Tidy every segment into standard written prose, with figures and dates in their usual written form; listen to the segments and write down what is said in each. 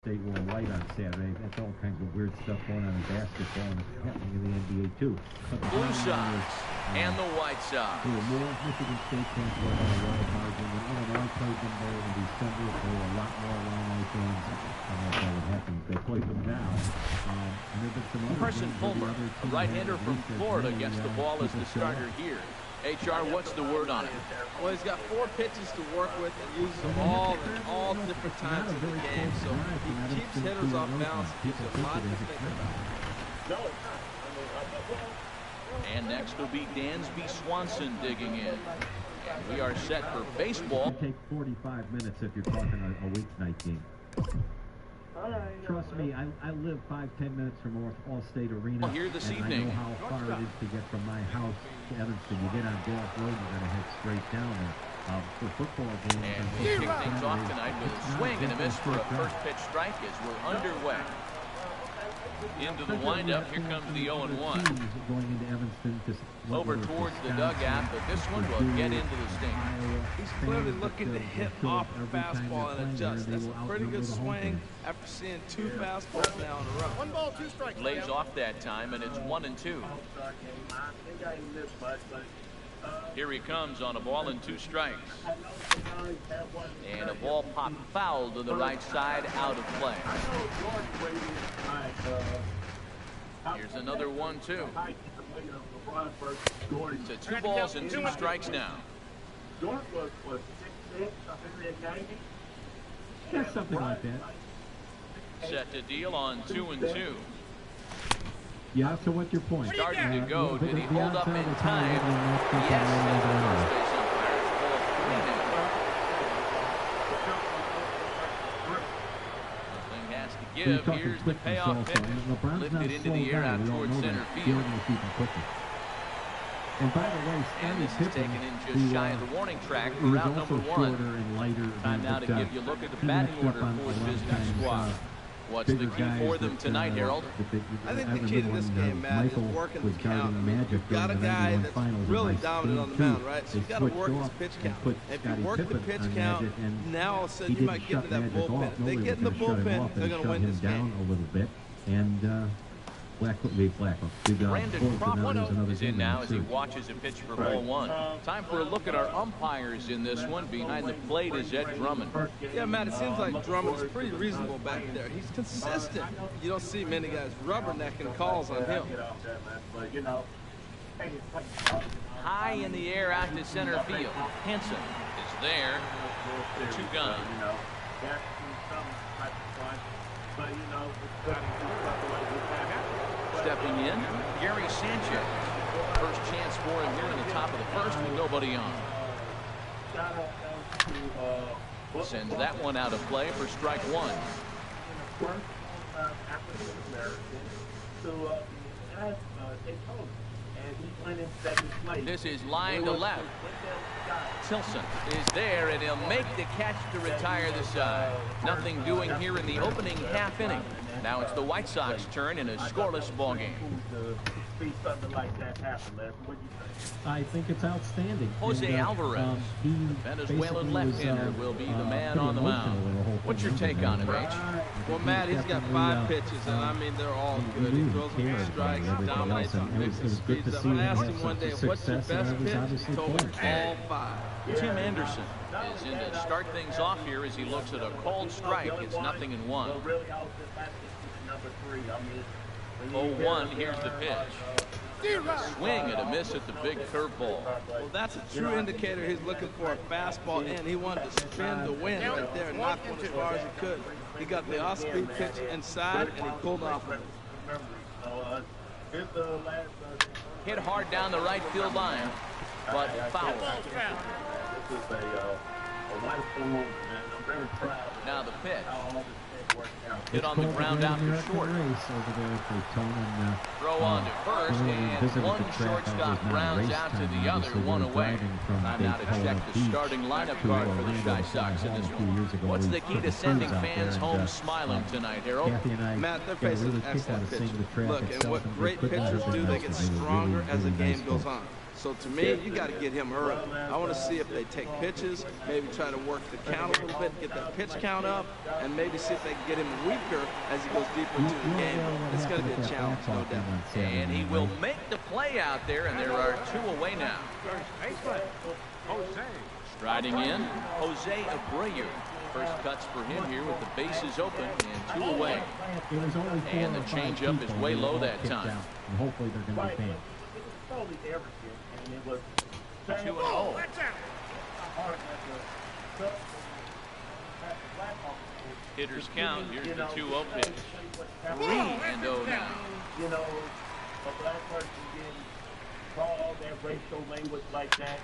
State wore white on Saturday. That's all kinds of weird stuff going on in basketball, and it's happening in the NBA too. Blue Sox and the White Sox. There were more Michigan State fans were on a wide margin. When Illinois played them there in December, there were a lot more Illinois fans. I don't know if that would happen if they played them now. And there have been some other Carson Fulmer, a right-hander from Florida, gets the ball as the starter here. HR, what's the word on it? Well, he's got 4 pitches to work with and uses them all at all different times of the game. So he keeps hitters off balance and gives a lot to think about. And next will be Dansby Swanson digging in. And we are set for baseball. It take 45 minutes if you're talking a weeknight game. Trust me, I live 5-10 minutes from Allstate Arena. Here this and evening. I know how far it is to get from my house to Evanston. You get on Gulf Road, you're going to head straight down there. For football games. And we'll kick things off tonight with a swing and a miss for a first pitch strike as we're underway. Into the windup, here comes the 0-1. Over towards the dugout, but this one will get into the stink. He's clearly looking to hit off the fastball and adjust. That's a pretty good swing after seeing 2 fastballs now in a row. 1 ball, 2 strikes. Lays off that time, and it's 1-2. Here he comes on a ball and 2 strikes. And a ball popped foul to the right side, out of play. Here's another 1-2. It's 2 balls and 2 strikes now. Yeah, something like that. Set to deal on 2-2. Yeah, so what's your point? Starting to go. Did he hold up in time? Yes. Nothing has to give. Here's the payoff pitch. Lifted into the air out towards center field. And by the way, and this is taken in just shy of the warning track for route number 1. Time now to give you a look at the batting order for the visiting squad. What's the key for them tonight, Harold? I think the key to this game, Matt, is working the count. You've got a guy that's really dominant on the mound, right? So you've got to work his pitch count. If you work the pitch count, now all of a sudden you might get into that bullpen. If they get in the bullpen, they're going to win this game. A little bit, and Brandon Crawford is in now as he watches a pitch for ball 1. Time for a look at our umpires in this one. Behind the plate is Ed Drummond. Yeah, Matt, it seems like Drummond's pretty reasonable back there. He's consistent. You don't see many guys rubbernecking calls on him. High in the air out to center field. Henson is there. 2 gone. Stepping in, Gary Sanchez. First chance for him here in the top of the first with nobody on. Sends that one out of play for strike 1. This is line to left. Tilson is there, and he'll make the catch to retire the side. Nothing doing here in the opening half inning. Now it's the White Sox turn in a scoreless ball game. I think it's outstanding. Jose Alvarez, Venezuelan left-hander, will be the man on the mound. What's your take on it, H? Well, Matt, he's got 5 pitches, and I mean, they're all good. He throws them for strikes, dominates on mixes, speeds up. I asked him one day, what's your best pitch? He told me all 5. Tim Anderson is in to start things off here as he looks at a called strike. It's 0-1. 0-1, here's the pitch. Swing and a miss at the big curveball. Well, that's a true indicator he's looking for a fastball in. He wanted to spin the wind right there and knock one as far as he could. He got the off-speed pitch inside, and he pulled off of it. Hit hard down the right field line, but foul. Now the pitch. Hit on the ground out for short. Throw on to first, and one shortstop rounds out to the other, 1 away. Time now to check the starting lineup card for the Chi Sox in this one. What's the key to sending fans home smiling tonight, Harold? Matt, they're facing an excellent pitcher. Look, and what great pitchers do, they get stronger as the game goes on. So to me, you got to get him early. I want to see if they take pitches, maybe try to work the count a little bit, get that pitch count up, and maybe see if they can get him weaker as he goes deeper into the game. It's going to be a challenge, no doubt. And he will make the play out there, and there are 2 away now. Striding in, Jose Abreu. First cuts for him here with the bases open and 2 away. And the changeup is way low that time. And hopefully they're going to be fans. 2-0. Hitters count. Here's the 2-0 pitch. 3-0 now. You know, a black person getting called that racial language like that.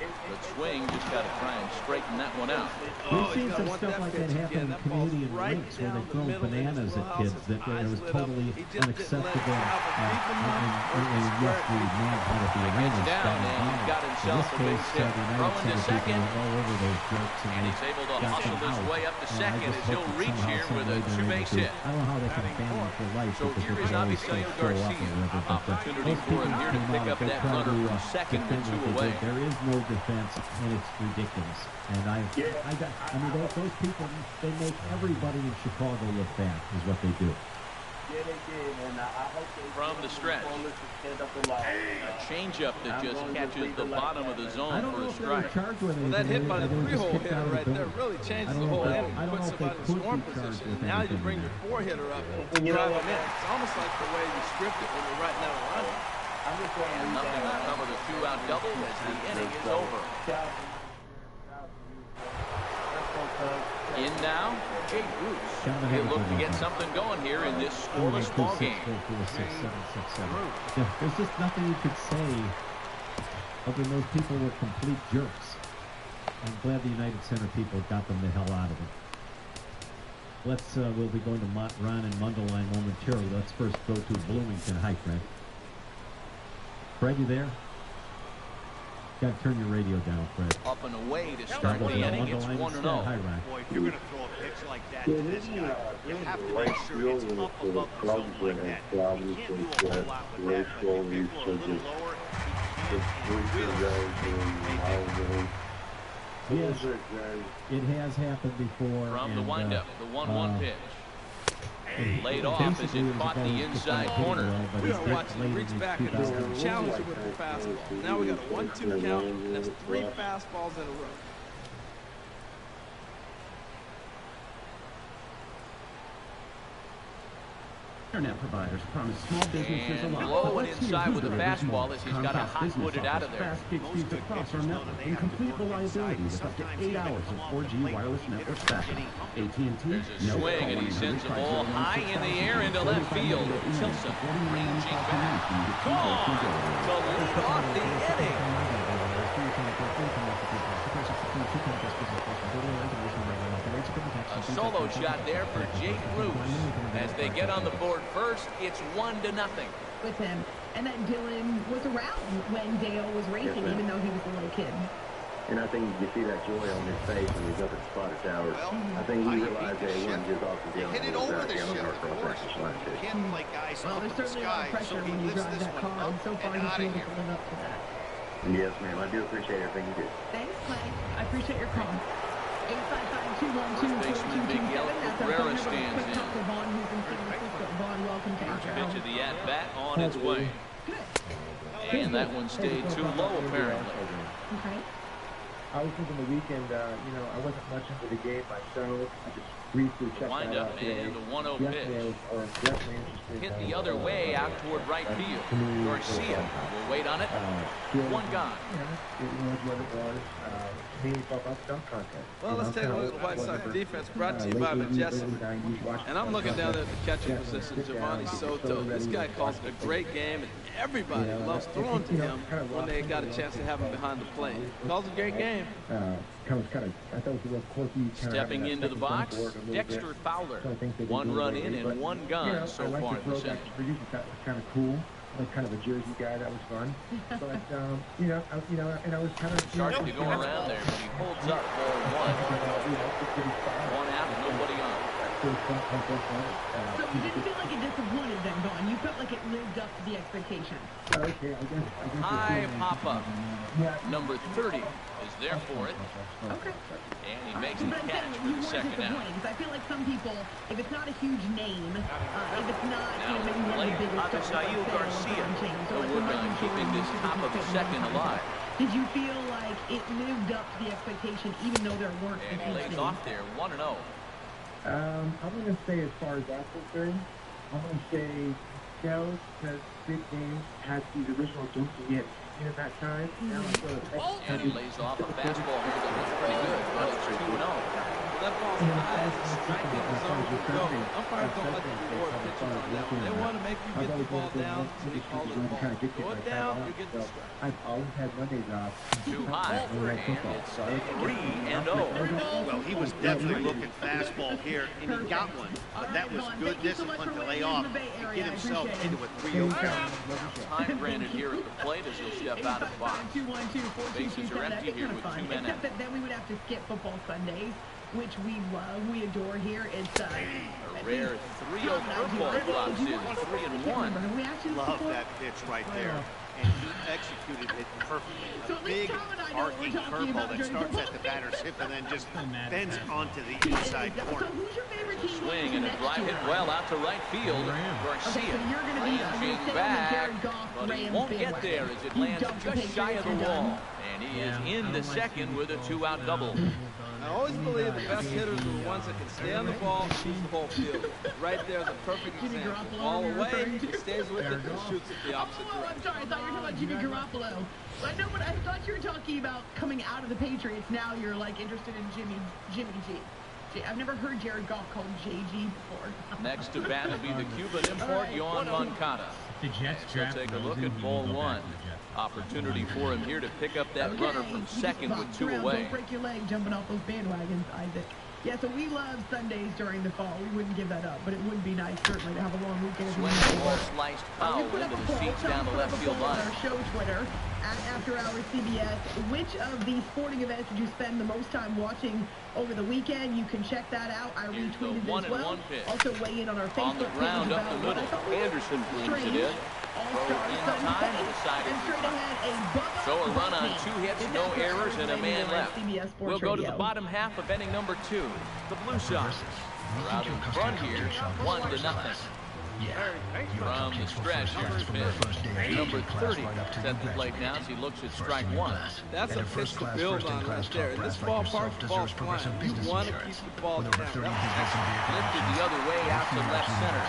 But swing, just got to try and straighten that one out. We've seen some stuff like that happen in Canadian rinks where they throw bananas at kids that it was totally unacceptable. And yes, the man out of the arena down and he got himself a base hit. Throwing to second. All over those jokes, and he's able to hustle his way up to second as he'll reach here with a 2-base hit. I don't know how they can ban him for life. So here is Avisaíl Garcia. Opportunity for him here to pick up that runner from second with 2 away. There is no defense, and it's ridiculous. And I mean, those people, they make everybody in Chicago look bad, is what they do. Yeah, they did, and I hope they from the stretch. A changeup that just catches the bottom of the zone for a strike. Well, that hit by the 3-hole hitter right there really changes the whole inning. You put somebody in scoring position, and now you bring your 4-hitter up and drive him in. It's almost like the way you script it when you're writing out a run. And nothing will cover the 2-out double as the inning is over. In now, Jay Bruce. He'll look to get something going here in this scoreless ball game. There's just nothing you could say other than those people were complete jerks. I'm glad the United Center people got them the hell out of it. We'll be going to Ron and Mundelein momentarily. Let's first go to Bloomington. Hi, Fred. Fred, you there? Got to turn your radio down, Fred. Up and away to start the inning. It's 1-0. Hi, Ron. Boy, if you're going to throw a pitch like that to this guy, you have to make sure it's up above the zone like that. You can't do a whole lot with that, but if you go a little lower, Yes, it has happened before. From the windup, the 1-1 pitch. Laid off as it caught the inside corner. We are watching reach back and just challenge him with the fastball. Now we got a 1-2 count, and that's 3 fastballs in a row. Internet providers promise small businesses a lot. And low and inside with the fastball as he's got a hot-footed out of there. Fast gig speeds across our network and complete reliability with up to 8 hours of 4G wireless network backup. AT&T. There's a swing and he sends the ball high in the air into left field. Tilson ranging back. Gone to lead off the inning. A solo shot there for Jake Bruce. As they get on the board first, it's 1-0. With him. And that Dylan was around when Dale was racing, even though he was a little kid. And I think you see that joy on his face when he's up at Spotted Towers. I think he realized that it wasn't just off the deal. hit it over the ship, of course. You can't play guys Well, up there's in the certainly a lot of sky, pressure so he when you lifts drive this that one car, and up so far and he's out of able here. to live up to that. Yes, ma'am. I do appreciate everything you do. Thanks, Mike. I appreciate your call. 855-212-4227. That's our phone number. stands Quick talk to Vaughn, who's in San Francisco. Vaughn, welcome to First our pitch of the at-bat on its way. And that one stayed too low, apparently. Okay. I was thinking the weekend, I wasn't much into the game myself. I just briefly checked Wind that up out today. and the 1-0 Yesterday, pitch. I was definitely interested. Hit the other way out toward right field. Garcia will wait on it. One gone. It was what it was. Me, about dunk contest. Well, let's take a look at the White Sox defense brought to you by Majestic. And I'm looking down at the catching position, Giovanni Soto. This guy calls it a great game, and everybody loves throwing to him when they got a chance to have him behind the plate. Calls it a great game. I thought it was a real quirky. Stepping into the box, Dexter Fowler. 1 run in and 1 gone so far in this inning. That was kind of cool. Like kind of a Jersey guy, that was fun. But and I was kind of starting to go around there, but he holds up ball 1. 1 out, nobody on. So you didn't feel like it disappointed then, Vaughn. You felt like it lived up to the expectation. Okay, I guess High pop-up. Number 30 is there for it. Okay. And he makes the catch for the second down. Because I feel like some people, if it's not a huge name, if it's not, maybe one of the biggest stars, Garcia. They'll work on keeping this top of the second alive. Did you feel like it lived up to the expectation, even though there weren't? And he lays off there, 1-0. I'm going to say, as far as that's concerned, I'm going to say no, because Big Game had these original jumps to get at that time. And he lays off a fastball here that looks pretty good, but it's 2-0. That ball's high. I think the zone will go. Umpires don't like to reward pitchers on that one. They want to make you get the ball down, so they call it a ball. Go it down, you get the strike. I've always had Mondays off. Too high, and it's 3-0. Well, he was definitely looking fastball here, and he got one. But that was good discipline to lay off and get himself into a 3-0 count. Time granted here at the plate as he'll step out of the box. Bases are empty here with 2 men out. Except that then we would have to skip football Sundays, which we love, we adore here. It's a rare 3-0 curveball drops in, 3-1. Love that pitch right there. And he executed it perfectly. A big arcing curveball that starts at the batter's hip and then just bends onto the inside corner. So who's your favorite team? Swing and a drive hit well out to right field. Garcia ranging back, but he won't get there as it lands just shy of the wall. And he is in the second with a 2-out double. I always believe the best hitters are the ones that can stay on the ball and shoot the whole field. Right there is a perfect example. Ball away, he stays with it and shoots it the opposite direction. I'm sorry, I thought you were talking about Jimmy Garoppolo. I know, but I thought you were talking about coming out of the Patriots. Now you're like interested in Jimmy G. I've never heard Jared Goff called JG before. Next to bat will be the Cuban import, Yohan Moncada. The Jets draft. Take a look at ball one. Opportunity for him here to pick up that runner from second with 2 away. Don't break your leg jumping off those bandwagons, Isaac. Yeah, so we love Sundays during the fall. We wouldn't give that up, but it would be nice, certainly, to have a long weekend. Swing ball sliced foul into the seats down the left field line. Our show Twitter, at After Hours CBS. Which of these sporting events did you spend the most time watching over the weekend? You can check that out. I retweeted as well. Also weigh in on our Facebook on the ground up the middle. Anderson brings it in. Throw in time to decide it. So a run on 2 hits, no errors, and a man left. We'll go to the bottom half of inning number 2. The Blue Sox are out in front here, 1-0. From the stretch, here's pitch. Number 30 set the plate now as he looks at strike 1. That's a pitch to build on right there. In this ballpark, the ball's flying. You want to keep the ball down. Lifted the other way out to left center.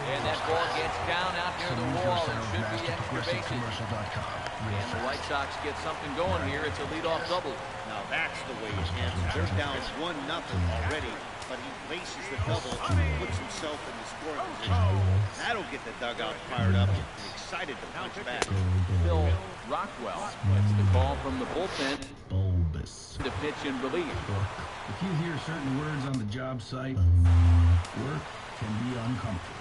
And that ball gets down out near the wall. It should be extra bases. And the White Sox get something going here. It's a leadoff double. Now that's the way it ends. They're down 1-0 already, but he laces the double and puts himself in the scoring position. That'll get the dugout fired up and excited to bounce back. Phil Rockwell gets the call from the bullpen. Bulbous. The pitch in relief. If you hear certain words on the job site, work can be uncomfortable.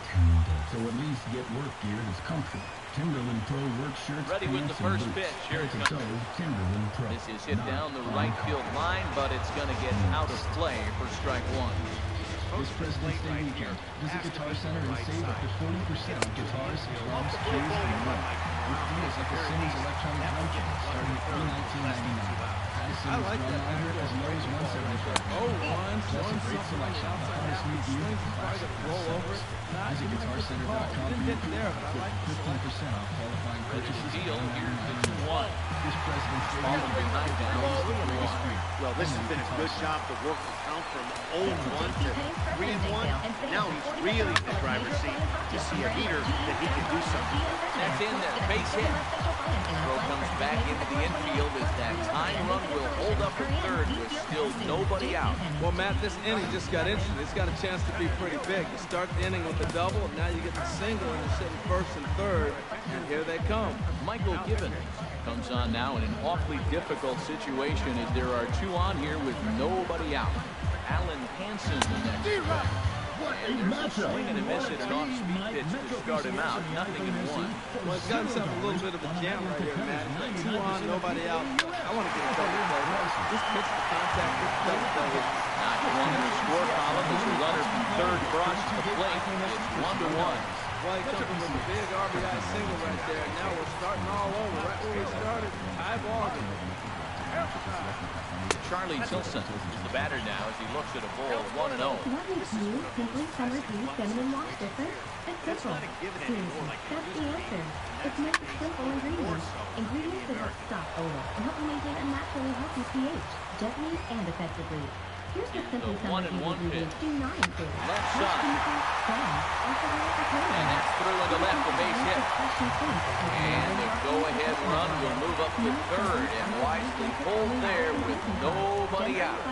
So at least get work gear that's comfortable. Timberland Pro work shirts, ready with the first pitch. Here it comes. Timberland Pro. This is hit down the right field line, but it's going to get out of play for strike 1. This President's Day weekend, visit Guitar Center and save up to 40% on guitars, drums, keys, and more. With deals like the Simmons electronic drum kit starting at $19.99. I like that. As low as $175. Oh, plus a great selection of the hottest new gear from classic roll over it. Visit GuitarCenter.com for your 15% off qualifying purchases. Deal here to 1. This President's Day weekend. Well, this has been a good job to work the count from 0-1 to 3-1. Now he's really in the driver's seat to see a heater that he can do something. That's in there. Base hit. Throw comes back into the infield as that time run will hold up at third with still nobody out. Well, Matt, this inning just got interesting. It's got a chance to be pretty big. You start the inning with the double, and now you get the single, and you're sitting first and third, and here they come. Michael Gibbons comes on now in an awfully difficult situation as there are 2 on here with nobody out. Alan Hansen the next one. And there's a swing and a miss at an off-speed pitch to start him out. Nothing in 1. Well, it's got himself a little bit of a jam right here, Matt. 2 on, nobody out. I want to get a double play. This pitch to contact, this double play. Not one in the score column as the runner from third crosses the plate. It's 1-1. Well, he comes from a big RBI single right there. Now we're starting all over, right where we started. High ball. Charlie Tilson is the batter now as he looks at a ball 1-0. What makes you simply summer tea cinnamon wash different? It's simple. Seriously, that's the answer. It's made with simple ingredients. Ingredients that help stop odor and help you maintain a naturally healthy pH, gently and effectively. Here's what Simply Summer Tea ingredients do not include. Left side. And that's through into left, the base hit. And the go-ahead run will move up to third and wisely pulled there with nobody out.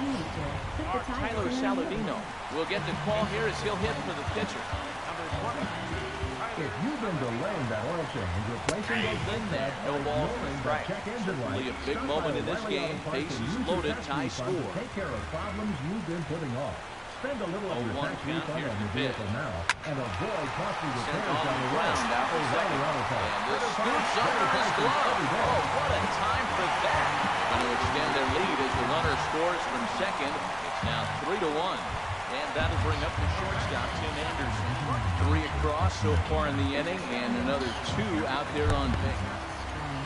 Tyler Saladino will get the call here as he'll hit for the pitcher. If you've been delaying that oil change, replacing those big net, no ball from strike. Certainly a big moment in this game. Bases loaded, tie score. Take care of problems you've been putting off. Spend a little of your tax refund on your vehicle now and avoid costly repairs down the road. And this scoops under his glove. Oh, what a time for that. Going to extend their lead as the runner scores from second. It's now 3-1. And that'll bring up the shortstop, Tim Anderson. 3 across so far in the inning, and another 2 out there on base.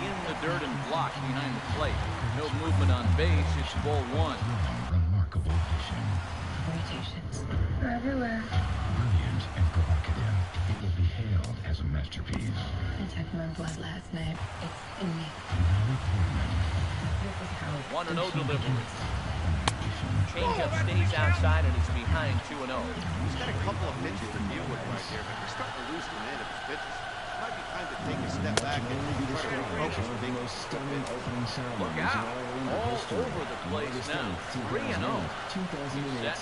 In the dirt and blocked behind the plate. No movement on base. It's ball 1. Remarkable vision. Mutations are everywhere. Brilliant and provocative. It will be hailed as a masterpiece. I took my blood last night. It's in me. This is how 1-0 delivery. Changeup stays outside and it's behind 2-0. He's got a couple of pitches to deal with right here, but he's starting to lose command of his pitches. Might be time to take a step back and try to refocus on being stunning opening ceremonies. Look out! All over the place now. 3-0. Here's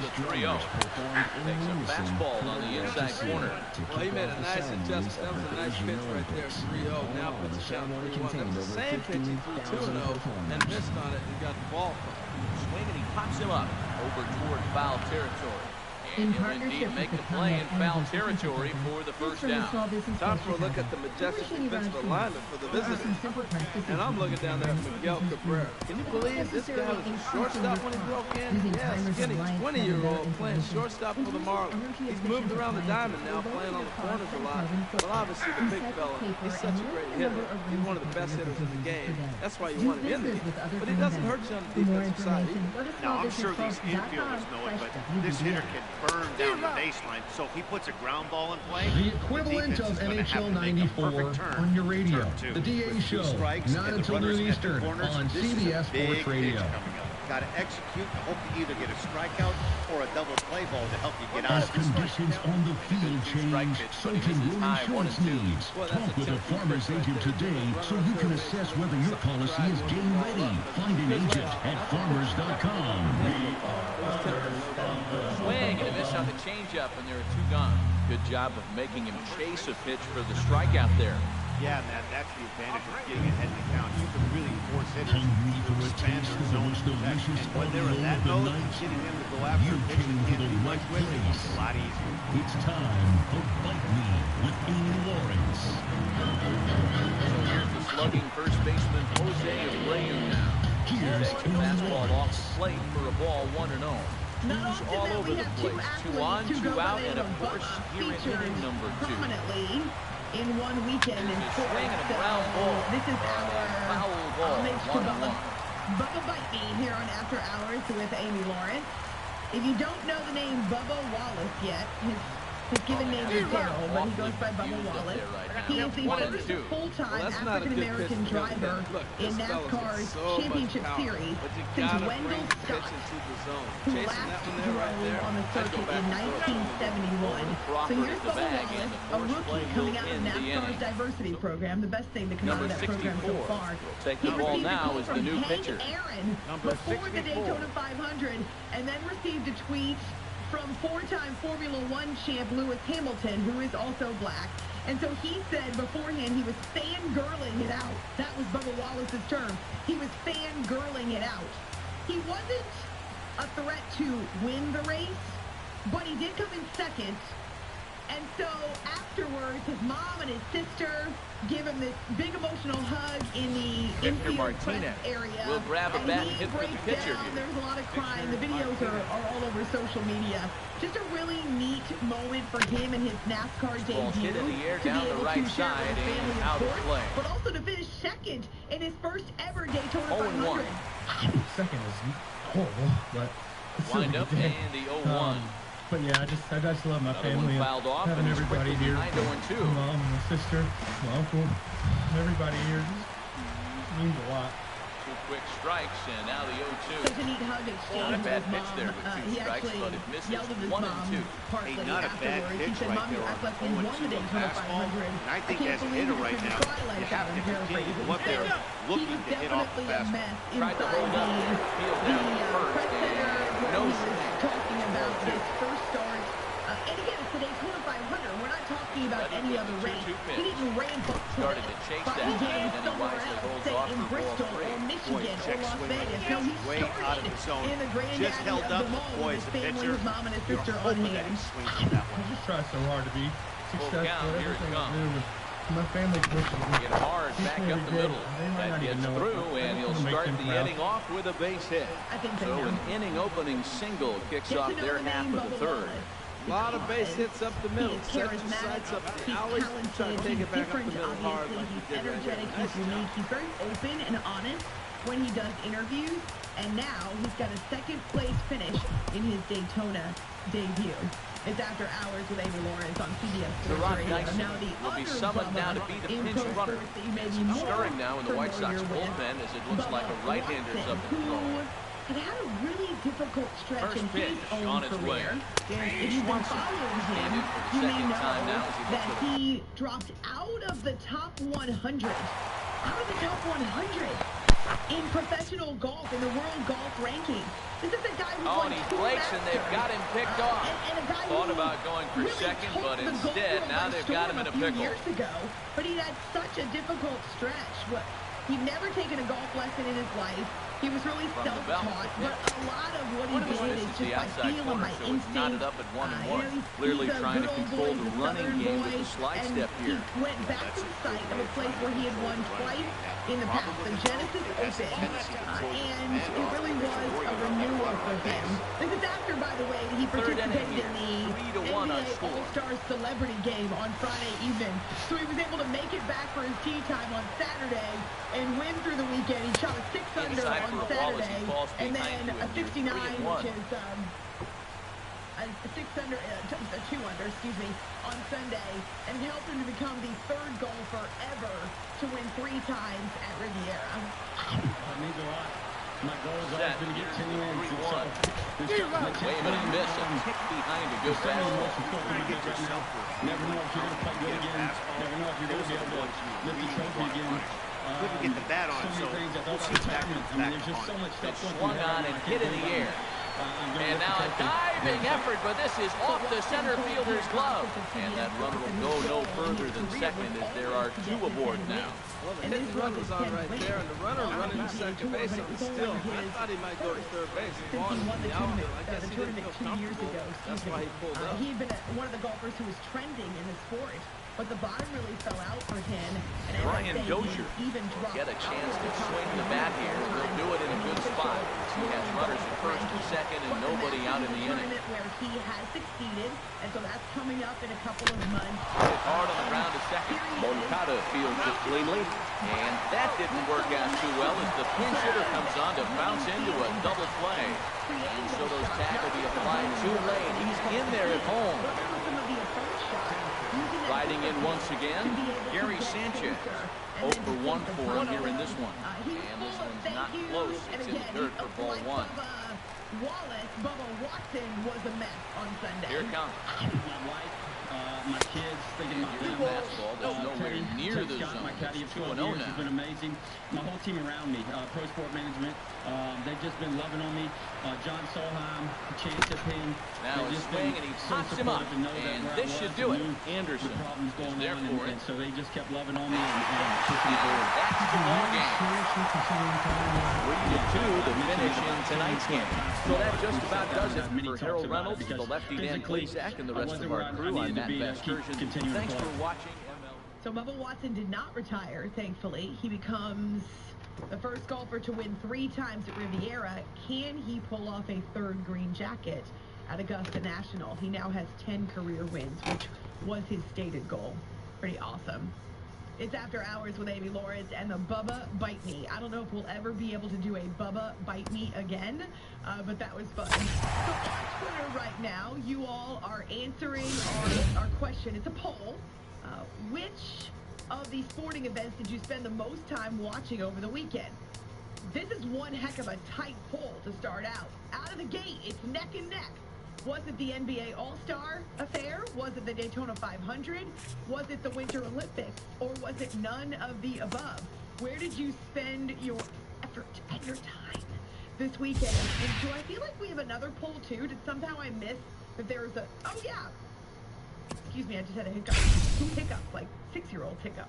the 3-0. Takes a fastball on the inside corner. Well, he made a nice adjustment. That was a nice pitch right there. 3-0. Now puts it down 3-1. That was the same pitch he threw 2-0 and missed on it and got the ball. Swing and he pops him up over toward foul territory. And he'll indeed make the play in foul territory for the first down. Time for a look at the majestic defensive alignment for the visitors. And I'm looking down there at Miguel Cabrera. Can you believe this guy was a shortstop when he broke in? Yeah, skinny 20-year-old playing shortstop for the Marlins. He's moved around the diamond now, playing on the corners a lot. But obviously the big fella, he's such a great hitter. He's one of the best hitters in the game. That's why you want him in there. But he doesn't hurt you on the defensive side either. Now, I'm sure these infielders know it, but this hitter can burn down the baseline, so if he puts a ground ball in play, the equivalent of NHL 94 on your radio. The DA show, not until noon Eastern on CBS Sports Radio. Got to execute and hope to either get a strikeout or a double play ball to help you get out As of this conditions on the field change, so can your insurance needs. Talk with a Farmers agent today so you can assess whether your policy is game ready. Find an agent at farmers.com. Swing and a miss on the changeup, and there are 2 gone. Good job of making him chase a pitch for the strikeout there. Yeah, Matt, that's the advantage of getting ahead in the count. You can really force hitters to expand their zone to protect. And when they're in that mode, getting them to go after a pitch they can't do much with is a lot easier. It's time for Bite Me with Amy Lawrence. So here's the slugging first baseman Jose Abreu now. Here's takes a fastball off the plate for a ball 1-0. Who's all over the place? 2 on, 2 out, and of course here in inning number 2. In one weekend in sports. This is our homage to Bubba Bite Me here on After Hours with Amy Lawrence. If you don't know the name Bubba Wallace yet, his given name is Daryl, but he goes by Bubba Wallace. He is the first full-time African-American driver in NASCAR's championship series since Wendell Scott, who last drove on the circuit in 1971. So here's Bubba Wallace, a rookie coming out of NASCAR's diversity program, the best thing to come out of that program so far. He received a call from Hank Aaron before the Daytona 500, and then received a tweet from 4-time Formula One champ Lewis Hamilton, who is also black. And so he said beforehand he was fangirling it out. That was Bubba Wallace's term. He was fangirling it out. He wasn't a threat to win the race, but he did come in second And so afterwards, his mom and his sister give him this big emotional hug in the infield press area. Will grab a bat and hit for the pitcher here. There's a lot of crying. The videos are all over social media. Just a really neat moment for him and his NASCAR debut. Hit in the air down the right side and out of play. But also to finish second in his first ever Daytona 500. Second is horrible, but wind up and the 0-1. But yeah, I just love my family. Fouled off having and everybody here. My 0-2. mom, my sister, my uncle, everybody here just means a lot. Two quick strikes and now the 0-2. Such a neat hug exchange with his mom. There with two He strikes, actually but it misses yelled at his 1 and mom 2. partly not a bad afterwards. pitch He said, right "Mom, you there act on like we won the Daytona 500. I think can't as a believe hitter you right took now, the twilight you have out to of continue paraphrasing." what they're looking to hit off the He was definitely a fastball. mess Tried to hold up, peeled down the first, press center where no he was swing. talking about this first start. And again, it's the Daytona 500. We're not talking about any other race. He didn't ramp up to Started it. to chase But that he game, did and he somewhere wisely else, holds say off in for ball Bristol 3. or Michigan or check Las swing Vegas. right No, he there. Way out of the zone. in the granddaddy Just held of up. them all Boy, with as his a family, pitcher, his mom, and his you're sister on hoping that hand. he swings from that I one. just try so hard to be successful count, at here it everything I comes. do. My family pushes me. Get hard Keeps back me up every the day. middle. They might That not even gets know it, through, but I and just he'll wanna make start them the proud. inning off with a base hit. I think they So know. an inning opening single kicks Get to off know their the half name of the Bubba third. Wallace. A lot of base hits up the middle. He's Set your charismatic, sights up the he's alley. talented, Try to take he's it back up the different, middle hard obviously, like you he's did right energetic, there. he's Nice unique, job. he's very open and honest when he does interviews, and now he's got a second place finish in his Daytona debut. It's After Hours with Amy Lawrence on CBS Sports Ron Radio. Dyson Now the will be other summoned Bubba down to be the in pinch pro runner. sports that you may be It's more stirring now in the White Sox familiar with, bullpen as it looks like a Bubba right-hander's up Watson, and throwing. who had a really difficult stretch First in his pitch own on its way. career. If you've been following him, Standing for the you may second know time now as he looks that at he dropped out of the top 100. Out of the top 100 in professional golf, in the world golf ranking. This is a guy who Oh, won and he 2 breaks, and they've Masters. got him picked off. And a guy Thought who about going for really second, took but the golf instead, world now by they've got him storm in a few pickle. years ago, but he had such a difficult stretch. He'd never taken a golf lesson in his life. He was really From the belt. self-taught, but a lot of what he One of his did misses is the just by outside feel and corner, by so it's knotted instinct. up at 1-1. You know, Clearly he's a trying to good old control boy, the he's a running Southern game boy, with the slide and step here. He went back to the site of a place where he had won twice in the past, the Genesis Open, and it really was a renewal for him. This is after, by the way, he participated in the 3-1 on NBA score. All-Star Celebrity Game on Friday evening, so he was able to make it back for his tee time on Saturday and win through the weekend. He shot a 6-under Inside on for a ball as he Saturday, falls and behind then you, a and you're 69, 3-1. which is a 6-under, a 2-under, excuse me, on Sunday, and it helped him to become the third golfer ever to win 3 times at Riviera. That means a lot. My goal has always been to get 10 wins. 3-1. Wave and a miss, a kick behind a good fastball. Never know if you're going to play good again. Never know if you're going to be able to lift the trophy again. Couldn't get the bat on, so many things. I thought we'll see about if that retirement. comes I mean, back there's just on. so much stuff going Swung on and hit in the air. And now a diving effort, but this is off the center fielder's glove. And that runner will go no further than second as there are 2 aboard now. Well, the hit and run was on right there, and the runner running to second base on the still. I thought he might go to third base. He Since he won the tournament, I guess he didn't feel 2 years comfortable. ago. That's why he pulled up. He had been one of the golfers who was trending in the sport, but the bottom really fell out for him. And as I Brian say, he Dozier even dropped get a out chance of to the top swing the bat here. He'll do it in a good spot. He has runners at first and second and nobody out in the inning. Where he has succeeded, and so that's coming up in a couple of months. Hit hard on the ground to second. Moncada fields it cleanly, and that didn't work out too well as the pinch hitter comes on to bounce into a double play. And Soto's tag will be applied too late. He's in there at home. Riding in once again, Gary Sanchez. 0 for 1 for him here in this one. And this one's not close. It's in the dirt for ball 1. Bubba Watson was a mess on Sunday. Here it comes. My wife, my kids, thinking about them. Fastball that's nowhere near into the zone. My caddy of 12 2-0 years has been amazing. My whole team around me, Pro Sport Management, they've just been loving on me. John Solheim, Chance Tipping. Now a swing, and he pops him up, and this should do it. Anderson is there for it. And so they just kept loving on me and pushing me forward. That's the ball game. 3-2 to finish in tonight's game. So that just about does it for Harold Reynolds, the lefty Dan Plesac, and the rest of our crew. I'm Matt Vasgersian. Thanks for watching ML. So Bubba Watson did not retire, thankfully. He becomes the first golfer to win 3 times at Riviera. Can he pull off a 3rd green jacket at Augusta National? He now has 10 career wins, which was his stated goal. Pretty awesome. It's After Hours with Amy Lawrence and the Bubba Bite Me. I don't know if we'll ever be able to do a Bubba Bite Me again, but that was fun. So on Twitter right now, you all are answering our question. It's a poll. Which of these sporting events did you spend the most time watching over the weekend? This is one heck of a tight poll to start out. Out of the gate, it's neck and neck. Was it the NBA All-Star affair? Was it the Daytona 500? Was it the Winter Olympics? Or was it none of the above? Where did you spend your effort and your time this weekend? And do I feel like we have another poll too? Did somehow I miss that there was a... Oh, yeah. Excuse me, I just had a hiccup. 2 hiccups, like 6-year-old hiccup.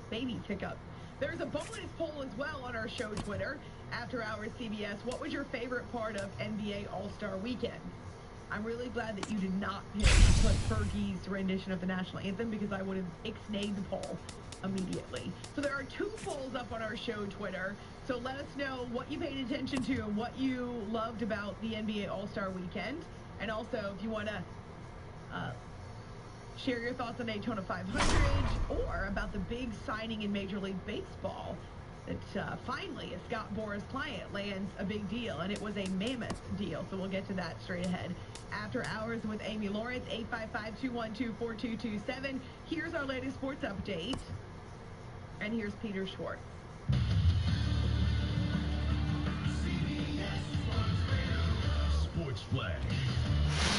Baby's hiccup. There's a bonus poll as well on our show Twitter, After Hours CBS. What was your favorite part of NBA All-Star Weekend? I'm really glad that you did not put Fergie's rendition of the national anthem, because I would have ixnayed the poll immediately. So there are 2 polls up on our show Twitter. So let us know what you paid attention to and what you loved about the NBA All-Star Weekend. And also, if you want to share your thoughts on Daytona 500 or about the big signing in Major League Baseball, that finally a Scott Boras client lands a big deal, and it was a mammoth deal. So we'll get to that straight ahead. After Hours with Amy Lawrence, 855-212-4227. Here's our latest sports update, and here's Peter Schwartz. Sports Flash.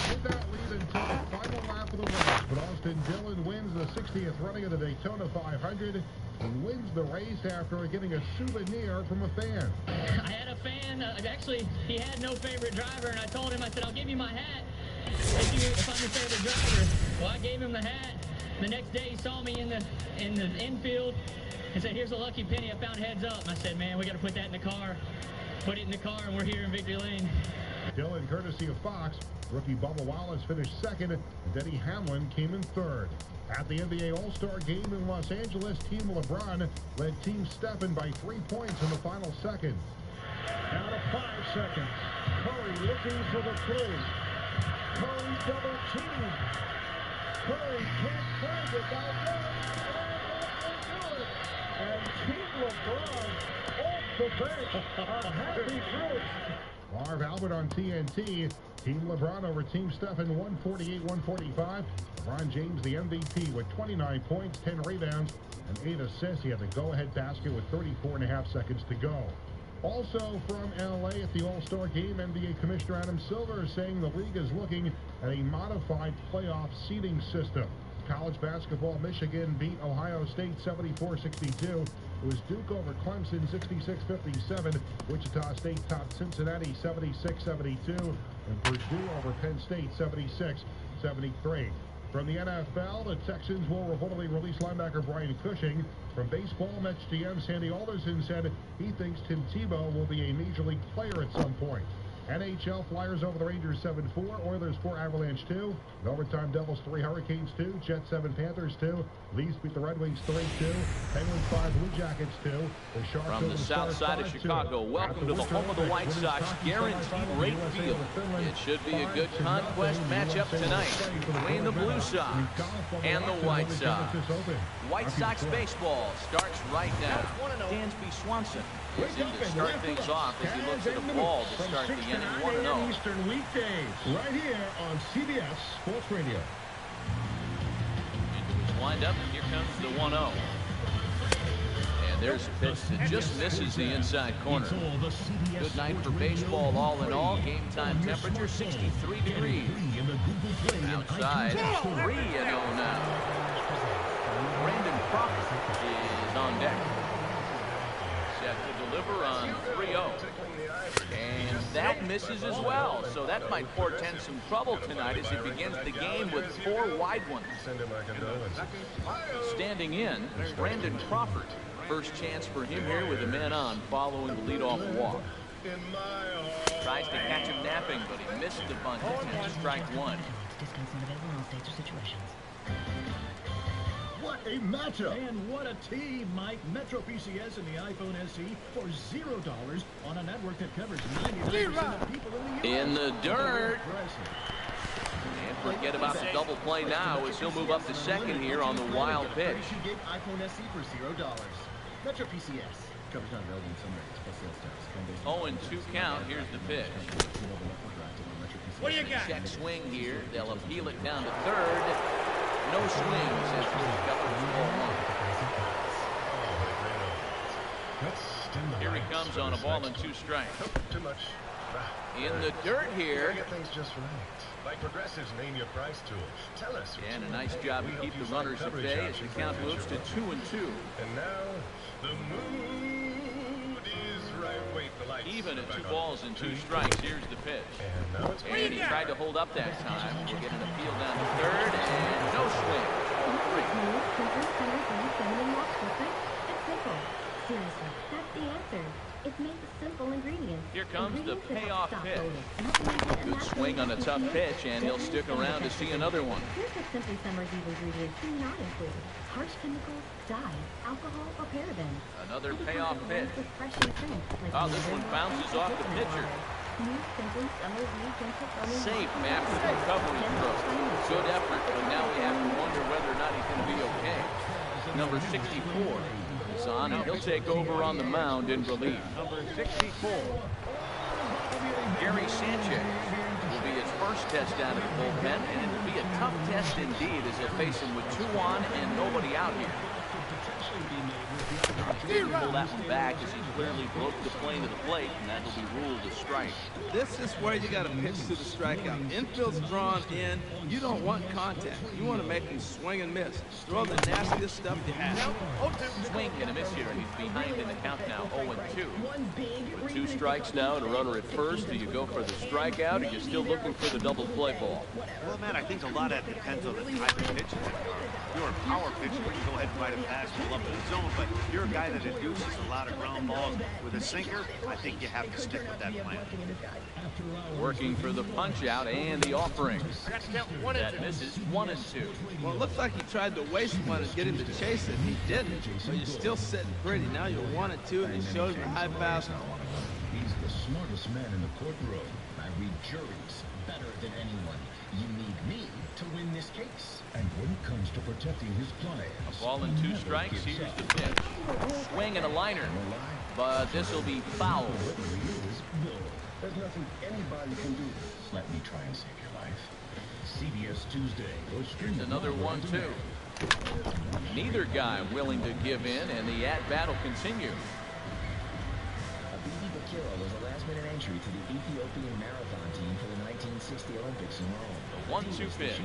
Did not lead until the final lap of the race, but Austin Dillon wins the 60th running of the Daytona 500 and wins the race after getting a souvenir from a fan. I had a fan, actually, he had no favorite driver, and I told him, I said, I'll give you my hat if I'm your favorite driver. Well, I gave him the hat. The next day, he saw me in the infield and said, here's a lucky penny, I found heads up. And I said, man, we got to put that in the car. Put it in the car, and we're here in Victory Lane. Dillon, courtesy of Fox. Rookie Bubba Wallace finished second, and Denny Hamlin came in third. At the NBA All-Star Game in Los Angeles, Team LeBron led Team Stephen by 3 points in the final seconds. Down to 5 seconds. Curry looking for the 3. Curry double team. Curry can't find it by one. And Team LeBron off the bench are happy fruits. Marv Albert on TNT. Team LeBron over Team Stephen, 148-145. LeBron James, the MVP, with 29 points, 10 rebounds, and 8 assists. He had the go-ahead basket with 34.5 seconds to go. Also from L.A. at the All-Star Game, NBA Commissioner Adam Silver is saying the league is looking at a modified playoff seeding system. College basketball, Michigan beat Ohio State 74-62. It was Duke over Clemson 66-57. Wichita State topped Cincinnati 76-72. And Purdue over Penn State 76-73. From the NFL, the Texans will reportedly release linebacker Brian Cushing. From baseball, Mets GM Sandy Alderson said he thinks Tim Tebow will be a Major League player at some point. NHL, Flyers over the Rangers 7-4, Oilers 4, Avalanche 2, in overtime Devils 3, Hurricanes 2, Jets 7, Panthers 2, Leafs beat the Red Wings 3-2, Penguins 5, Blue Jackets 2, the Sharks from the south side of Chicago. Welcome to the home of the White Sox, guaranteed rate field. It should be a good Conquest matchup tonight between the Blue Sox and the White Sox. White Sox baseball starts right now. Dansby Swanson is in to start things off as he looks at the ball to start the inning 1-0. Eastern weekdays, right here on CBS Sports Radio. Into his windup, and here comes the 1-0. And there's a pitch that just misses the inside corner. Good night for baseball all in all. Game time temperature 63 degrees. Outside, 3-0 now. Brandon Crawford is on deck. Set to deliver on 3-0. And that misses as well. So that might portend some trouble tonight as he begins the game with 4 wide ones. Standing in, Brandon Crawford. First chance for him here with a man on following the leadoff walk. Tries to catch him napping, but he missed the bunt and strike one. Discounts not available in all states or situations. What a matchup! And what a team, Mike. Metro PCS and the iPhone SE for $0 on a network that covers 99% of people in the U.S. In the dirt. And forget about the double play now as he'll move up to second here on the wild pitch. Gig iPhone SE for $0. Metro PCS. Covers not available in some rates, plus sales tax. 0-2 count. Here's the pitch. What do you got? Check swing here. They'll appeal it down to third. No swings as Here he comes on a ball and 2 strikes. Too much. In the dirt here. Get things just right. Like Progressive's Name Your Price tool. Tell us. And a nice job to keep the runners at bay as the count moves to 2-2. And now the mood is right. Wait, the lights. Even at 2 balls and 2 strikes. Here's the pitch. And he tried to hold up that time. We'll get an appeal down to third and no swing. Seriously, that's the answer. It's made with simple ingredients. Here comes the payoff pitch. Good swing on a tough pitch, and he'll stick around to see another one. Here's what Simply Summer's ingredients do not include: harsh chemicals, dyes, alcohol, or parabens. Another payoff pitch. Oh, this one bounces off the pitcher. Safe after the recovery throw. Good effort, but now we have to wonder whether or not he's going to be okay. Number 64 is on, and he'll take over on the mound in relief. Number 64. Gary Sanchez will be his first test down at the bullpen, and it'll be a tough test indeed as he'll face him with 2 on and nobody out here. Pull that one back as he clearly broke the plane to the plate, and that will be ruled a strike. This is where you got to pitch to the strikeout. Infield's drawn in. You don't want contact. You want to make him swing and miss. Throw the nastiest stuff you have. Swing and a miss here, and he's behind in the count now, 0-2. With 2 strikes now and a runner at first, do you go for the strikeout, or are you still looking for the double play ball? Well, Matt, I think a lot of that depends on the type of pitch. You're a power pitcher, you go ahead and try to pass pull up in the zone, but you're a guy that induces a lot of ground balls with a sinker. I think you have to stick with that plan. Working for the punch out and the offering. That misses 1-2. Well, it looks like he tried to waste one and get him to chase it. He didn't. So you're still sitting pretty. Now you're 1-2, and he shows the high fastball. He's the smartest man in the courtroom. I read juries better than anyone. You need me to win this case. And when it comes to protecting his client, a ball and 2 strikes. Here's the pitch. Swing and a liner, but this will be foul. There's nothing anybody can do. Let me try and save your life. CBS Tuesday. Here's another 1-2. Neither guy willing to give in, and the at-bat will continue. Abidi Bakira was a last-minute entry to the Ethiopian marathon team for the 1960 Olympics in Rome. The 1-2 pitch.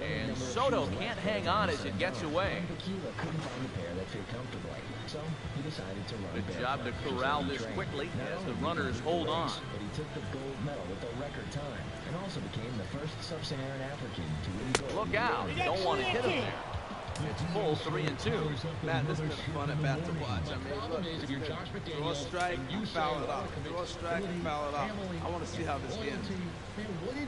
And Soto can't hang on as it gets away. Bakira couldn't find a pair that fit comfortably, so he decided to run. Good job to corral this quickly as the runners hold on. But he took the gold medal with a record time and also became the first sub-Saharan African to win gold. Look out. You don't want to hit him there. It's full 3-2. Matt, this has been a fun at bat to watch. I mean, look, throw a strike, foul it off. Throw a strike, foul it off. I want to see how this ends.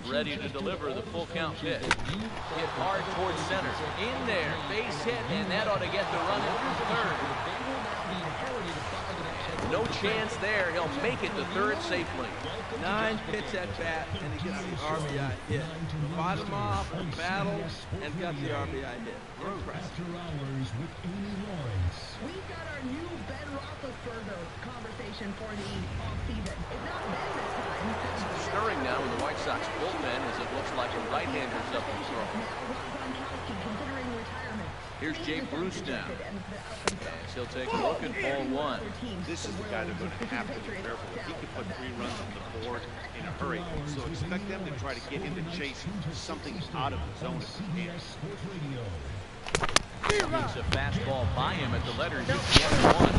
Ready to deliver the full count pitch. Hit hard towards center. In there, base hit, and that ought to get the run in through third. No chance there. He'll make it to third safely. 9 pitch at bat, and he gets the RBI hit. Bottom off, battle, and got the RBI hit. Impressive. We've got our new Ben Roethlisberger conversation for the offseason. It's not Ben this time. Stirring now in the White Sox bullpen as it looks like a right-hander's up in throw. Here's Jay Bruce now. As he'll take a look at ball 1. This is the guy they're going to have to be careful with. He could put 3 runs on the board in a hurry. So expect them to try to get him to chase something out of the zone if he can. Takes a fastball by him at the letters. It's 1-1.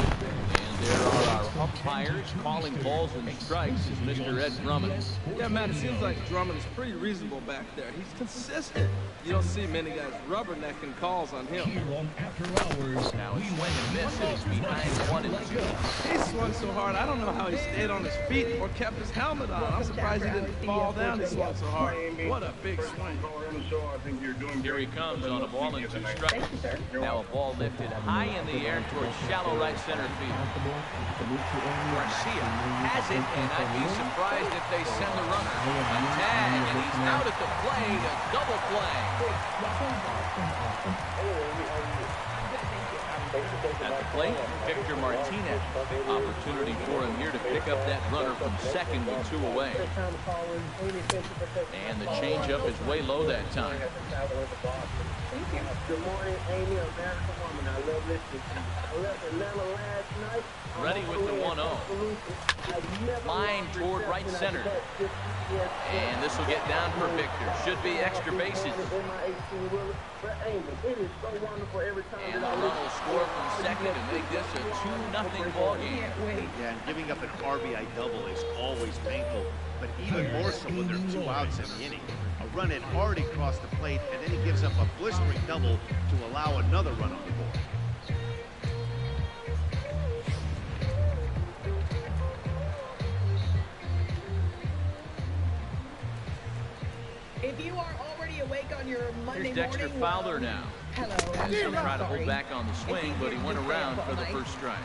And there are our umpires calling balls and strikes is Mr. Ed Drummond. Yeah, man, it seems like Drummond is pretty reasonable back there. He's consistent. You don't see many guys rubbernecking calls on him. Now it's swing and miss, and he's behind 1-2. He swung so hard, I don't know how he stayed on his feet or kept his helmet on. I'm surprised he didn't fall down. He swung so hard. What a big swing. Here he comes on a ball and 2 strikes. Now a ball lifted high in the air towards shallow right center field. Garcia has it, and I'd be surprised if they send the runner. A tag, and he's out at the plate, a double play. At the plate, Victor Martinez. Opportunity for him here to pick up that runner from second with 2 away. And the changeup is way low that time. Good morning, Amy, American woman. I love listening. I left Atlanta last night. Ready with the 1-0. Line toward right center. And this will get down for Victor. Should be extra bases. And the run will score from second to make this a 2-0 ball game. Yeah, and giving up an RBI double is always painful, but even more so when there are 2 outs in the inning. A run had already crossed the plate, and then he gives up a blistering double to allow another run on the board. If you are already awake on your Monday Here's Dexter morning, Fowler now. Hello. Trying to hold back on the swing, but he went around for the first strike.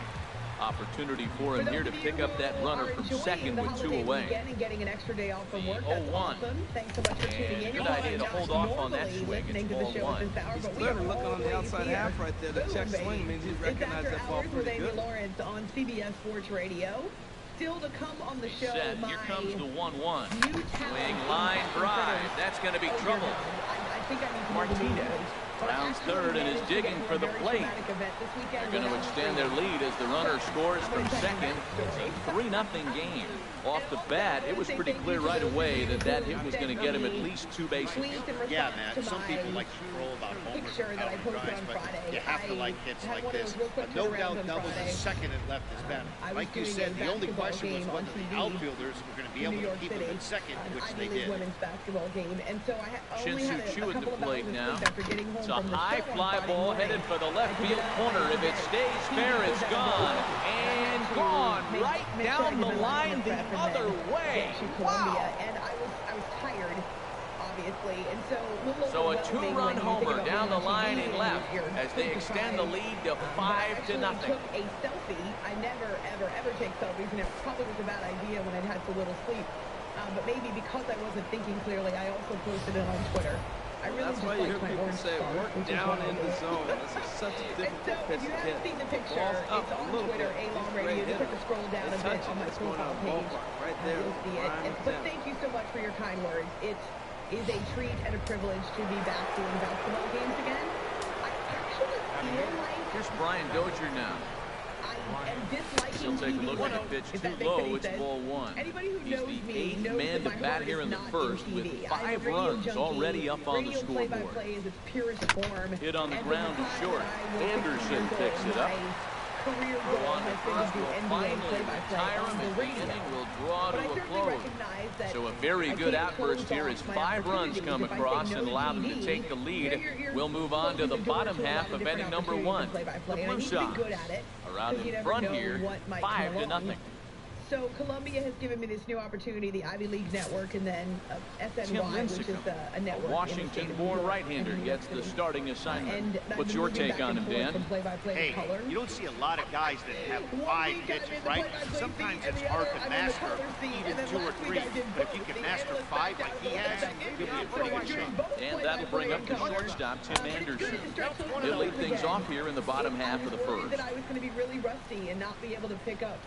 Opportunity for him here to pick up that runner from second with 2 away. And getting an extra day off from work. That's 0-1. awesome. Thanks so much for tuning in. Good idea to hold off on that swing. It's ball 1. He's clearly looking on the outside half right there. The check swing means he's recognized that ball pretty good. Amy Lawrence on CBS Sports Radio. Still to come on the show, Set. Here comes the 1-1. Swing, line, drive. That's going to be trouble. I think I need to Martinez rounds third and is digging for the plate. They're going to extend their lead as the runner scores from second. It's a 3-0 game. Off the bat, it was pretty clear right away that hit was going to get him at least 2 bases. Yeah, Matt, some people like to troll about homers and out drives, but you have to like hits like this. A no-doubt double to second and left is better. Like you said, the only question was whether the outfielders were going to be able to keep him in second, which they did. Shin-Soo at the plate now. It's a high fly ball headed for the left field corner. If it stays fair, it's gone. And gone right down the line the other way. Wow. And I was tired, obviously. And so a 2-run homer down the line and left as they extend the lead to 5-0. Took a selfie. I never, ever take selfies, and it probably was a bad idea when I'd had so little sleep. But maybe because I wasn't thinking clearly, I also posted it on Twitter. That's why you hear people say work down in the zone. This is such a difficult pitch to hit. If you haven't seen the picture, it's on Twitter, A-Long Radio. Just have to scroll down a bit on my profile page. Right there. You'll see it. But thank you so much for your kind words. It is a treat and a privilege to be back doing basketball games again. I actually feel like... Here's Brian Dozier now. And disliking He'll take a look at the pitch too low. It's ball 1. He's the 8th man to bat here in the first with 5 runs already up on the scoreboard. Hit on the ground is short. Anderson picks it up. Career goal has been to do NBA play-by-play on the radio. Will draw to a close. So a very good outburst here as 5 runs come across and allow them to take the lead. We'll move on to the bottom half of inning number 1. The Blue Sox around in front here, 5-0. So Columbia has given me this new opportunity, the Ivy League Network, and then SNY, which is a network. Washington-born right-hander gets the starting assignment. What's your take on him, Dan? Hey, you don't see a lot of guys that have 5 pitches, right? Sometimes it's hard to master even 2 or 3, but if you can master 5 like he has, you'll be a pretty good shot. And that'll bring up the shortstop, Tim Anderson. He'll lead things off here in the bottom half of the first. That I was going to be really rusty and not be able to pick up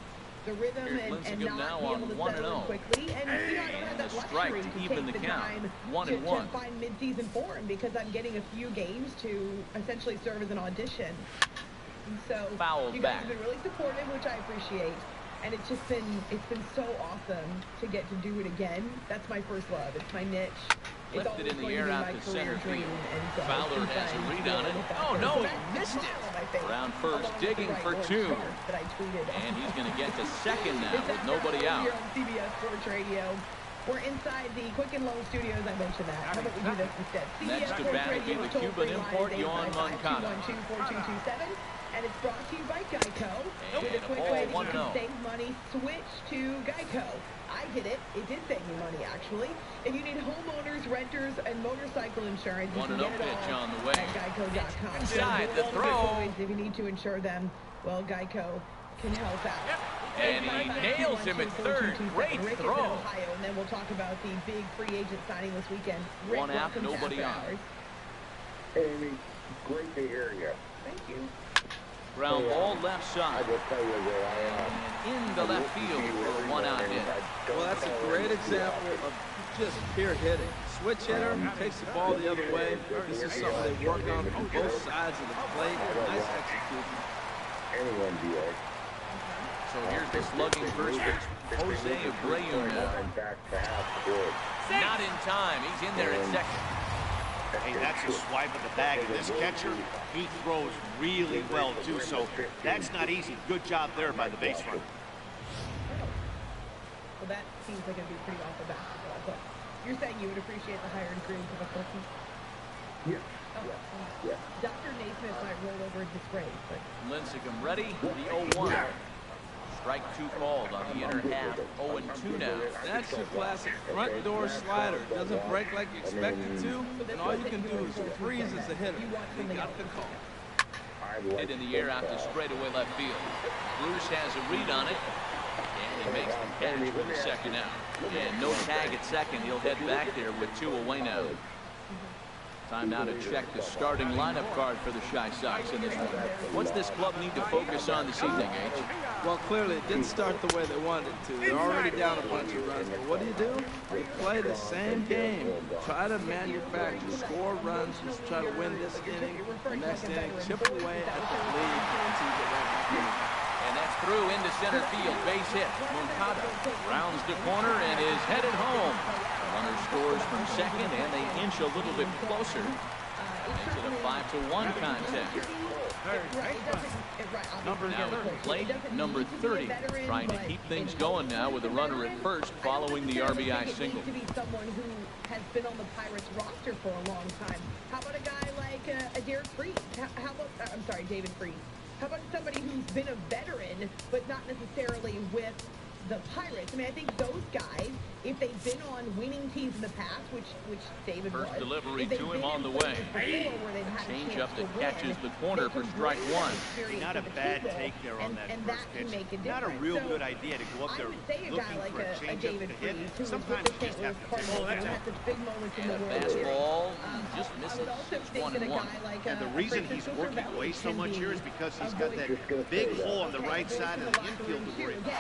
the rhythm and not now be able on to settle in quickly. And I don't have that luxury to take the time to find mid-season form because I'm getting a few games to essentially serve as an audition. And so you guys have been really supportive, which I appreciate. And it's been so awesome to get to do it again. That's my first love. It's my niche. Lifted in the air out to center field. Fowler has a read on it. Oh, no, he missed it. Around first, digging for two. And he's going to get to second now with nobody out. Here on CBS Sports Radio. We're inside the Quicken Loan Studios. I mentioned that. How about we do this instead? Next to bat will be the Cuban import, Yohan Moncada. 212-4227. And it's brought to you by Geico. With a quick way that you can save money, switch to Geico. I did it. It did save me money, actually. If you need homeowners, renters, and motorcycle insurance, you can get it all on the way. at Geico.com. Inside the throw. If you need to insure them, well, Geico can help out. And he nails him at third. Great throw. Ohio, and then we'll talk about the big free agent signing this weekend. Rick, one out, nobody on. Amy, great to hear you. Thank you. Ground ball left side. I will tell you that in the left field for a one-out hit. Well, that's a great example of just pure hitting. Switch hitter takes the ball the other way. This is something they work on from both sides of the plate. Nice execution. Anyone do it. So here's the slugging first pitch. Jose Abreu now. Not in time. He's in there at second. Hey, that's a swipe of the bag of this catcher. He throws really well, too, so that's not easy. Good job there by the base runner. Well, that seems like it'd be pretty awful basketball, but you're saying you would appreciate the higher degrees of authority? Yeah. Oh, Dr. Naismith might roll over in disgrace, but... Lincecum ready, the 0-1. Strike two called on the inner half. 0-2 now. That's your classic front door slider. Doesn't break like you expect it to, and all you can do is freeze as a hitter. He got the call. Hit in the air out to straightaway left field. Bruce has a read on it, and he makes the catch for the second out. And no tag at second. He'll head back there with two away now. Time now to check the starting lineup card for the Chi Sox in this one. What's this club need to focus on this evening, H? Well, clearly it didn't start the way they wanted to. They're already down a bunch of runs. But what do? You play the same game. Try to manufacture, score runs, just try to win this inning. The next inning, chip away at the lead until you get right back in. And that's through into center field. Base hit. Moncada rounds the corner and is headed home. Runner scores from second, and they inch a little bit closer into the 5-1 contest. Now at the plate, number 30, trying to keep things going now with a runner at first following the RBI single. To be someone who has been on the Pirates roster for a long time. How about a guy like Derek Freese? How about, I'm sorry, David Freese. How about somebody who's been a veteran, but not necessarily with the Pirates? I mean, I think those guys, if they've been on winning teams in the past, which David was. First delivery to him on the way. Change up that catches the corner for strike one. Not a bad take there on that first pitch. Not a real good idea to go up there looking for a change up to hit. Sometimes you just have to take and a fastball just misses 1-1. And the reason he's working away so much here is because he's got that big hole on the right side of the infield to worry about.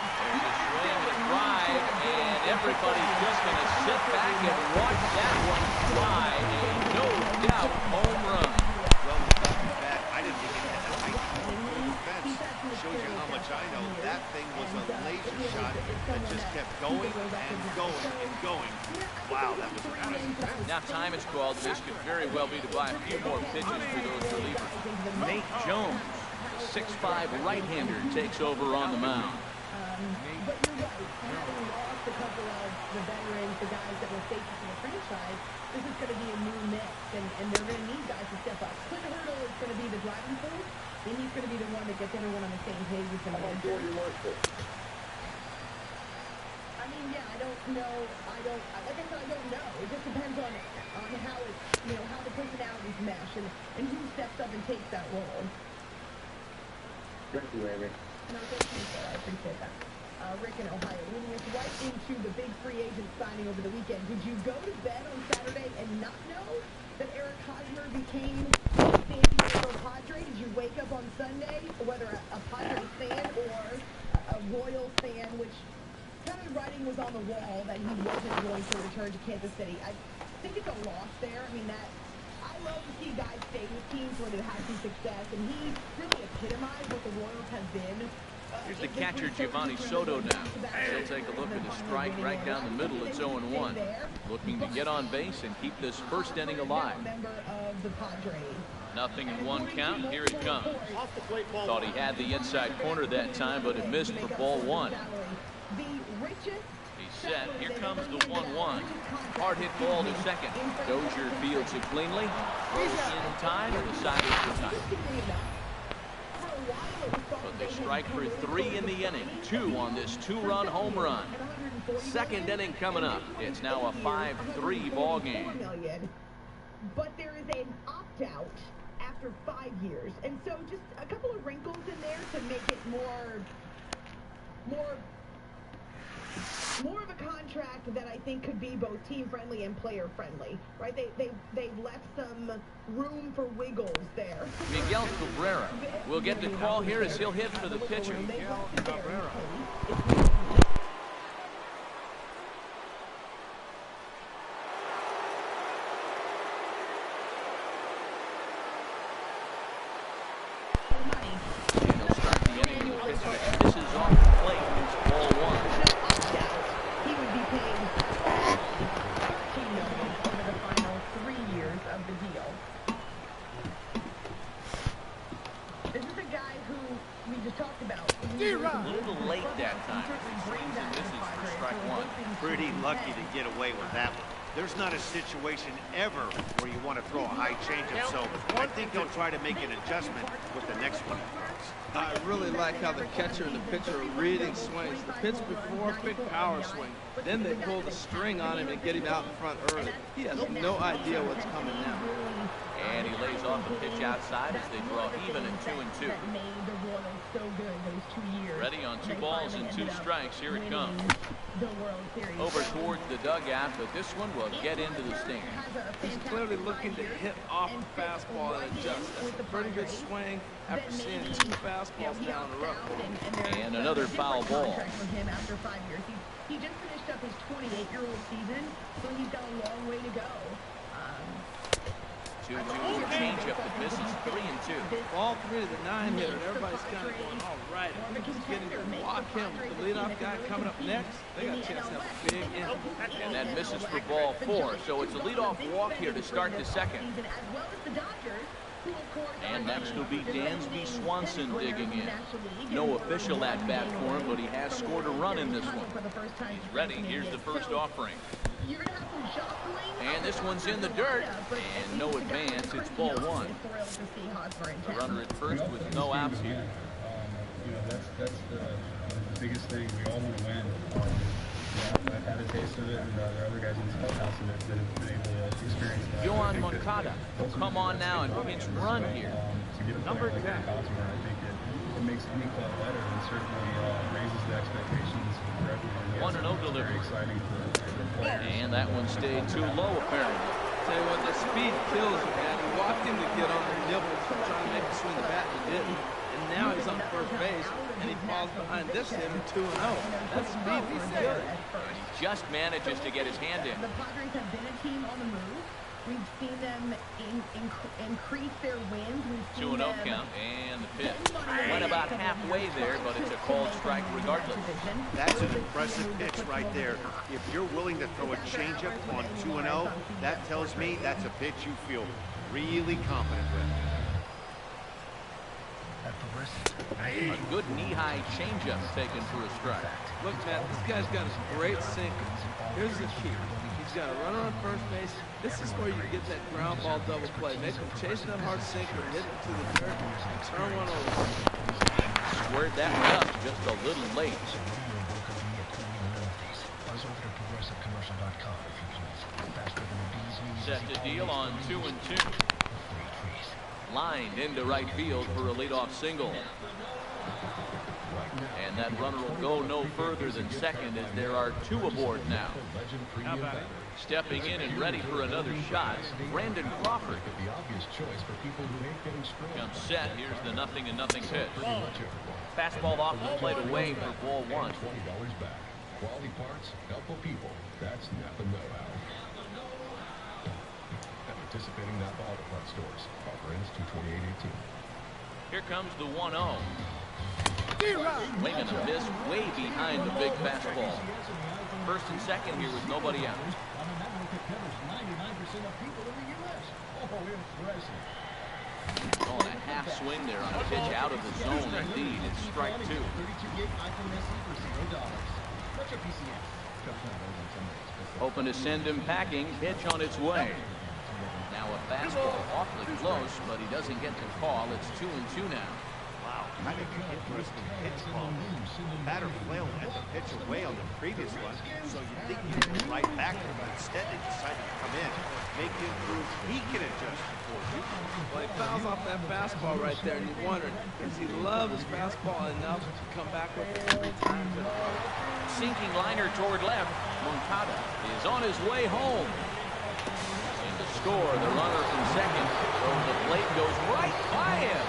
Swing and drive, and everybody's just going to sit back and watch that one fly. A no doubt home run. Well, looking back, I didn't think it had that height to the fence. Shows you how much I know. That thing was a laser shot that just kept going and going and going. Wow, that was impressive. Now time is called. This could very well be to buy a few more pitches for those relievers. Nate Jones, 6'5" right-hander, takes over on the mound. But you're right, having lost a couple of the veterans, the guys that were faces in the franchise, this is going to be a new mix, and they're going to need guys to step up. Clint Hurdle is going to be the driving force, and he's going to be the one that gets everyone on the same page with him. I mean, yeah, I don't know. Like I said, I don't know. It just depends on how it's, how the personalities mesh and who steps up and takes that role. Thank you, Amy. No, thank you, sir. I appreciate that. Rick in Ohio, leading us right into the big free agent signing over the weekend. Did you go to bed on Saturday and not know that Eric Hosmer became a San Diego Padre? Did you wake up on Sunday, whether a Padres fan or a Royals fan, which kind of writing was on the wall that he wasn't going to return to Kansas City? I think it's a loss there. I mean, I love to see guys stay with teams where they've had some success, and he really epitomized what the Royals have been Here's the catcher, Giovanni Soto now. He'll take a look at the strike right down the middle. It's 0-1. Looking to get on base and keep this first inning alive. Nothing in one count. Here it comes. Thought he had the inside corner that time, but it missed for ball one. He's set. Here comes the 1-1. Hard hit ball to second. Dozier fields it cleanly. Throws in time, and the side is retired. But they strike for 3 in the inning. 2 on this 2-run home run. Second inning coming up. It's now a 5-3 ball game. But there is an opt-out after 5 years, and so just a couple of wrinkles in there to make it more of a contract that I think could be both team-friendly and player-friendly, right? They've left some room for wiggles there. Miguel Cabrera will get the call here as he'll hit for the pitcher. Miguel Cabrera. There's not a situation ever where you want to throw a high changeup, so I think he'll try to make an adjustment with the next one. I really like how the catcher and the pitcher are reading swings. The pitch before, quick power swing. Then they pull the string on him and get him out in front early. He has no idea what's coming now. And he lays off the pitch outside as they draw even at 2-2. Ready on 2 balls and 2 strikes. Here it comes. Over towards the dugout, but this one will get into the stand. He's clearly looking to hit off the fastball and adjust. That's a pretty good swing after seeing 2 fastballs down the road. And another foul ball. He just finished up his 28-year-old season, so he's got a long way to go. 2-2 changeup that misses 3-2. Ball 3 to the 9-hitter. Everybody's kind of going, all right. If he's getting to walk him with the leadoff guy coming up next, they got a chance to have a big inning. And that misses for ball 4. So it's a leadoff walk here to start the second. And next will be Dansby Swanson digging in. No official at bat for him, but he has scored a run in this one. He's ready. Here's the first offering. And this one's in the dirt. And no advance. It's ball 1. The runner at first with no outs here. That's the biggest thing. We all want to win. I've had a taste of it, and there are other guys in this clubhouse that have been able to experience that. Yohan Moncada will come on now and pinch run here. Number 10. I think it makes any club better and certainly raises the expectations for everyone. 1-0 delivery. Very exciting for players. And that one stayed too low, apparently. Tell you what, the speed kills you, man. He walked him to get on the nibbles, trying to make him swing the bat, and he didn't. And now he's on first base, and he falls behind this him 2-0. That's speed for him good. He just manages to get his hand in. The Padres have been a team on the move. We've seen them increase their wins. 2-0 count, and the pitch went about halfway there, but it's a called strike regardless. That's an impressive pitch right there. If you're willing to throw a changeup on 2-0, that tells me that's a pitch you feel really confident with. A good knee-high changeup taken for a strike. Look, Matt, this guy's got a great sinker. Here's the key. He's got a runner on first base. This is where you get that ground ball double play. Make him chase that hard sinker, hit it to the dirt, turn one over. Squared that one up just a little late. Set to deal on 2-2. Lined into right field for a leadoff single. And that runner will go no further than second as there are 2 aboard now. Stepping in and ready for another shot, Brandon Crawford. Comes set. Here's the 0-0 pitch. Fastball off the plate away for ball 1. Quality parts, helpful people. That's Napa know-how. At participating Napa Auto Parts stores. Offer ends 2/28/18. Here comes the 1-0. Swing and a miss way behind the big fastball. First and second here with nobody out. Oh, and a half swing there on a pitch out of the zone. Indeed, it's strike two. Hoping to send him packing. Pitch on its way. Now a fastball awfully close, but he doesn't get the call. It's 2-2 now. Wow, kind of interesting pitch call. Batter flailed at the pitch away on the previous one, so you think you can go right back to him, but instead they decided to come in, make him prove he can adjust for you. Well, he fouls off that fastball right there, and you're wondering, does he love his fastball enough to come back with it 3 times in a row? Sinking liner toward left. Moncada is on his way home. And to score, the runner from second. So the plate goes right by him.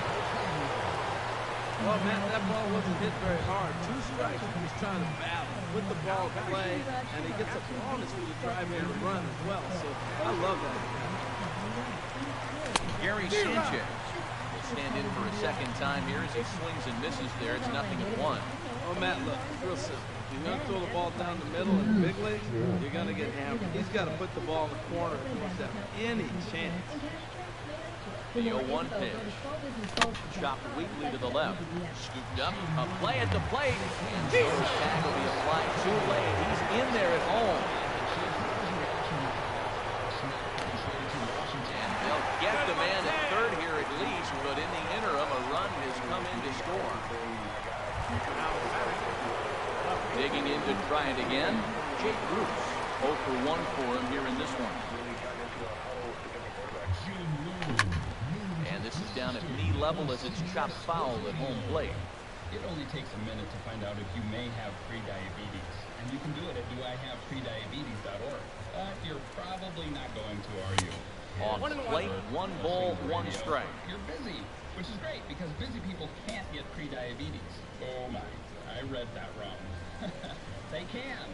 Well, man, that ball wasn't hit very hard. 2 strikes. He was trying to battle, put the ball in play, and he gets a bonus when you drive in a run as well. So I love that. Gary Sanchez will stand in for a second time here as he swings and misses there. It's 0-1. Oh, Matt, look, it's real simple. You're going to throw the ball down the middle in the big leagues, you're going to get hammered. He's got to put the ball in the corner if he wants to have any chance. The 0-1 pitch. Chopped weakly to the left. Scooped up. A play at the plate. And Joe's tag will be applied too late. He's in there at home. And they'll get the man at third here at least, but in the interim, a run has come in to score. Digging in to try it again. Jake Bruce. 0 for 1 for him here in this one. And this is down at knee level as it's chopped foul at home plate. It only takes a minute to find out if you may have prediabetes. And you can do it at doihaveprediabetes.org. But you're probably not going to, are you? Off plate, 1 ball, 1 strike. You're busy, which is great because busy people can't get prediabetes. Oh my, I read that wrong. They can.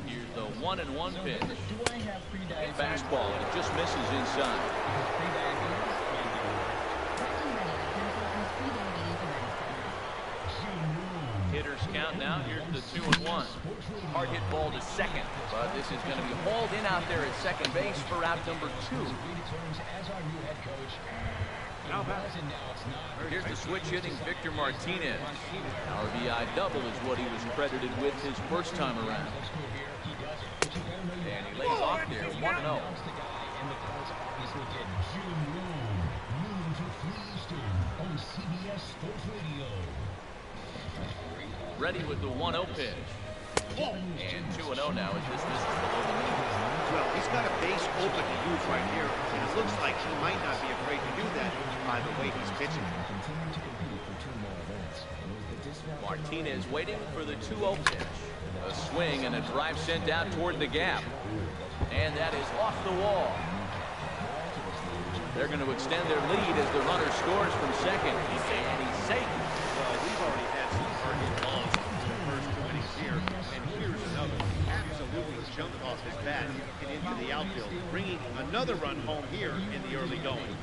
Here's the 1-1 pitch. Do I have prediabetes? Fastball, and it just misses inside. Hitters count now. Here's the 2-1. Hard hit ball to second, but this is going to be hauled in out there at second base for out number 2. Here's the switch hitting Victor Martinez. RBI double is what he was credited with his first time around. And he lays off there, 1-0. Ready with the 1-0 pitch. And 2-0 now as this misses below the knee. Well, he's got a base open to use right here, and it looks like he might not be afraid to do that by the way he's pitching. Martinez waiting for the 2-0 pitch. A swing and a drive sent out toward the gap. And that is off the wall. They're going to extend their lead as the runner scores from second. And he's safe. Well, we've already had some hard-hit balls in the first 2 innings here, and here's another. Absolutely jumped off his bat and into the outfield, bringing another run home here in the early going.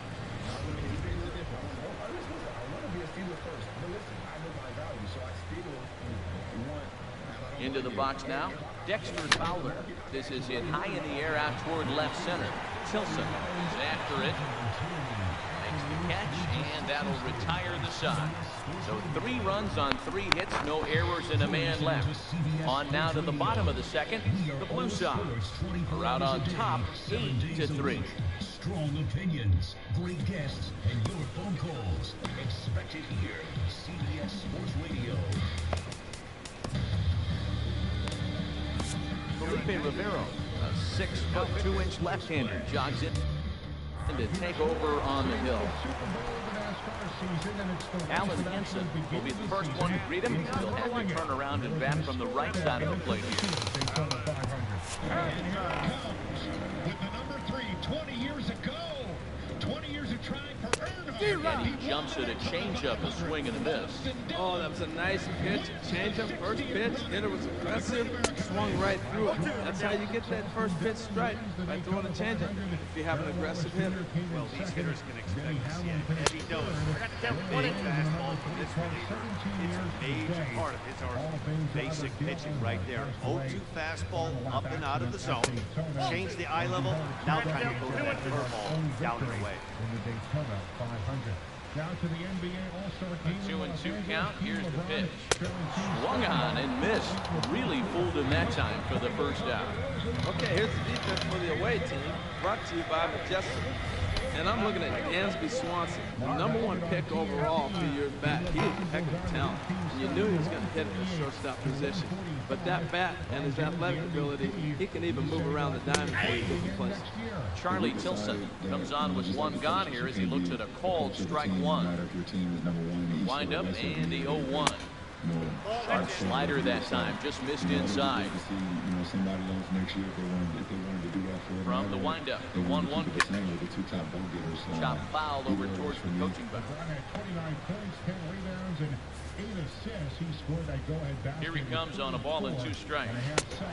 Into the box now, Dexter Fowler. This is hit high in the air out toward left center. Tilson is after it. Makes the catch, and that'll retire the side. So 3 runs on 3 hits, no errors, and a man left. On now to the bottom of the second, the Blue Sox are out on top, 8-3. Strong opinions, great guests, and your phone calls. Expect it here, CBS Sports Radio. Felipe Rivero, a 6'2" left-hander, jogs in to take over on the hill. Alan Henson will be the first one to greet him. He'll have to turn around and bat from the right side of the plate here. With the number 3, 20 years ago. 20 years of trying for Earnhardt. And he jumps at a changeup, a swing and a miss. Oh, that was a nice pitch. Changeup, first pitch. Hitter was aggressive, swung right through it. That's how you get that first pitch strike, by throwing a changeup, if you have an aggressive hitter. Well, these hitters can expect to see a heavy dose. Big fastball from this reliever. It's a major part of his arsenal. Basic pitching right there. 0-2 fastball up and out of the zone. Change the eye level. Now time to go to that curveball down and away. Down to the NBA All-Star game. A 2-2 count. Here's the pitch. Swung on and missed. Really fooled him that time for the first out. Okay, here's the defense for the away team, brought to you by Majestic. And I'm looking at Dansby Swanson, #1 pick overall a few years back. He was a heck of a talent, and you knew he was going to hit the shortstop position. But that bat and his athletic ability, he can even move around the diamond for you different places. Charlie Tilson comes on with one gone here as he looks at a called strike one. Wind up and the 0-1. Sharp slider that time, just missed inside. Somebody else next year if they wanted to do that for them. From the windup, the 1-1 pitch. The two top ball getters. Chop foul over towards the coaching box. 29 points, 10 rebounds, and 8 assists. He scored that go-ahead basket. Here he comes on a ball and 2 strikes.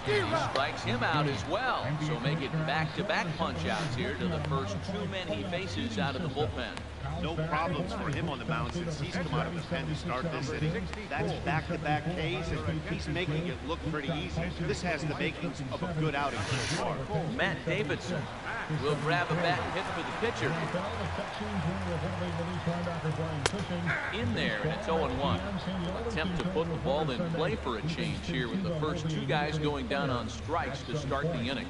He strikes him out as well. So make it back-to-back punch-outs here to the first 2 men he faces out of the bullpen. No problems for him on the mound since he's come out of the pen to start this inning. That's back-to-back Ks, and he's making it look pretty easy. This has the makings of a good outing so far. Matt Davidson will grab a bat and hit for the pitcher. In there, and it's 0-1. Attempt to put the ball in play for a change here with the first 2 guys going down on strikes to start the inning.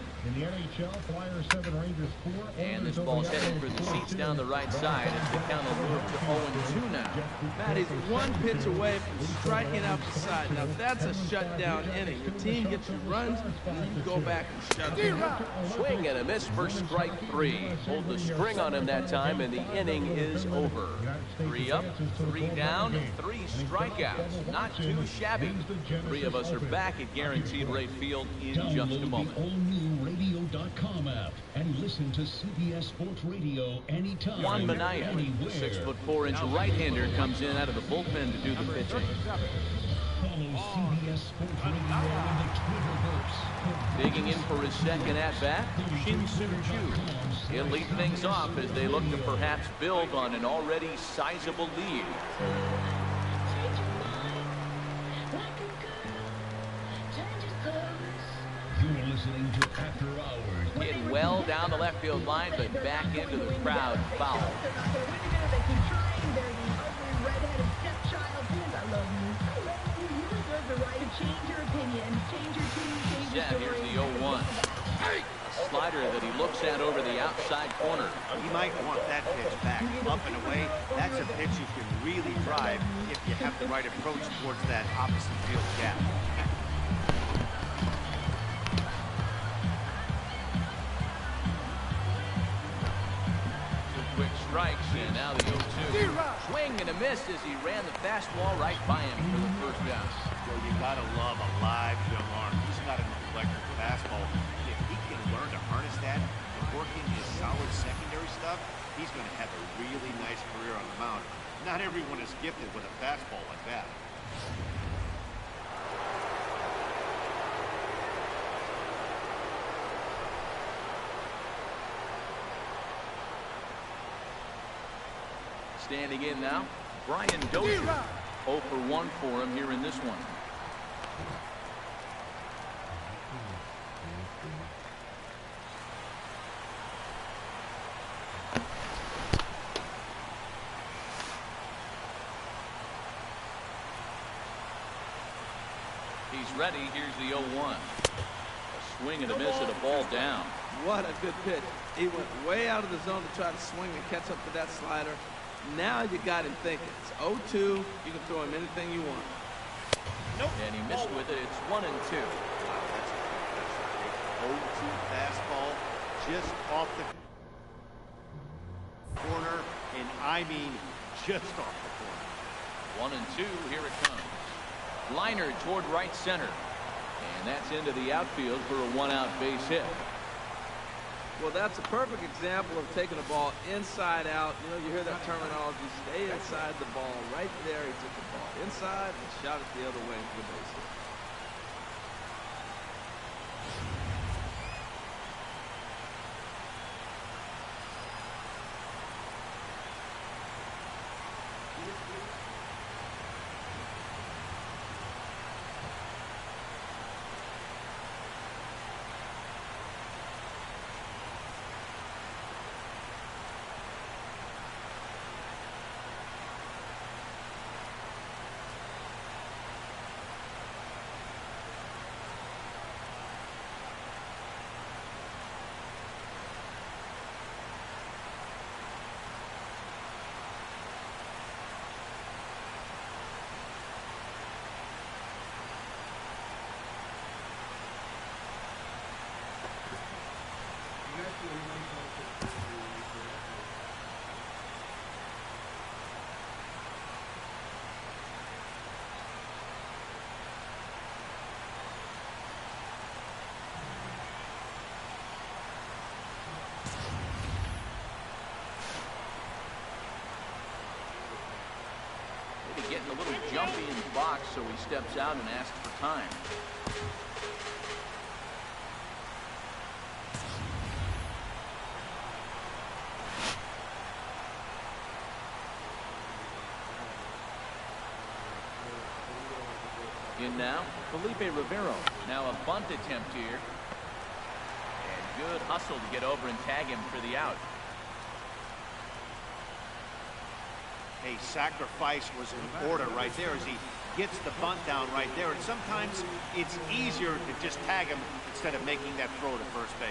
And this ball's headed for the seats down the right side as the count will move to 0-2 now. Matt, he's 1 pitch away from striking out the side. Now that's a shutdown inning. Your team gets your runs, and then you go back and shut down. Swing and a miss for strike 3. Hold the string on him that time, and the inning is over. 3 up, 3 down, 3 strikeouts. Not too shabby. 3 of us are back at Guaranteed Rate Field in just a moment. Radio.com app and listen to CBS Sports Radio anytime. Juan Minaya, 6'4" right-hander, comes in out of the bullpen to do the pitching. Follow CBS Sports Radio in the Twitterverse. Digging in for his second at-bat, Shin-Soo Choo. He'll lead things off as they look to perhaps build on an already sizable lead. You're listening to After Hours. Hit well down the left field line, but back into the crowd. Foul. Yeah, here's the 0-1. A slider that he looks at over the outside corner. He might want that pitch back, up and away. That's a pitch you can really drive if you have the right approach towards that opposite field gap. Quick strikes, and now the 0-2. Swing and a miss as he ran the fastball right by him for the first down. Well, you gotta love a live young arm. He's got an electric fastball. If he can learn to harness that and work in his solid secondary stuff, he's going to have a really nice career on the mound. Not everyone is gifted with a fastball like that. Standing in now, Brian Dozier. 0 for 1 for him here in this one. He's ready. Here's the 0-1. A swing and a miss and a ball down. What a good pitch. He went way out of the zone to try to swing and catch up to that slider. Now you got him thinking. It's 0-2. You can throw him anything you want. Nope. And he missed with it. It's 1-2. Wow, that's a 0-2 fastball just off the corner, and I mean just off the corner. 1-2. Here it comes. Liner toward right center. And that's into the outfield for a 1-out base hit. Well, that's a perfect example of taking the ball inside out. You know, you hear that terminology, stay inside the ball. Right there, he took the ball inside and shot it the other way into the base hit. Getting a little jumpy in the box, so he steps out and asks for time. In now, Felipe Rivero. Now a bunt attempt here. And good hustle to get over and tag him for the out. A sacrifice was in order right there as he gets the bunt down right there. And sometimes it's easier to just tag him instead of making that throw to first base.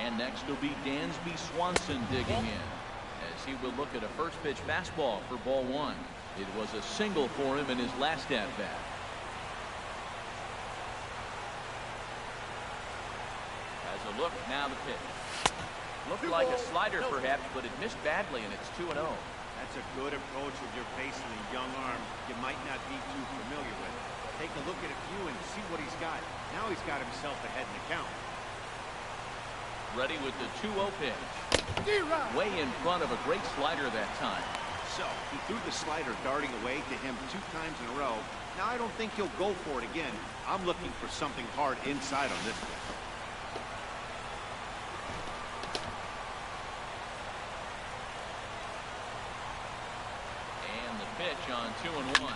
And next will be Dansby Swanson digging in as he will look at a first pitch fastball for ball one. It was a single for him in his last at bat. A look, now the pitch. Looked like a slider perhaps, but it missed badly, and it's 2-0. That's a good approach with your facing a young arm you might not be too familiar with. Take a look at a few and see what he's got. Now he's got himself ahead in the count. Ready with the 2-0 pitch. Way in front of a great slider that time. So he threw the slider darting away to him 2 times in a row. Now I don't think he'll go for it again. I'm looking for something hard inside on this one. On 2-1. Now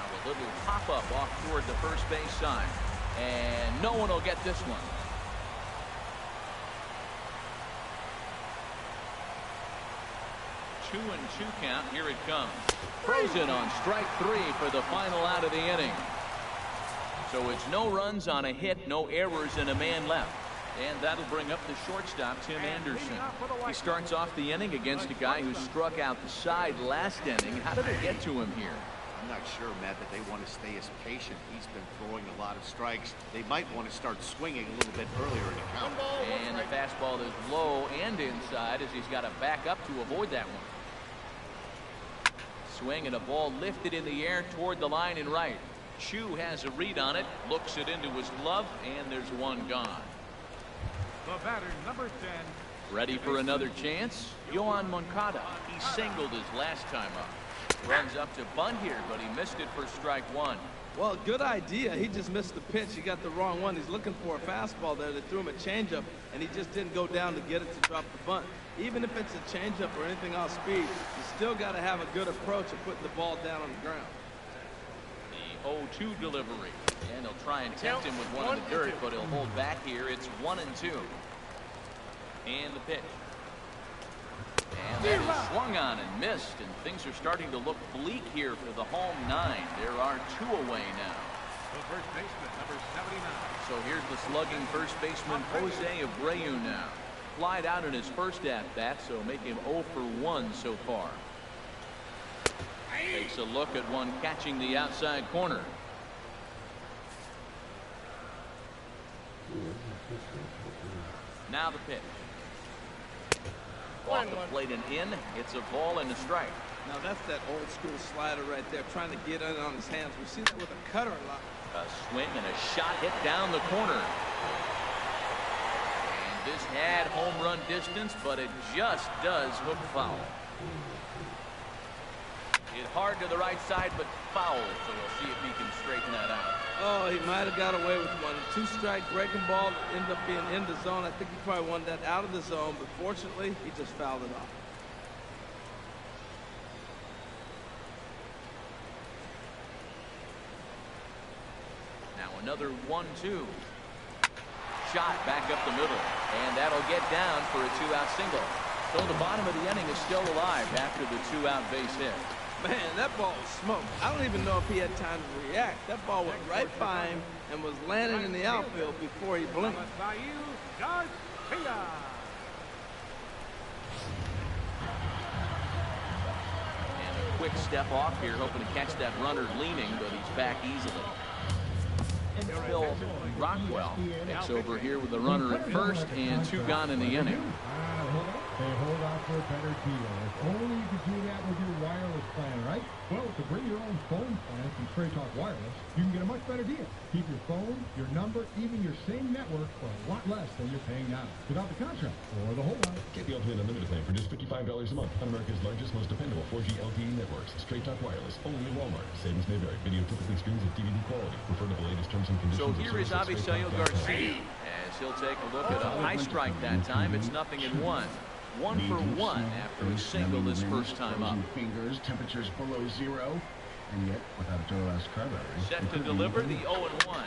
a little pop-up off toward the first base side. And no one will get this one. 2-2 count. Here it comes. Frozen on strike 3 for the final out of the inning. So it's no runs on a hit, no errors, and a man left. And that'll bring up the shortstop, Tim Anderson. He starts off the inning against a guy who struck out the side last inning. How did it get to him here? I'm not sure, Matt, that they want to stay as patient. He's been throwing a lot of strikes. They might want to start swinging a little bit earlier in the count. And the fastball is low and inside as he's got to back up to avoid that one. Swing and a ball lifted in the air toward the line and right. Chu has a read on it, looks it into his glove, and there's one gone. The batter, number 10. Ready for another chance? Yohan Moncada. He singled his last time up. Runs up to bunt here, but he missed it for strike 1. Well, good idea. He just missed the pitch. He got the wrong one. He's looking for a fastball there. They threw him a changeup, and he just didn't go down to get it to drop the bunt. Even if it's a changeup or anything off speed, you still got to have a good approach of putting the ball down on the ground. The 0-2 delivery. And he'll try and tempt him with one in the dirt, but he'll hold back here. It's 1-2. And the pitch. And that is swung on and missed, and things are starting to look bleak here for the home 9. There are 2 away now. The first baseman, number 79. So here's the slugging first baseman, Jose Abreu now. Flied out in his first at-bat, so make him 0 for 1 so far. Takes a look at one catching the outside corner. Now the pitch. Off the plate and in. It's a ball and a strike. Now that's that old school slider right there, trying to get it on his hands. We see that with a cutter a lot. A swing and a shot hit down the corner. And this had home run distance, but it just does hook foul. Hit hard to the right side, but foul. So we'll see if he can straighten that out. Oh, he might have got away with one. 2-strike breaking ball ended up being in the zone. I think he probably wanted that out of the zone, but fortunately, he just fouled it off. Now another 1-2. Shot back up the middle, and that'll get down for a 2-out single. So the bottom of the inning is still alive after the 2-out base hit. Man, that ball was smoked. I don't even know if he had time to react. That ball went right by him and was landing in the outfield before he blinked. And a quick step off here, hoping to catch that runner leaning, but he's back easily. Bill Rockwell takes over here with the runner at first and 2 gone in the inning. Hey, hold on for a better deal. If only you could do that with your wireless plan, right? Well, to bring your own phone plan from Straight Talk Wireless, you can get a much better deal. Keep your phone, your number, even your same network for a lot less than you're paying now. Without the contract or the whole lot. Get the Ultimate Unlimited plan for just $55 a month on America's largest, most dependable 4G LTE networks. Straight Talk Wireless, only in Walmart. Savings may vary. Video typically streams at DVD quality. Refer to the latest terms and conditions. So here is Avisail Garcia as he'll take a look at a high strike that time. It's 0-1. 1 for 1 after a single this first time up. Fingers, temperatures below 0, and yet without a Duralast Cranberry. Set to deliver the 0-1.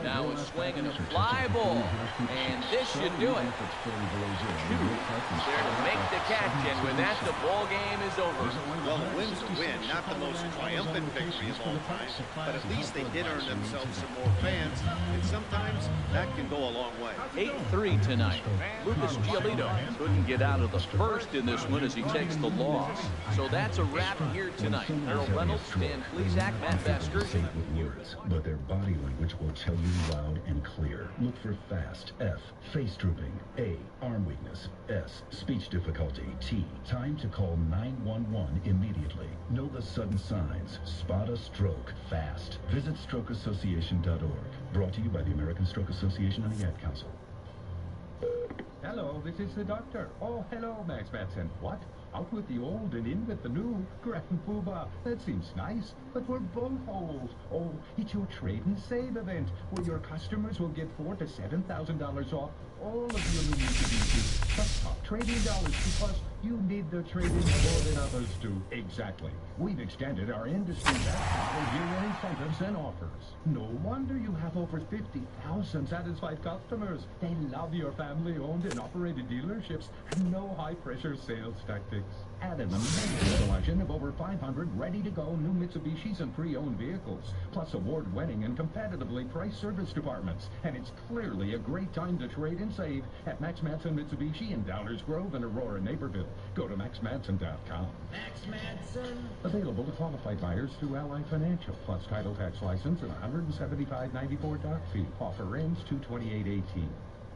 Now a swing and a fly ball, and this should do it. There to make the catch, and with that, the ball game is over. Well, a win's a win, not the most triumphant victory of all time, but at least they did earn themselves some more fans, and sometimes that can go a long way. 8-3 tonight. Lucas Giolito couldn't get out of the first in this one as he takes the loss. So that's a wrap here tonight. Harold Reynolds, Dan Plesac, Matt Vasgersian. Words, but their body language will tell you loud and clear. Look for fast, F, face drooping, A, arm weakness, S, speech difficulty, T, time to call 911 immediately. Know the sudden signs. Spot a stroke fast. Visit strokeassociation.org. Brought to you by the American Stroke Association and the Ad Council. Hello, this is the doctor. Oh, hello, Max Matson. What? Out with the old and in with the new. Grand Poobah. That seems nice, but we're both old. Oh, it's your trade and save event, where your customers will get $4,000 to $7,000 off all of your new Mitsubishi. But stop trading dollars because you need the trade-in more than others do. Exactly. We've extended our industry best year incentives and offers. No wonder you have over 50,000 satisfied customers. They love your family-owned and operated dealerships and no high-pressure sales tactics. Add an amazing selection of over 500 ready-to-go new Mitsubishis and pre-owned vehicles, plus award-winning and competitively priced service departments. And it's clearly a great time to trade and save at Max Matson Mitsubishi in Downers Grove and Aurora, Naperville. Go to maxmatson.com. Max Matson. Available to qualified buyers through Ally Financial, plus title tax license and $175.94 doc fee. Offer ends 2/28/18.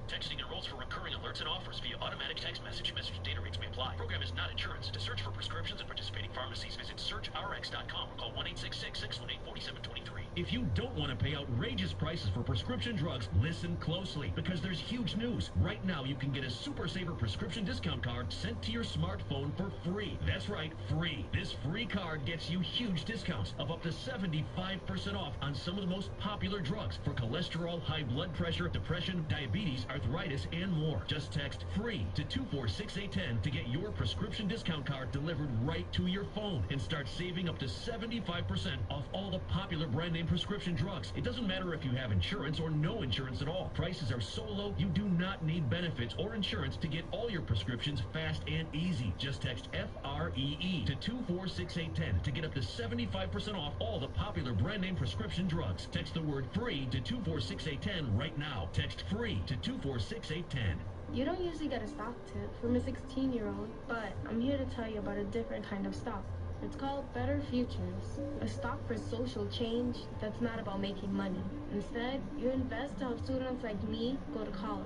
Texting enrolls for recurring alerts and offers via automatic text message. Message data rates may apply. Program is not insurance. To search for prescriptions at participating pharmacies, visit searchrx.com or call 1-866-618-4723. If you don't want to pay outrageous prices for prescription drugs, listen closely, because there's huge news. Right now, you can get a Super Saver prescription discount card sent to your smartphone for free. That's right, free. This free card gets you huge discounts of up to 75% off on some of the most popular drugs for cholesterol, high blood pressure, depression, diabetes, arthritis, and more. Just text FREE to 246-810 to get your prescription discount card delivered right to your phone and start saving up to 75% off all the popular brand name prescription drugs. It doesn't matter if you have insurance or no insurance at all. Prices are so low, you do not need benefits or insurance to get all your prescriptions fast and easy. Just text FREE to 246-810 to get up to 75% off all the popular brand name prescription drugs. Text the word FREE to 246-810 right now. Text FREE to 246-810. You don't usually get a stock tip from a 16-year-old, but I'm here to tell you about a different kind of stock. It's called Better Futures, a stock for social change that's not about making money. Instead, you invest to help students like me go to college,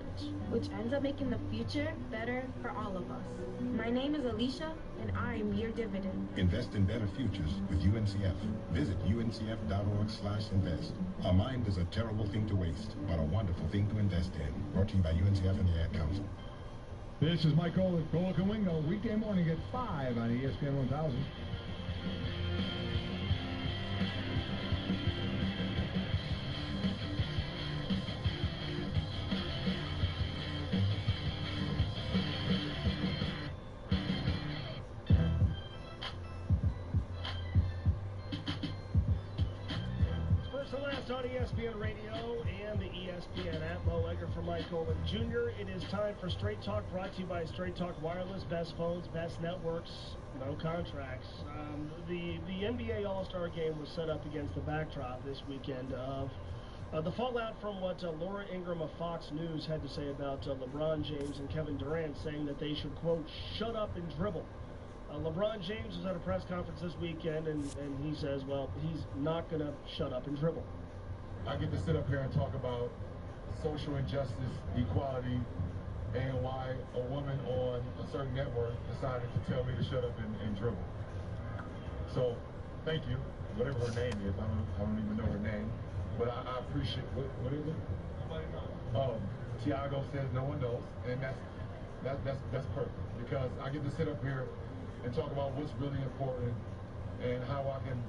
which ends up making the future better for all of us. My name is Alicia, and I'm your dividend. Invest in better futures with UNCF. Visit uncf.org/invest. A mind is a terrible thing to waste, but a wonderful thing to invest in. Brought to you by UNCF and the Ad Council. This is Mike Golick, Golick and Wingo, weekday morning at 5 on ESPN 1000. First and last on ESPN Radio and the ESPN app. Mo Egger for Mike Golick Jr. It is time for Straight Talk, brought to you by Straight Talk Wireless. Best phones, best networks, no contracts. The NBA All-Star Game was set up against the backdrop this weekend of the fallout from what Laura Ingraham of Fox News had to say about LeBron James and Kevin Durant, saying that they should, quote, shut up and dribble. LeBron James was at a press conference this weekend, and he says, well, he's not going to shut up and dribble. I get to sit up here and talk about social injustice, equality, and why a woman on a certain network decided to tell me to shut up and dribble. So, thank you, whatever her name is. I don't even know her name, but I appreciate. What is it? Tiago says no one knows, and that's perfect, because I get to sit up here and talk about what's really important and how I can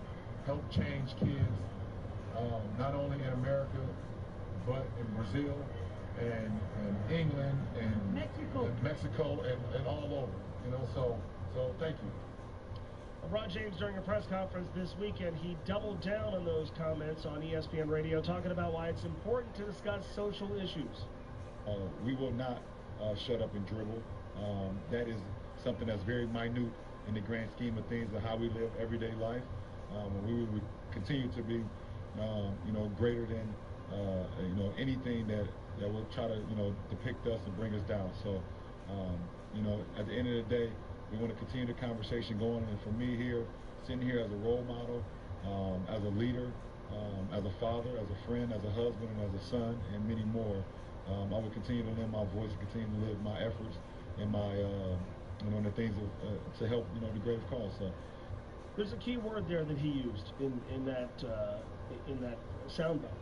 help change kids, not only in America, but in Brazil and England and Mexico and all over. You know, so thank you. LeBron James, during a press conference this weekend, he doubled down on those comments on ESPN Radio, talking about why it's important to discuss social issues. We will not shut up and dribble. That is something that's very minute in the grand scheme of things, of how we live everyday life. We will continue to be, greater than, anything that will try to, depict us and bring us down. So, at the end of the day, we want to continue the conversation going. And for me here, sitting here as a role model, as a leader, as a father, as a friend, as a husband, and as a son, and many more, I will continue to lend my voice and continue to live my efforts and my, the things to help, the greatest cause. So, there's a key word there that he used in that soundbite.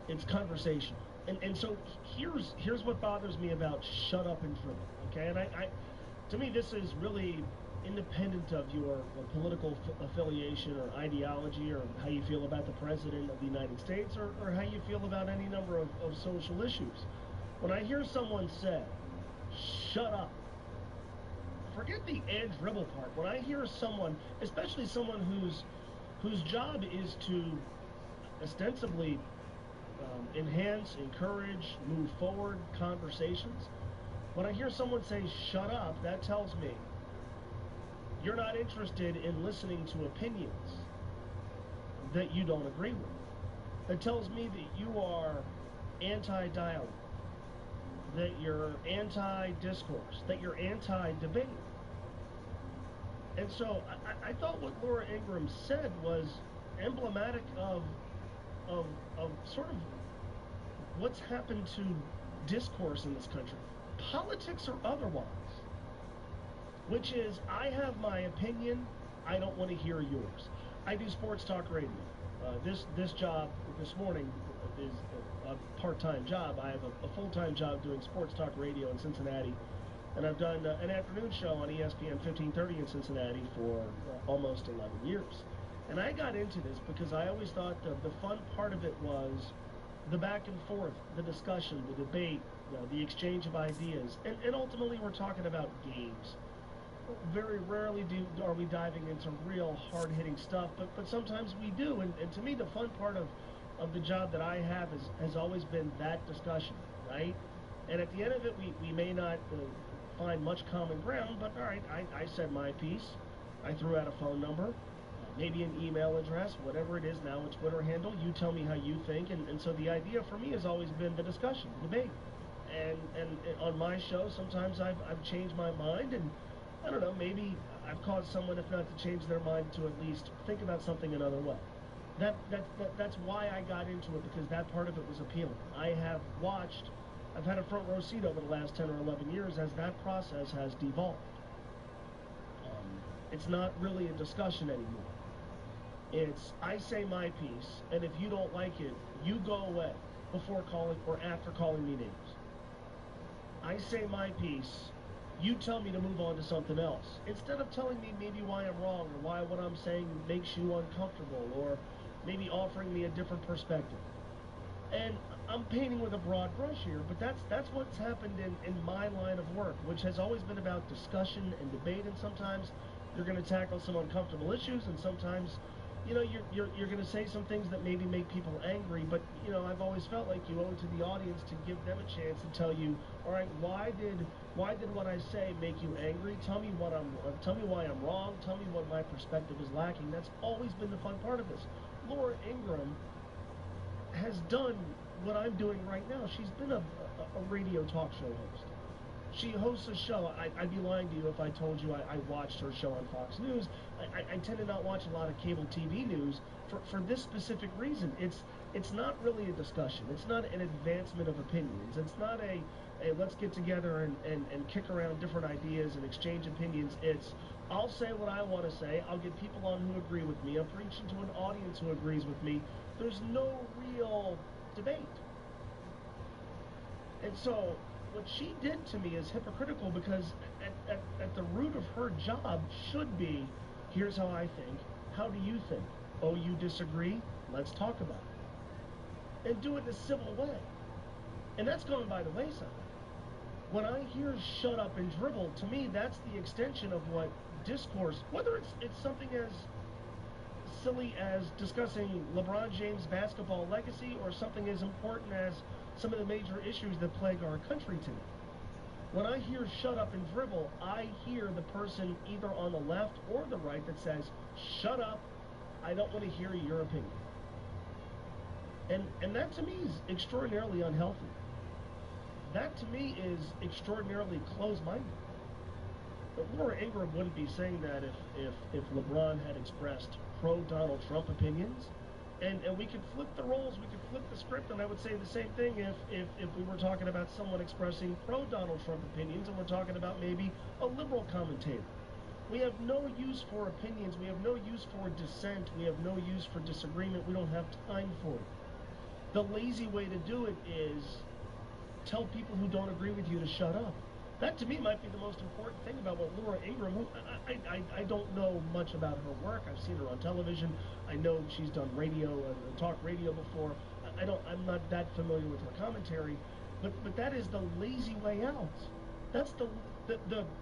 It's conversation. And so here's what bothers me about shut up and dribble. Okay, and I to me, this is really independent of your political affiliation or ideology, or how you feel about the President of the United States, or how you feel about any number of social issues. When I hear someone say, shut up, forget the and dribble part. When I hear someone, especially someone whose job is to ostensibly enhance, encourage, move forward conversations, when I hear someone say, shut up, that tells me you're not interested in listening to opinions that you don't agree with. That tells me that you are anti-dialogue, that you're anti-discourse, that you're anti-debate. And so I thought what Laura Ingraham said was emblematic of sort of what's happened to discourse in this country, politics or otherwise, which is, I have my opinion, I don't want to hear yours. I do sports talk radio. This job this morning is a part-time job. I have a full-time job doing sports talk radio in Cincinnati, and I've done an afternoon show on ESPN 1530 in Cincinnati for almost 11 years. And I got into this because I always thought the fun part of it was the back and forth, the discussion, the debate, the exchange of ideas, and ultimately we're talking about games. Very rarely are we diving into real hard-hitting stuff, but sometimes we do. And to me, the fun part of the job that I have has always been that discussion, right? And at the end of it, we may not find much common ground, but all right, I said my piece. I threw out a phone number, maybe an email address, whatever it is now, a Twitter handle. You tell me how you think. And so the idea for me has always been the discussion, the debate. And on my show, sometimes I've changed my mind, and I don't know, maybe I've caused someone, if not to change their mind, to at least think about something another way. That's why I got into it, because that part of it was appealing. I've had a front row seat over the last 10 or 11 years as that process has devolved. It's not really a discussion anymore. It's, I say my piece, and if you don't like it, you go away before calling or after calling me names. I say my piece, you tell me to move on to something else. Instead of telling me maybe why I'm wrong or why what I'm saying makes you uncomfortable or maybe offering me a different perspective. And I'm painting with a broad brush here, but that's what's happened in my line of work, which has always been about discussion and debate, and sometimes you're going to tackle some uncomfortable issues, and sometimes, you know, you're going to say some things that maybe make people angry, but, you know, I've always felt like you owe it to the audience to give them a chance to tell you, all right, why did what I say make you angry? Tell me why I'm wrong. Tell me what my perspective is lacking. That's always been the fun part of this. Laura Ingraham has done what I'm doing right now. She's been a radio talk show host. She hosts a show. I'd be lying to you if I told you I watched her show on Fox News. I tend to not watch a lot of cable TV news for this specific reason. It's not really a discussion. It's not an advancement of opinions. It's not a let's get together and kick around different ideas and exchange opinions. It's, I'll say what I want to say. I'll get people on who agree with me. I'm preaching to an audience who agrees with me. There's no real debate. And so what she did to me is hypocritical, because at the root of her job should be, here's how I think. How do you think? Oh, you disagree? Let's talk about it. And do it in a civil way. And that's going by the wayside. When I hear shut up and dribble, to me, that's the extension of what discourse, whether it's something as silly as discussing LeBron James' basketball legacy or something as important as some of the major issues that plague our country today. When I hear shut up and dribble, I hear the person either on the left or the right that says, shut up, I don't want to hear your opinion. And that to me is extraordinarily unhealthy. That to me is extraordinarily close-minded. But Laura Ingraham wouldn't be saying that if LeBron had expressed pro-Donald Trump opinions. And we could flip the roles, we could flip the script, and I would say the same thing if we were talking about someone expressing pro-Donald Trump opinions and we're talking about maybe a liberal commentator. We have no use for opinions, we have no use for dissent, we have no use for disagreement, we don't have time for it. The lazy way to do it is tell people who don't agree with you to shut up. That to me might be the most important thing about what Laura Ingraham, who I don't know much about her work. I've seen her on television. I know she's done radio, talk radio before. I'm not that familiar with her commentary, but that is the lazy way out. That's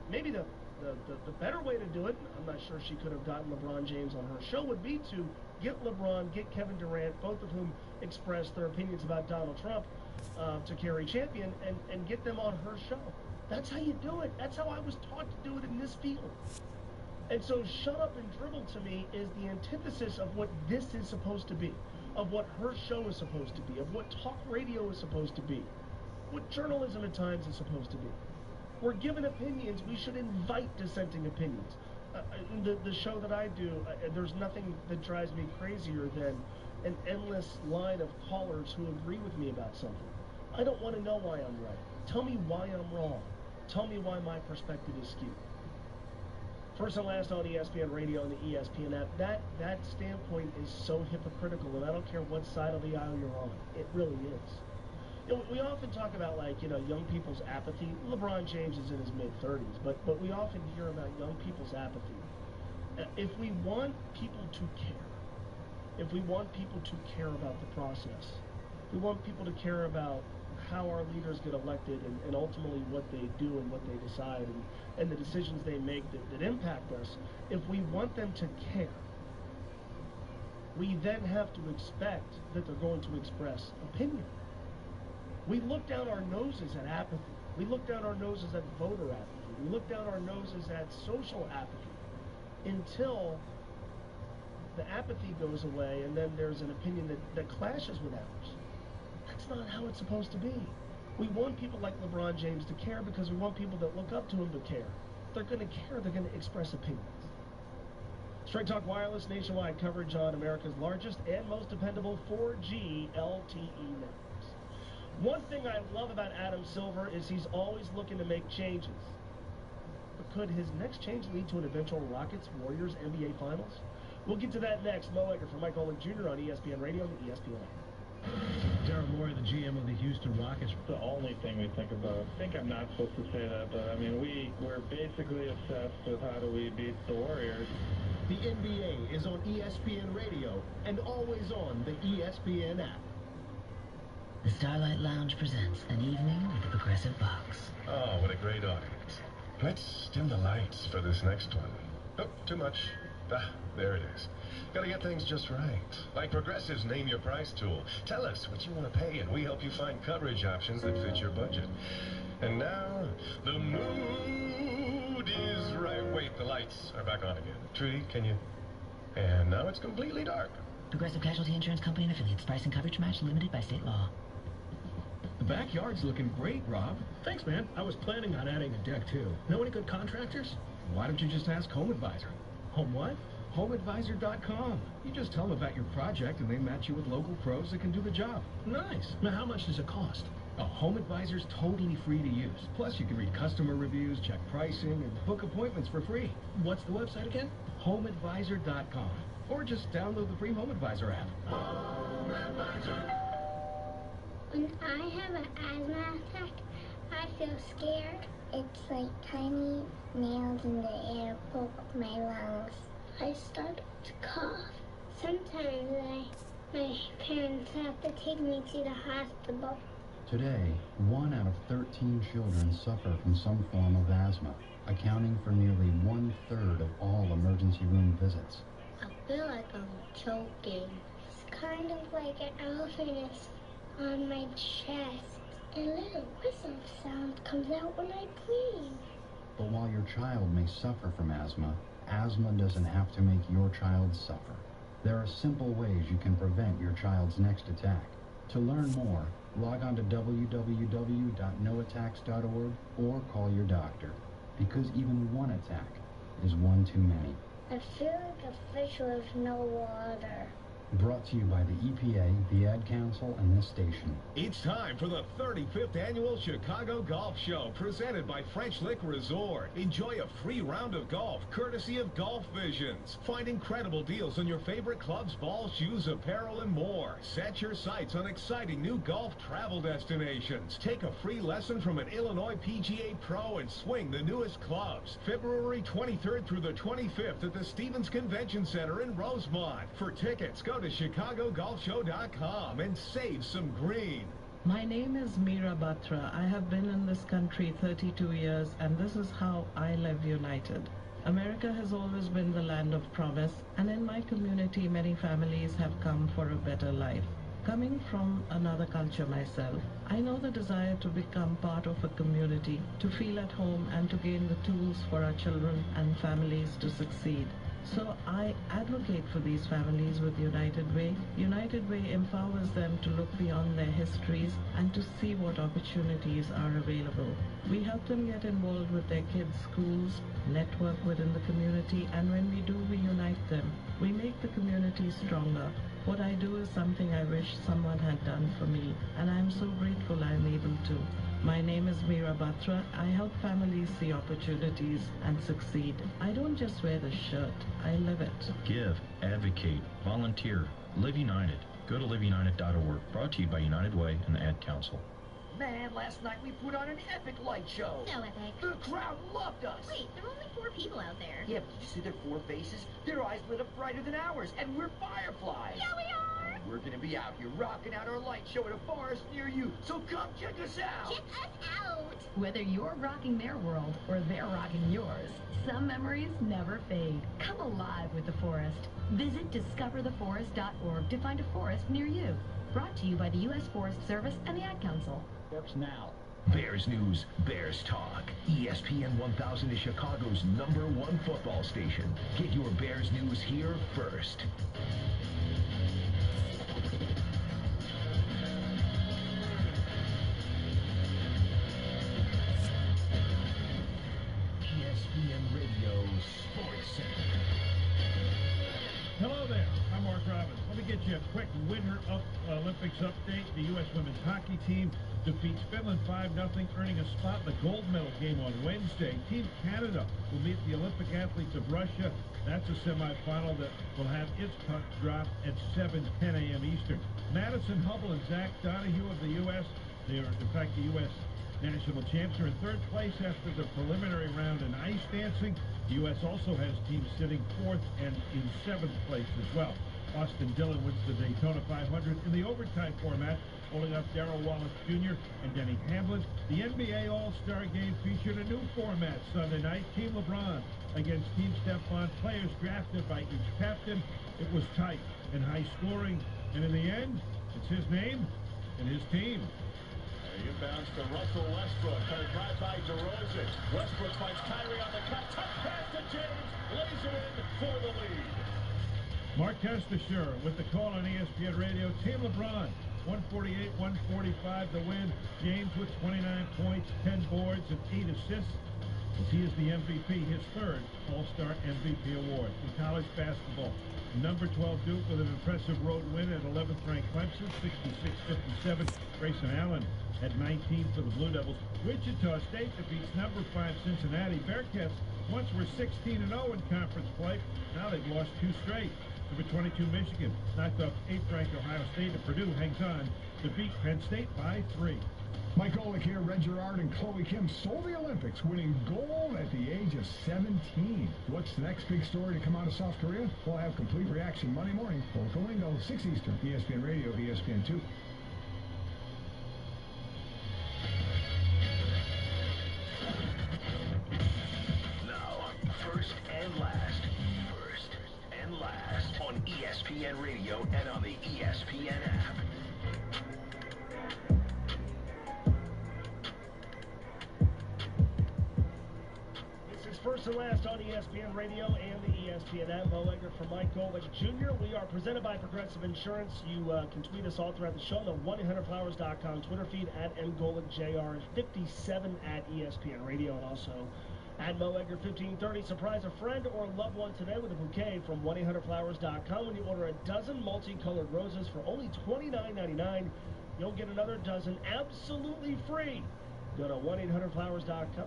maybe the better way to do it. I'm not sure she could have gotten LeBron James on her show, would be to get LeBron, get Kevin Durant, both of whom expressed their opinions about Donald Trump, to Carrie Champion, and get them on her show. That's how you do it. That's how I was taught to do it in this field. And so shut up and dribble to me is the antithesis of what this is supposed to be, of what her show is supposed to be, of what talk radio is supposed to be, what journalism at times is supposed to be. We're given opinions. We should invite dissenting opinions. The show that I do, there's nothing that drives me crazier than an endless line of callers who agree with me about something. I don't want to know why I'm right. Tell me why I'm wrong. Tell me why my perspective is skewed. First and last on ESPN Radio and the ESPN app, that standpoint is so hypocritical, and I don't care what side of the aisle you're on. It really is. You know, we often talk about, like, you know, young people's apathy. LeBron James is in his mid-30s, but we often hear about young people's apathy. If we want people to care, if we want people to care about the process, if we want people to care about how our leaders get elected and ultimately what they do and what they decide and the decisions they make that impact us, if we want them to care, we then have to expect that they're going to express opinion. We look down our noses at apathy. We look down our noses at voter apathy. We look down our noses at social apathy until the apathy goes away and then there's an opinion that clashes with ours. That's not how it's supposed to be. We want people like LeBron James to care because we want people that look up to him to care. They're going to care. They're going to express opinions. Straight Talk Wireless, nationwide coverage on America's largest and most dependable 4G LTE networks. One thing I love about Adam Silver is he's always looking to make changes. But could his next change lead to an eventual Rockets-Warriors NBA Finals? We'll get to that next. Mo Egger for Mike Olin Jr. on ESPN Radio and the ESPN app. Daryl Morey, the GM of the Houston Rockets. The only thing we think about. I think I'm not supposed to say that, but I mean, we're basically obsessed with how do we beat the Warriors. The NBA is on ESPN Radio and always on the ESPN app. The Starlight Lounge presents An Evening with the Progressive Box. Oh, what a great audience. Let's dim the lights for this next one. Oh, too much. Ah, there it is. Gotta get things just right. Like Progressive's Name Your Price tool. Tell us what you want to pay, and we help you find coverage options that fit your budget. And now, the mood is right. Wait, the lights are back on again. Trudy, can you? And now it's completely dark. Progressive Casualty Insurance Company and affiliates. Price and coverage match limited by state law. The backyard's looking great, Rob. Thanks, man. I was planning on adding a deck, too. Know any good contractors? Why don't you just ask Home Advisor? Home what? HomeAdvisor.com. You just tell them about your project and they match you with local pros that can do the job. Nice. Now, how much does it cost? Home Advisor's totally free to use. Plus, you can read customer reviews, check pricing, and book appointments for free. What's the website again? HomeAdvisor.com. Or just download the free Home Advisor app. Home Advisor. When I have an asthma attack, I feel scared. It's like tiny nails in the air poke my lungs. I start to cough. Sometimes my parents have to take me to the hospital. Today, 1 out of 13 children suffer from some form of asthma, accounting for nearly 1/3 of all emergency room visits. I feel like I'm choking. It's kind of like an elephant is on my chest. A little whistle sound comes out when I breathe. But while your child may suffer from asthma doesn't have to make your child suffer. There are simple ways you can prevent your child's next attack. To learn more, log on to www.noattacks.org or call your doctor, because even one attack is one too many. I feel like a fish with no water. Brought to you by the EPA, the Ad Council, and this station. It's time for the 35th Annual Chicago Golf Show, presented by French Lick Resort. Enjoy a free round of golf, courtesy of Golf Visions. Find incredible deals on your favorite clubs, balls, shoes, apparel, and more. Set your sights on exciting new golf travel destinations. Take a free lesson from an Illinois PGA Pro and swing the newest clubs. February 23rd through the 25th at the Stevens Convention Center in Rosemont. For tickets, go to ChicagoGolfShow.com and save some green. My name is Meera Batra. I have been in this country 32 years, and this is how I live united. America has always been the land of promise, and in my community, many families have come for a better life. Coming from another culture myself, I know the desire to become part of a community, to feel at home, and to gain the tools for our children and families to succeed. So I advocate for these families with United Way. United Way empowers them to look beyond their histories and to see what opportunities are available. We help them get involved with their kids' schools, network within the community, and when we do, we unite them. We make the community stronger. What I do is something I wish someone had done for me, and I'm so grateful I'm able to. My name is Meera Batra. I help families see opportunities and succeed. I don't just wear the shirt, I live it. Give, advocate, volunteer, Live United. Go to liveunited.org. Brought to you by United Way and the Ad Council. Man, last night we put on an epic light show. So epic. The crowd loved us. Wait, there were only 4 people out there. Yeah, but did you see their 4 faces? Their eyes lit up brighter than ours, and we're fireflies. Yeah, we are. We're gonna be out here rocking out our light show in a forest near you, so come check us out. Check us out. Whether you're rocking their world or they're rocking yours, some memories never fade. Come alive with the forest. Visit discovertheforest.org to find a forest near you. Brought to you by the U.S. Forest Service and the Ad Council. Works now. Bears News, Bears Talk. ESPN 1000 is Chicago's #1 football station. Get your Bears news here first. ESPN Radio Sports Center. you a quick winter Olympics update. The U.S. women's hockey team defeats Finland 5-0, earning a spot in the gold medal game on Wednesday. Team Canada will meet the Olympic athletes of Russia. That's a semifinal that will have its puck drop at 7:10 a.m. Eastern. Madison Hubble and Zach Donahue of the U.S. They are, in fact, the U.S. national champs are in third place after the preliminary round in ice dancing. The U.S. also has teams sitting fourth and in seventh place as well. Austin Dillon wins the Daytona 500 in the overtime format, holding up Darrell Wallace Jr. and Denny Hamlin. The NBA All-Star Game featured a new format Sunday night. Team LeBron against Team Stephon, players drafted by each captain. It was tight and high scoring, and in the end, it's his name and his team. Inbounds to Russell Westbrook. Her drive by DeRozan. Westbrook finds Kyrie on the cut. Tough pass to James. Lays it in for the lead. Mark Kestecher with the call on ESPN Radio. Team LeBron, 148-145 the win. James with 29 points, 10 boards, and 8 assists, as he is the MVP, his third All-Star MVP award. In college basketball, number 12 Duke with an impressive road win at 11th ranked Clemson, 66-57. Grayson Allen at 19 for the Blue Devils. Wichita State defeats number 5 Cincinnati. Bearcats once were 16-0 in conference play. Now they've lost 2 straight. Number 22 Michigan knocked off 8th ranked Ohio State, and Purdue hangs on to beat Penn State by 3. Mike Golick here. Red Gerard and Chloe Kim sold the Olympics, winning gold at the age of 17. What's the next big story to come out of South Korea? We'll have complete reaction Monday morning. Local window, 6 Eastern, ESPN Radio, ESPN 2. Now, first and last. First and last on ESPN Radio and on the ESPN app. First and last on ESPN Radio and the ESPN app. Mo Egger for Mike Golick Jr. We are presented by Progressive Insurance. You can tweet us all throughout the show on the 1-800-Flowers.com Twitter feed at mgolickjr, 57 at ESPN Radio, and also at Mo Egger 1530. Surprise a friend or loved one today with a bouquet from 1-800-Flowers.com. When you order a dozen multicolored roses for only $29.99, you'll get another dozen absolutely free. Go to 1-800-Flowers.com,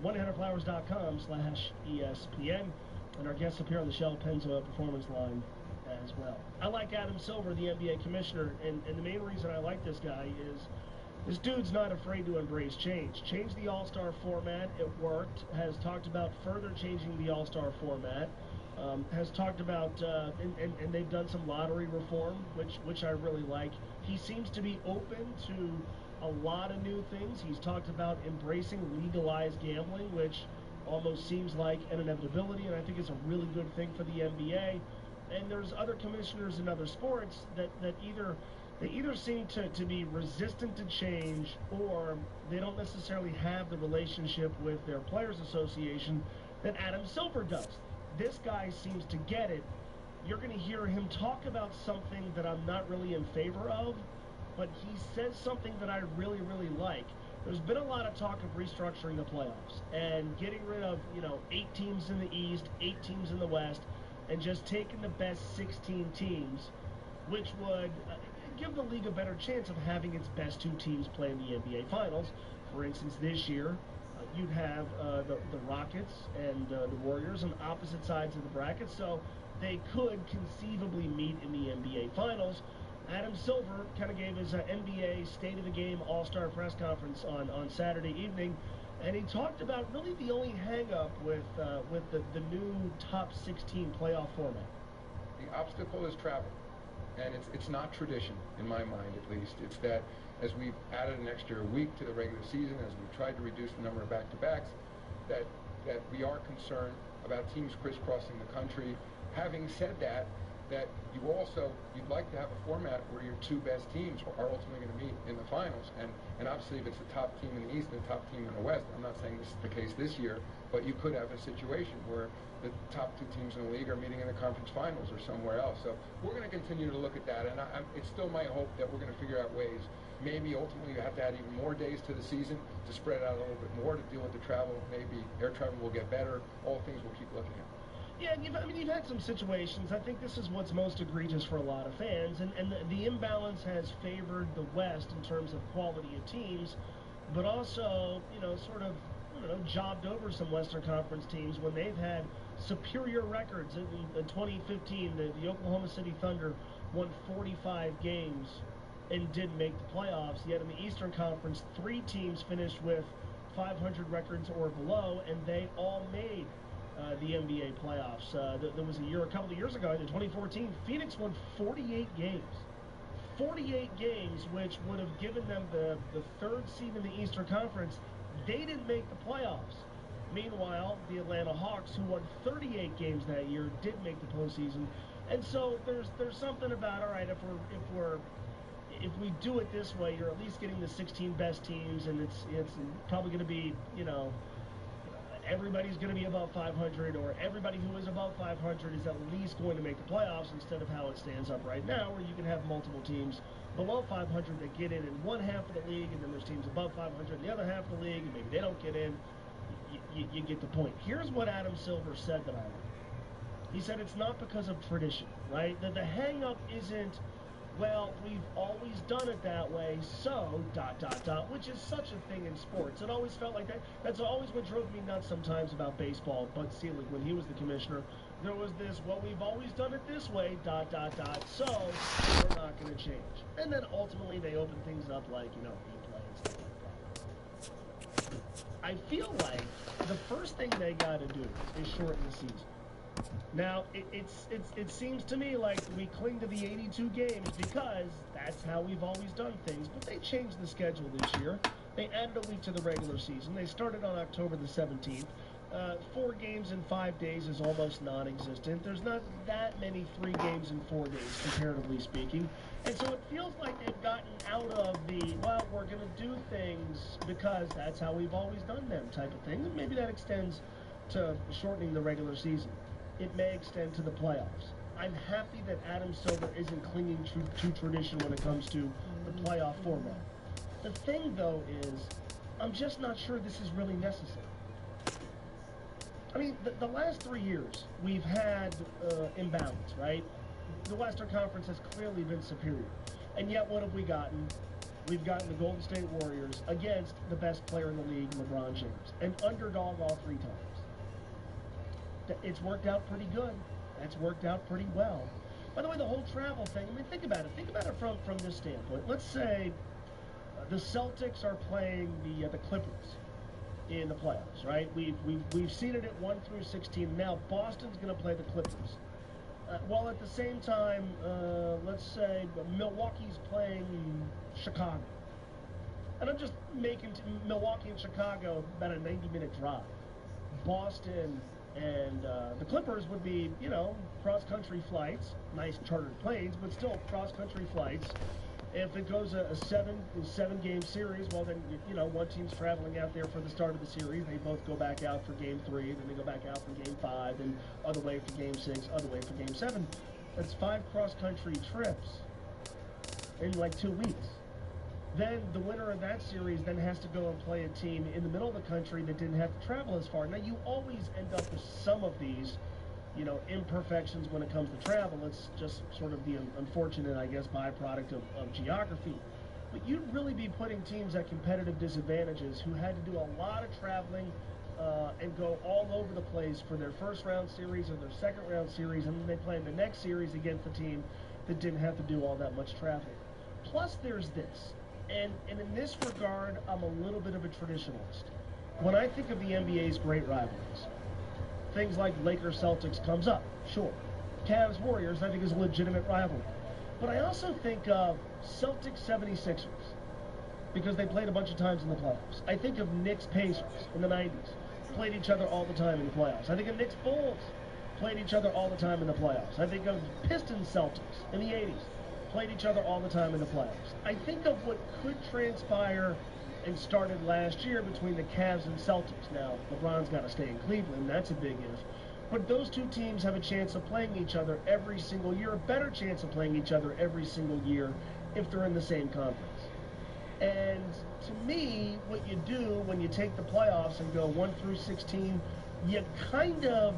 1-800-Flowers.com/ESPN. And our guests appear on the Shell Pennzoil Performance line as well. I like Adam Silver, the NBA commissioner, and the main reason I like this guy is this dude's not afraid to embrace change. Change the All-Star format. It worked. Has talked about further changing the All-Star format. Has talked about, and they've done some lottery reform, which I really like. He seems to be open to a lot of new things. He's talked about embracing legalized gambling, which almost seems like an inevitability, and I think it's a really good thing for the NBA. And there's other commissioners in other sports that either seem to be resistant to change, or they don't necessarily have the relationship with their players association that Adam Silver does. This guy seems to get it. You're going to hear him talk about something that I'm not really in favor of, but he says something that I really, really like. There's been a lot of talk of restructuring the playoffs and getting rid of, 8 teams in the East, 8 teams in the West, and just taking the best 16 teams, which would give the league a better chance of having its best 2 teams play in the NBA Finals. For instance, this year, you'd have the Rockets and the Warriors on opposite sides of the bracket, so they could conceivably meet in the NBA Finals. Adam Silver kind of gave his NBA State of the Game All-Star press conference on Saturday evening, and he talked about really the only hang-up with the new top 16 playoff format. The obstacle is travel, and it's not tradition, in my mind at least. It's that as we've added an extra week to the regular season, as we've tried to reduce the number of back-to-backs, that we are concerned about teams crisscrossing the country. Having said that you'd like to have a format where your 2 best teams are ultimately going to meet in the finals, and obviously if it's the top team in the East and the top team in the West, I'm not saying this is the case this year, but you could have a situation where the top 2 teams in the league are meeting in the conference finals or somewhere else. So we're going to continue to look at that, and it's still my hope that we're going to figure out ways. Maybe ultimately you have to add even more days to the season to spread out a little bit more to deal with the travel. Maybe air travel will get better. All things we'll keep looking at. Yeah, you've had some situations. I think this is what's most egregious for a lot of fans, and the imbalance has favored the West in terms of quality of teams, but also, sort of, jobbed over some Western Conference teams when they've had superior records. In 2015, the Oklahoma City Thunder won 45 games and didn't make the playoffs, yet in the Eastern Conference, 3 teams finished with 500 records or below, and they all made the NBA playoffs. There was a couple of years ago, in 2014, Phoenix won 48 games. 48 games, which would have given them the 3rd seed in the Eastern Conference. They didn't make the playoffs. Meanwhile, the Atlanta Hawks, who won 38 games that year, did make the postseason. And so there's something about, all right, if we do it this way, you're at least getting the 16 best teams, and it's probably going to be, everybody's going to be above 500, or everybody who is above 500 is at least going to make the playoffs, instead of how it stands up right now, where you can have multiple teams below 500 that get in one half of the league, and then there's teams above 500 in the other half of the league, and maybe they don't get in. You get the point. Here's what Adam Silver said that I like. He said it's not because of tradition, right? That the hang-up isn't, well, we've always done it that way, so, ... which is such a thing in sports. It always felt like that. That's always what drove me nuts sometimes about baseball. Bud Selig, when he was the commissioner, there was this, well, we've always done it this way, ... so we're not going to change. And then ultimately they open things up like, replay and stuff like that. I feel like the first thing they got to do is shorten the season. Now, it seems to me like we cling to the 82 games because that's how we've always done things, but they changed the schedule this year. They added a week to the regular season. They started on October the 17th. 4 games in 5 days is almost non-existent. There's not that many 3 games in 4 days, comparatively speaking. And so it feels like they've gotten out of the, well, we're going to do things because that's how we've always done them type of thing. And maybe that extends to shortening the regular season. It may extend to the playoffs. I'm happy that Adam Silver isn't clinging to tradition when it comes to the playoff format. The thing, though, is I'm just not sure this is really necessary. I mean, the last 3 years, we've had imbalance, right? The Western Conference has clearly been superior. And yet, what have we gotten? We've gotten the Golden State Warriors against the best player in the league, LeBron James, an underdog all 3 times. It's worked out pretty good. That's worked out pretty well. By the way, the whole travel thing, I mean, think about it. Think about it from this standpoint. Let's say the Celtics are playing the Clippers in the playoffs, right? We've seeded it 1 through 16. Now Boston's going to play the Clippers. While at the same time, let's say Milwaukee's playing Chicago. And I'm just making Milwaukee and Chicago about a 90-minute drive. Boston and the Clippers would be, cross-country flights, nice chartered planes, but still cross-country flights. If it goes a 7-game series, well then, one team's traveling out there for the start of the series. They both go back out for Game 3, then they go back out for Game 5, then other way for Game 6, other way for Game 7. That's 5 cross-country trips in like 2 weeks. Then the winner of that series then has to go and play a team in the middle of the country that didn't have to travel as far. Now, you always end up with some of these, imperfections when it comes to travel. It's just sort of the unfortunate, I guess, byproduct of geography. But you'd really be putting teams at competitive disadvantages who had to do a lot of traveling and go all over the place for their first-round series or their second-round series, and then they play in the next series against a team that didn't have to do all that much traveling. Plus, there's this. And in this regard, I'm a little bit of a traditionalist. When I think of the NBA's great rivalries, things like Lakers-Celtics comes up, sure. Cavs-Warriors, I think, is a legitimate rivalry. But I also think of Celtics-76ers, because they played a bunch of times in the playoffs. I think of Knicks-Pacers in the 90s, played each other all the time in the playoffs. I think of Knicks-Bulls, played each other all the time in the playoffs. I think of Pistons-Celtics in the 80s. Played each other all the time in the playoffs. I think of what could transpire and started last year between the Cavs and Celtics. Now, LeBron's got to stay in Cleveland. That's a big if. But those 2 teams have a chance of playing each other every single year, a better chance of playing each other every single year if they're in the same conference. And to me, what you do when you take the playoffs and go 1 through 16, you kind of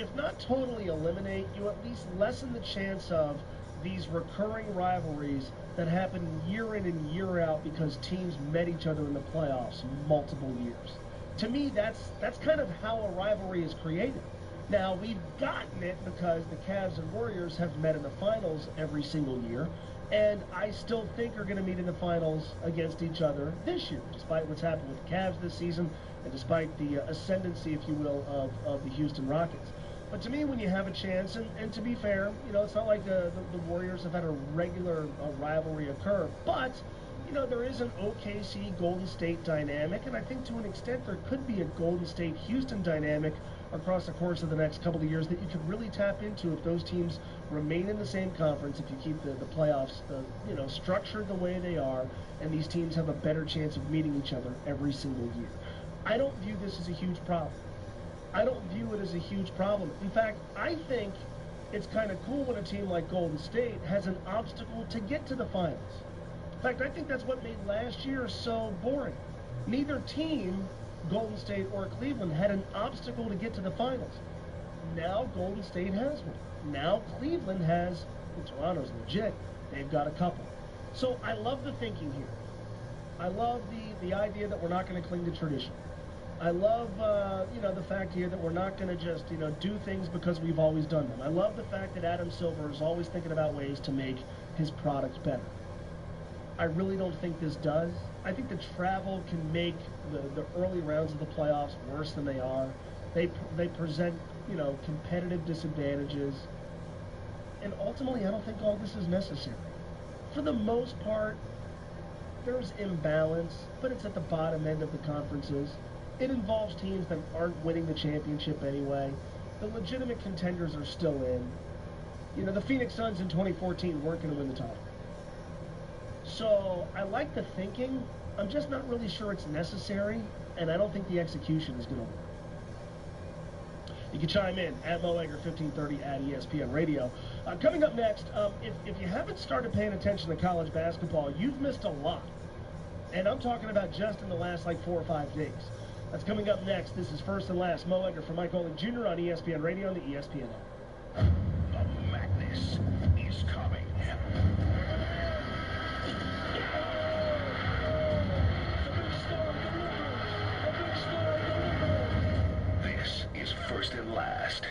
if not totally eliminate, you at least lessen the chance of these recurring rivalries that happen year in and year out because teams met each other in the playoffs multiple years. To me, that's kind of how a rivalry is created. Now, we've gotten it because the Cavs and Warriors have met in the finals every single year, and I still think are going to meet in the finals against each other this year, despite what's happened with the Cavs this season and despite the ascendancy, if you will, of the Houston Rockets. But to me, when you have a chance, and to be fair, you know, it's not like the Warriors have had a regular rivalry occur, but, you know, there is an OKC Golden State dynamic, and I think to an extent there could be a Golden State Houston dynamic across the course of the next couple of years that you could really tap into if those teams remain in the same conference, if you keep the playoffs you know, structured the way they are, and these teams have a better chance of meeting each other every single year. I don't view this as a huge problem. I don't view it as a huge problem. In fact, I think it's kind of cool when a team like Golden State has an obstacle to get to the finals. In fact, I think that's what made last year so boring. Neither team, Golden State or Cleveland, had an obstacle to get to the finals. Now Golden State has one. Now Cleveland has, and Toronto's legit, they've got a couple. So I love the thinking here. I love the idea that we're not going to cling to tradition. I love, you know, the fact here that we're not going to just, you know, do things because we've always done them. I love the fact that Adam Silver is always thinking about ways to make his products better. I really don't think this does. I think the travel can make the early rounds of the playoffs worse than they are. They present, you know, competitive disadvantages. And ultimately, I don't think all this is necessary. For the most part, there's imbalance, but it's at the bottom end of the conferences. It involves teams that aren't winning the championship anyway. The legitimate contenders are still in. You know, the Phoenix Suns in 2014 weren't going to win the title. So I like the thinking. I'm just not really sure it's necessary, and I don't think the execution is going to work. You can chime in at Mo Egger 1530 at ESPN Radio. Coming up next, if you haven't started paying attention to college basketball, you've missed a lot. And I'm talking about just in the last, like, 4 or 5 days. That's coming up next. This is First and Last. Mo Egger for Mike Olin Jr. on ESPN Radio and the ESPN app. The madness is coming. This is First and Last.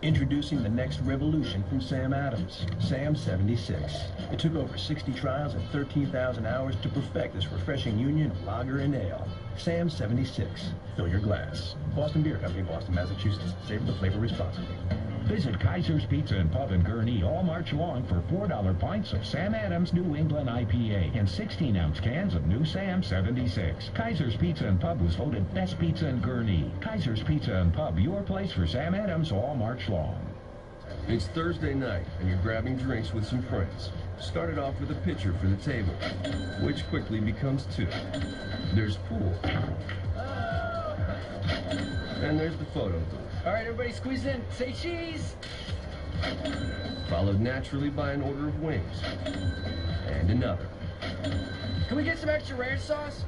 Introducing the next revolution from Sam Adams, Sam 76. It took over 60 trials and 13,000 hours to perfect this refreshing union of lager and ale. Sam 76. Fill your glass. Boston Beer Company, Boston, Massachusetts. Savor the flavor responsibly. Visit Kaiser's Pizza and Pub in Gurnee all March long for $4 pints of Sam Adams New England IPA and 16-ounce cans of New Sam 76. Kaiser's Pizza and Pub was voted best pizza in Gurnee. Kaiser's Pizza and Pub, your place for Sam Adams all March long. It's Thursday night, and you're grabbing drinks with some friends. Started off with a pitcher for the table, which quickly becomes 2. There's pool. And there's the photo booth. All right, everybody squeeze in. Say cheese! Followed naturally by an order of wings. And another. Can we get some extra ranch sauce?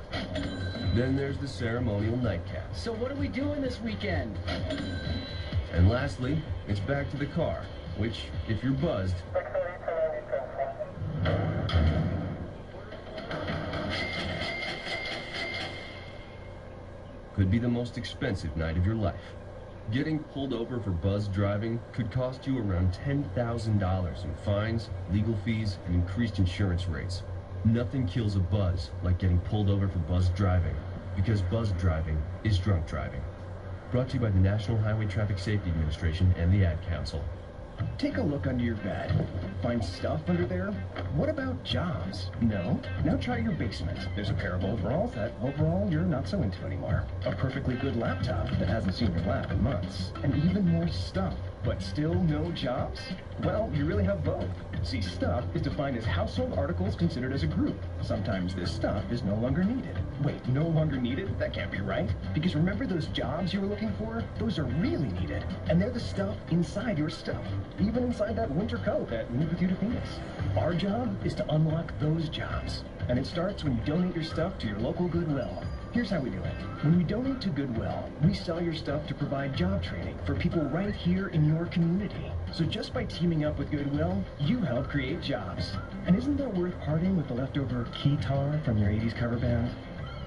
Then there's the ceremonial nightcap. So what are we doing this weekend? And lastly, it's back to the car, which, if you're buzzed, could be the most expensive night of your life. Getting pulled over for buzz driving could cost you around $10,000 in fines, legal fees, and increased insurance rates. Nothing kills a buzz like getting pulled over for buzz driving, because buzz driving is drunk driving. Brought to you by the National Highway Traffic Safety Administration and the Ad Council. Take a look under your bed. Find stuff under there? What about jobs? No? Now try your basement. There's a pair of overalls that overall you're not so into anymore. A perfectly good laptop that hasn't seen your lap in months. And even more stuff. But still no jobs? Well, you really have both. See, stuff is defined as household articles considered as a group. Sometimes this stuff is no longer needed. Wait, no longer needed? That can't be right. Because remember those jobs you were looking for? Those are really needed. And they're the stuff inside your stuff. Even inside that winter coat that moved with you to Phoenix. Our job is to unlock those jobs. And it starts when you donate your stuff to your local Goodwill. Here's how we do it. When we donate to Goodwill, we sell your stuff to provide job training for people right here in your community. So just by teaming up with Goodwill, you help create jobs. And isn't that worth parting with the leftover keytar from your 80s cover band?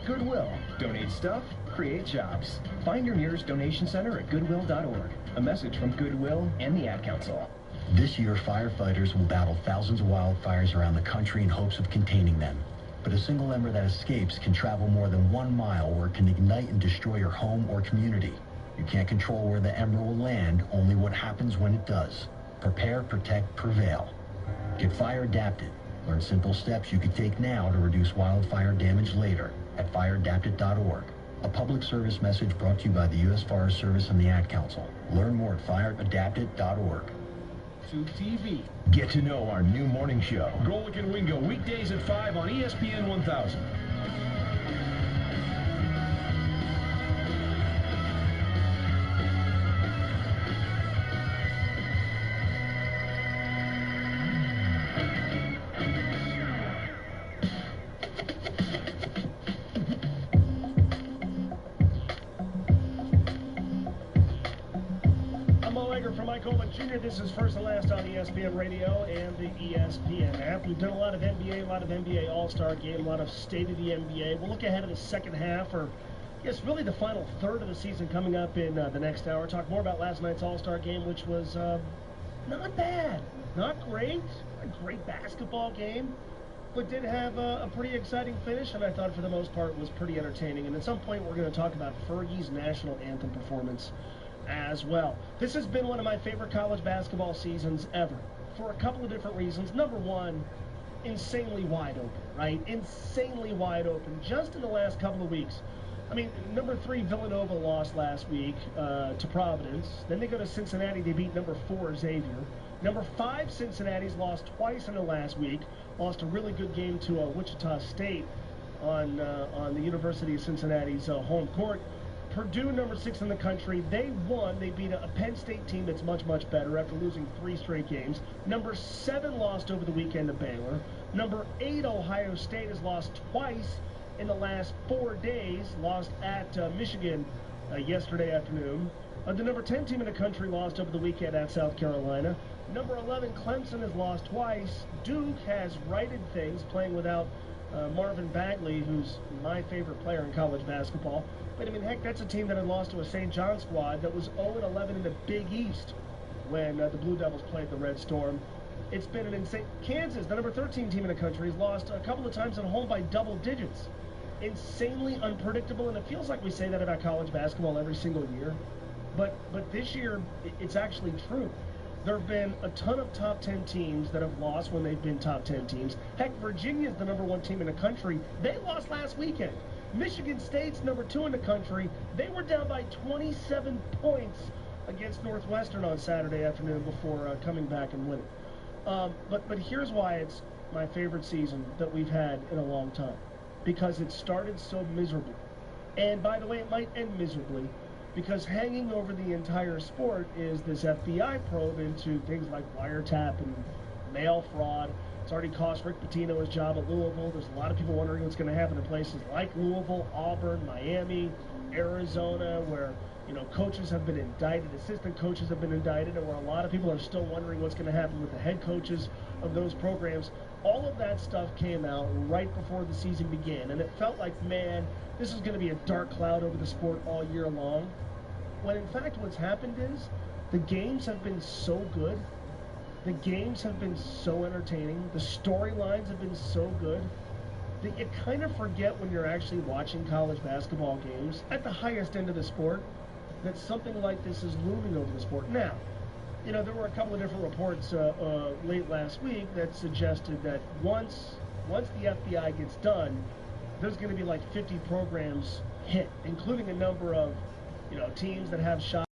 Goodwill. Donate stuff, create jobs. Find your nearest donation center at goodwill.org. A message from Goodwill and the Ad Council. This year, firefighters will battle thousands of wildfires around the country in hopes of containing them. But a single ember that escapes can travel more than 1 mile, where it can ignite and destroy your home or community. You can't control where the ember will land, only what happens when it does. Prepare, protect, prevail. Get fire adapted. Learn simple steps you can take now to reduce wildfire damage later at fireadapted.org. A public service message brought to you by the U.S. Forest Service and the Ad Council. Learn more at fireadapted.org. TV. Get to know our new morning show. Golick and Wingo, weekdays at 5 on ESPN 1000. Jr., this is First and Last on ESPN Radio and the ESPN app. We've done a lot of NBA All-Star Game, a lot of State of the NBA. We'll look ahead of the second half, or yes, really the final third of the season coming up in the next hour. Talk more about last night's All-Star Game, which was not bad, not great, a great basketball game, but did have a pretty exciting finish, and I thought for the most part was pretty entertaining. And at some point we're going to talk about Fergie's national anthem performance as well. This has been one of my favorite college basketball seasons ever, for a couple of different reasons. Number one, insanely wide open, right? Insanely wide open just in the last couple of weeks. I mean, number 3, Villanova lost last week to Providence. Then they go to Cincinnati. They beat number 4, Xavier. Number 5, Cincinnati's lost twice in the last week. Lost a really good game to Wichita State on the University of Cincinnati's home court. Purdue, number 6 in the country, they won. They beat a Penn State team that's much, much better after losing 3 straight games. Number 7 lost over the weekend to Baylor. Number 8, Ohio State, has lost twice in the last 4 days. Lost at Michigan yesterday afternoon. The number 10 team in the country lost over the weekend at South Carolina. Number 11, Clemson, has lost twice. Duke has righted things, playing without Marvin Bagley, who's my favorite player in college basketball. But I mean, heck, that's a team that had lost to a St. John squad that was 0-11 in the Big East when the Blue Devils played the Red Storm. It's been an insane... Kansas, the number 13 team in the country, has lost a couple of times at home by double digits. Insanely unpredictable, and it feels like we say that about college basketball every single year. But this year, it's actually true. There have been a ton of top 10 teams that have lost when they've been top 10 teams. Heck, Virginia's the number 1 team in the country. They lost last weekend. Michigan State's number 2 in the country. They were down by 27 points against Northwestern on Saturday afternoon before coming back and winning. But here's why it's my favorite season that we've had in a long time. Because it started so miserably. And by the way, it might end miserably, because hanging over the entire sport is this FBI probe into things like wiretap and mail fraud. It's already cost Rick Pitino his job at Louisville. There's a lot of people wondering what's going to happen in places like Louisville, Auburn, Miami, Arizona, where coaches have been indicted, assistant coaches have been indicted, and where a lot of people are still wondering what's going to happen with the head coaches of those programs. All of that stuff came out right before the season began, and it felt like, man, this is going to be a dark cloud over the sport all year long. When in fact what's happened is the games have been so good. The games have been so entertaining. The storylines have been so good that you kind of forget when you're actually watching college basketball games at the highest end of the sport that something like this is looming over the sport. Now, there were a couple of different reports late last week that suggested that once the FBI gets done, there's going to be like 50 programs hit, including a number of teams that have shots.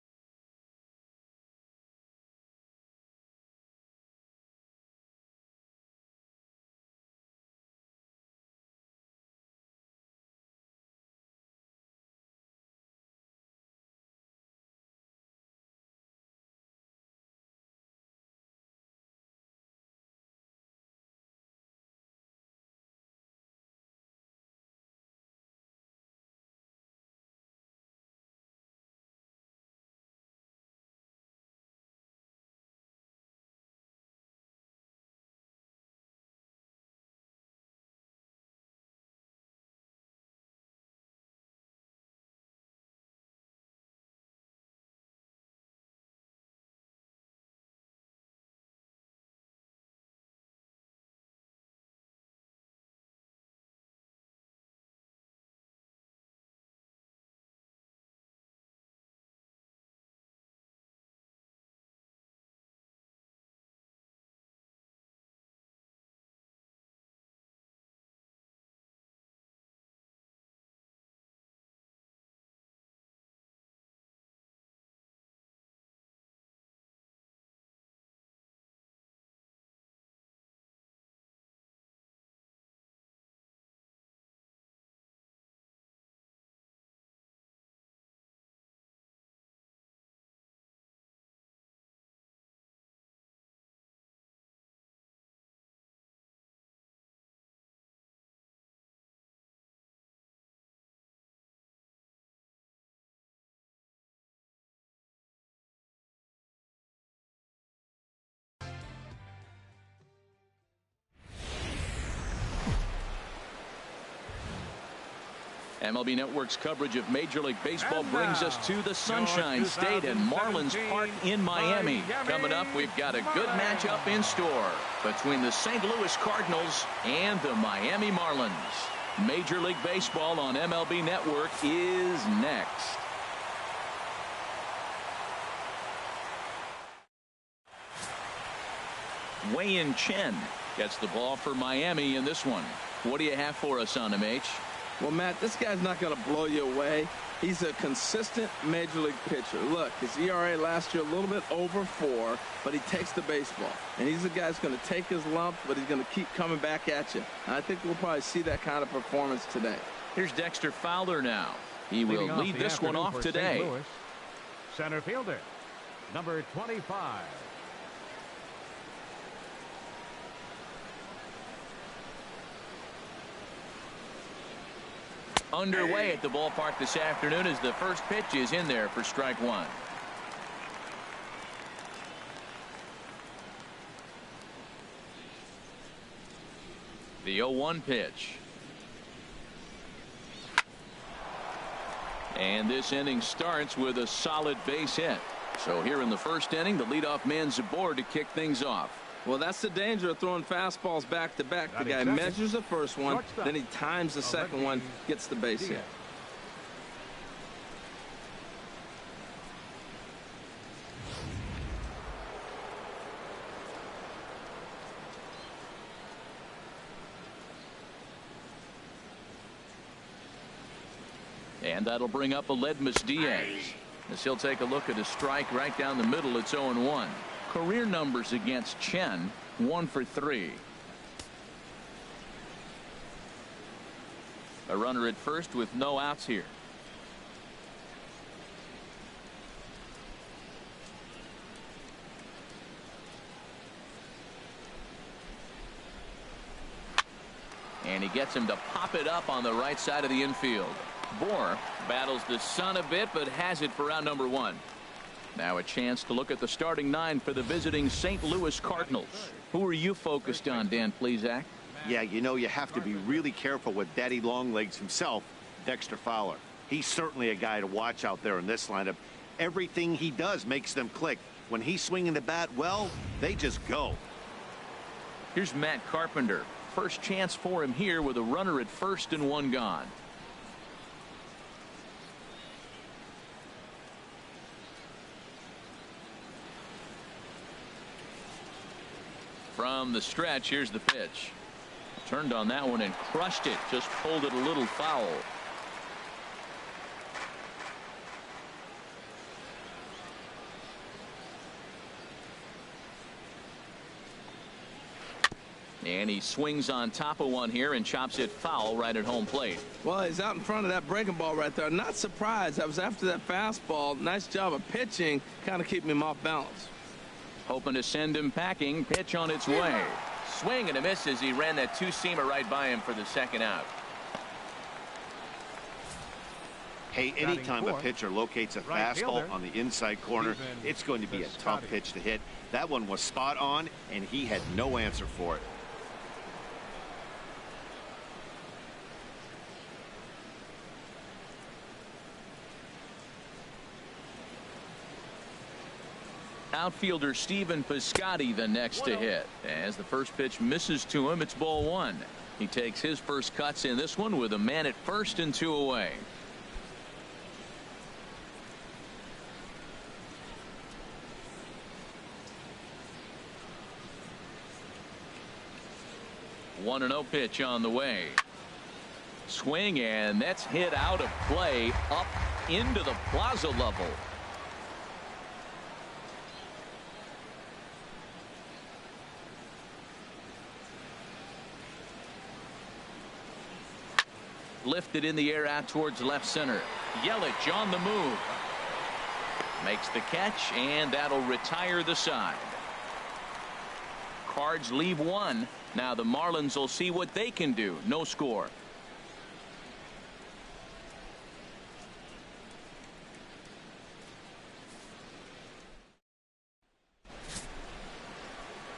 MLB Network's coverage of Major League Baseball brings us to the Sunshine State and Marlins Park in Miami. Coming up, we've got a good matchup in store between the St. Louis Cardinals and the Miami Marlins. Major League Baseball on MLB Network is next. Wei-Yin Chen gets the ball for Miami in this one. What do you have for us on him, H? Well, Matt, this guy's not going to blow you away. He's a consistent Major League pitcher. Look, his ERA last year a little bit over 4, but he takes the baseball. And he's a guy that's going to take his lump, but he's going to keep coming back at you. And I think we'll probably see that kind of performance today. Here's Dexter Fowler now. He will lead this one off today. Louis, center fielder, number 25. Underway at the ballpark this afternoon as the first pitch is in there for strike one. The 0-1 pitch. And this inning starts with a solid base hit. So here in the first inning, the leadoff man's aboard to kick things off. Well, that's the danger of throwing fastballs back to back. The guy measures the first one, then he times the second one, gets the base hit. And that'll bring up Aledmus Diaz as he'll take a look at a strike right down the middle. It's 0-1. Career numbers against Chen, 1 for 3. A runner at first with no outs here. And he gets him to pop it up on the right side of the infield. Bohr battles the sun a bit, but has it for out number 1. Now a chance to look at the starting 9 for the visiting St. Louis Cardinals. Who are you focused on, Dan Plesac? Yeah, you know, you have to be really careful with Daddy Longlegs himself, Dexter Fowler. He's certainly a guy to watch out there in this lineup. Everything he does makes them click. When he's swinging the bat well, they just go. Here's Matt Carpenter. First chance for him here with a runner at first and 1 gone. From the stretch, here's the pitch. Turned on that one and crushed it. Just pulled it a little foul. And he swings on top of one here and chops it foul right at home plate. Well, he's out in front of that breaking ball right there. Not surprised. That was after that fastball. Nice job of pitching, kind of keeping him off balance. Hoping to send him packing. Pitch on its way. Swing and a miss as he ran that 2-seamer right by him for the second out. Hey, anytime a pitcher locates a fastball on the inside corner, it's going to be a tough pitch to hit. That one was spot on, and he had no answer for it. Outfielder Stephen Piscotty the next to hit. As the first pitch misses to him, it's ball 1. He takes his first cuts in this one with a man at first and 2 away. One 1-0 pitch on the way. Swing, and that's hit out of play up into the plaza level. Lifted in the air out towards left center. Yelich on the move. Makes the catch, and that'll retire the side. Cards leave 1. Now the Marlins will see what they can do. No score.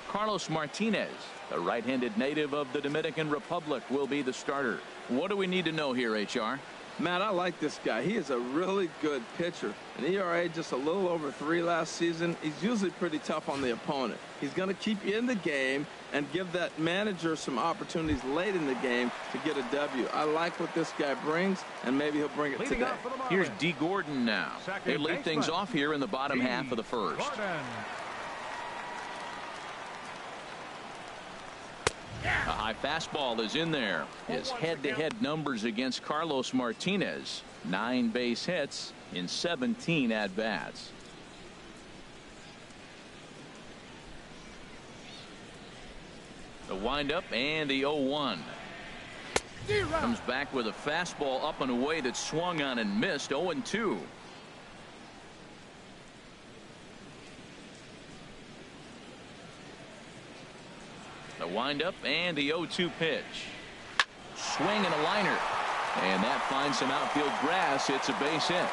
Carlos Martinez, the right-handed native of the Dominican Republic, will be the starter. What do we need to know here, HR? Matt, I like this guy. He is a really good pitcher. An ERA just a little over 3 last season. He's usually pretty tough on the opponent. He's going to keep you in the game and give that manager some opportunities late in the game to get a W. I like what this guy brings, and maybe he'll bring it today. Here's D. Gordon now. They lead things off here in the bottom half of the first. A high fastball is in there. His head-to-head numbers against Carlos Martinez. 9 base hits in 17 at-bats. The windup and the 0-1. Comes back with a fastball up and away that swung on and missed. 0-2. The windup and the 0-2 pitch. Swing and a liner. And that finds some outfield grass. It's a base hit.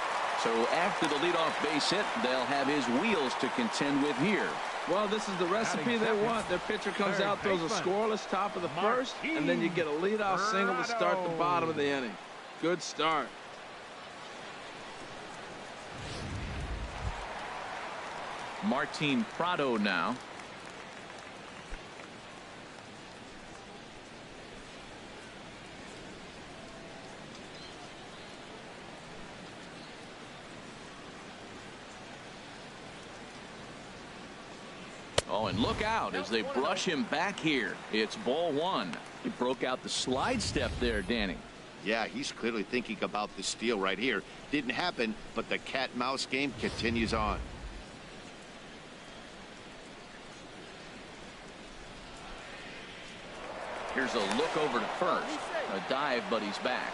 So after the leadoff base hit, they'll have his wheels to contend with here. Well, this is the recipe they want. Their pitcher comes out, throws a scoreless top of the first, and then you get a leadoff single to start the bottom of the inning. Good start. Martin Prado now. Oh, and look out as they brush him back here. It's ball 1. He broke out the slide step there, Danny. Yeah, he's clearly thinking about the steal right here. Didn't happen, but the cat-mouse game continues on. Here's a look over to first. A dive, but he's back.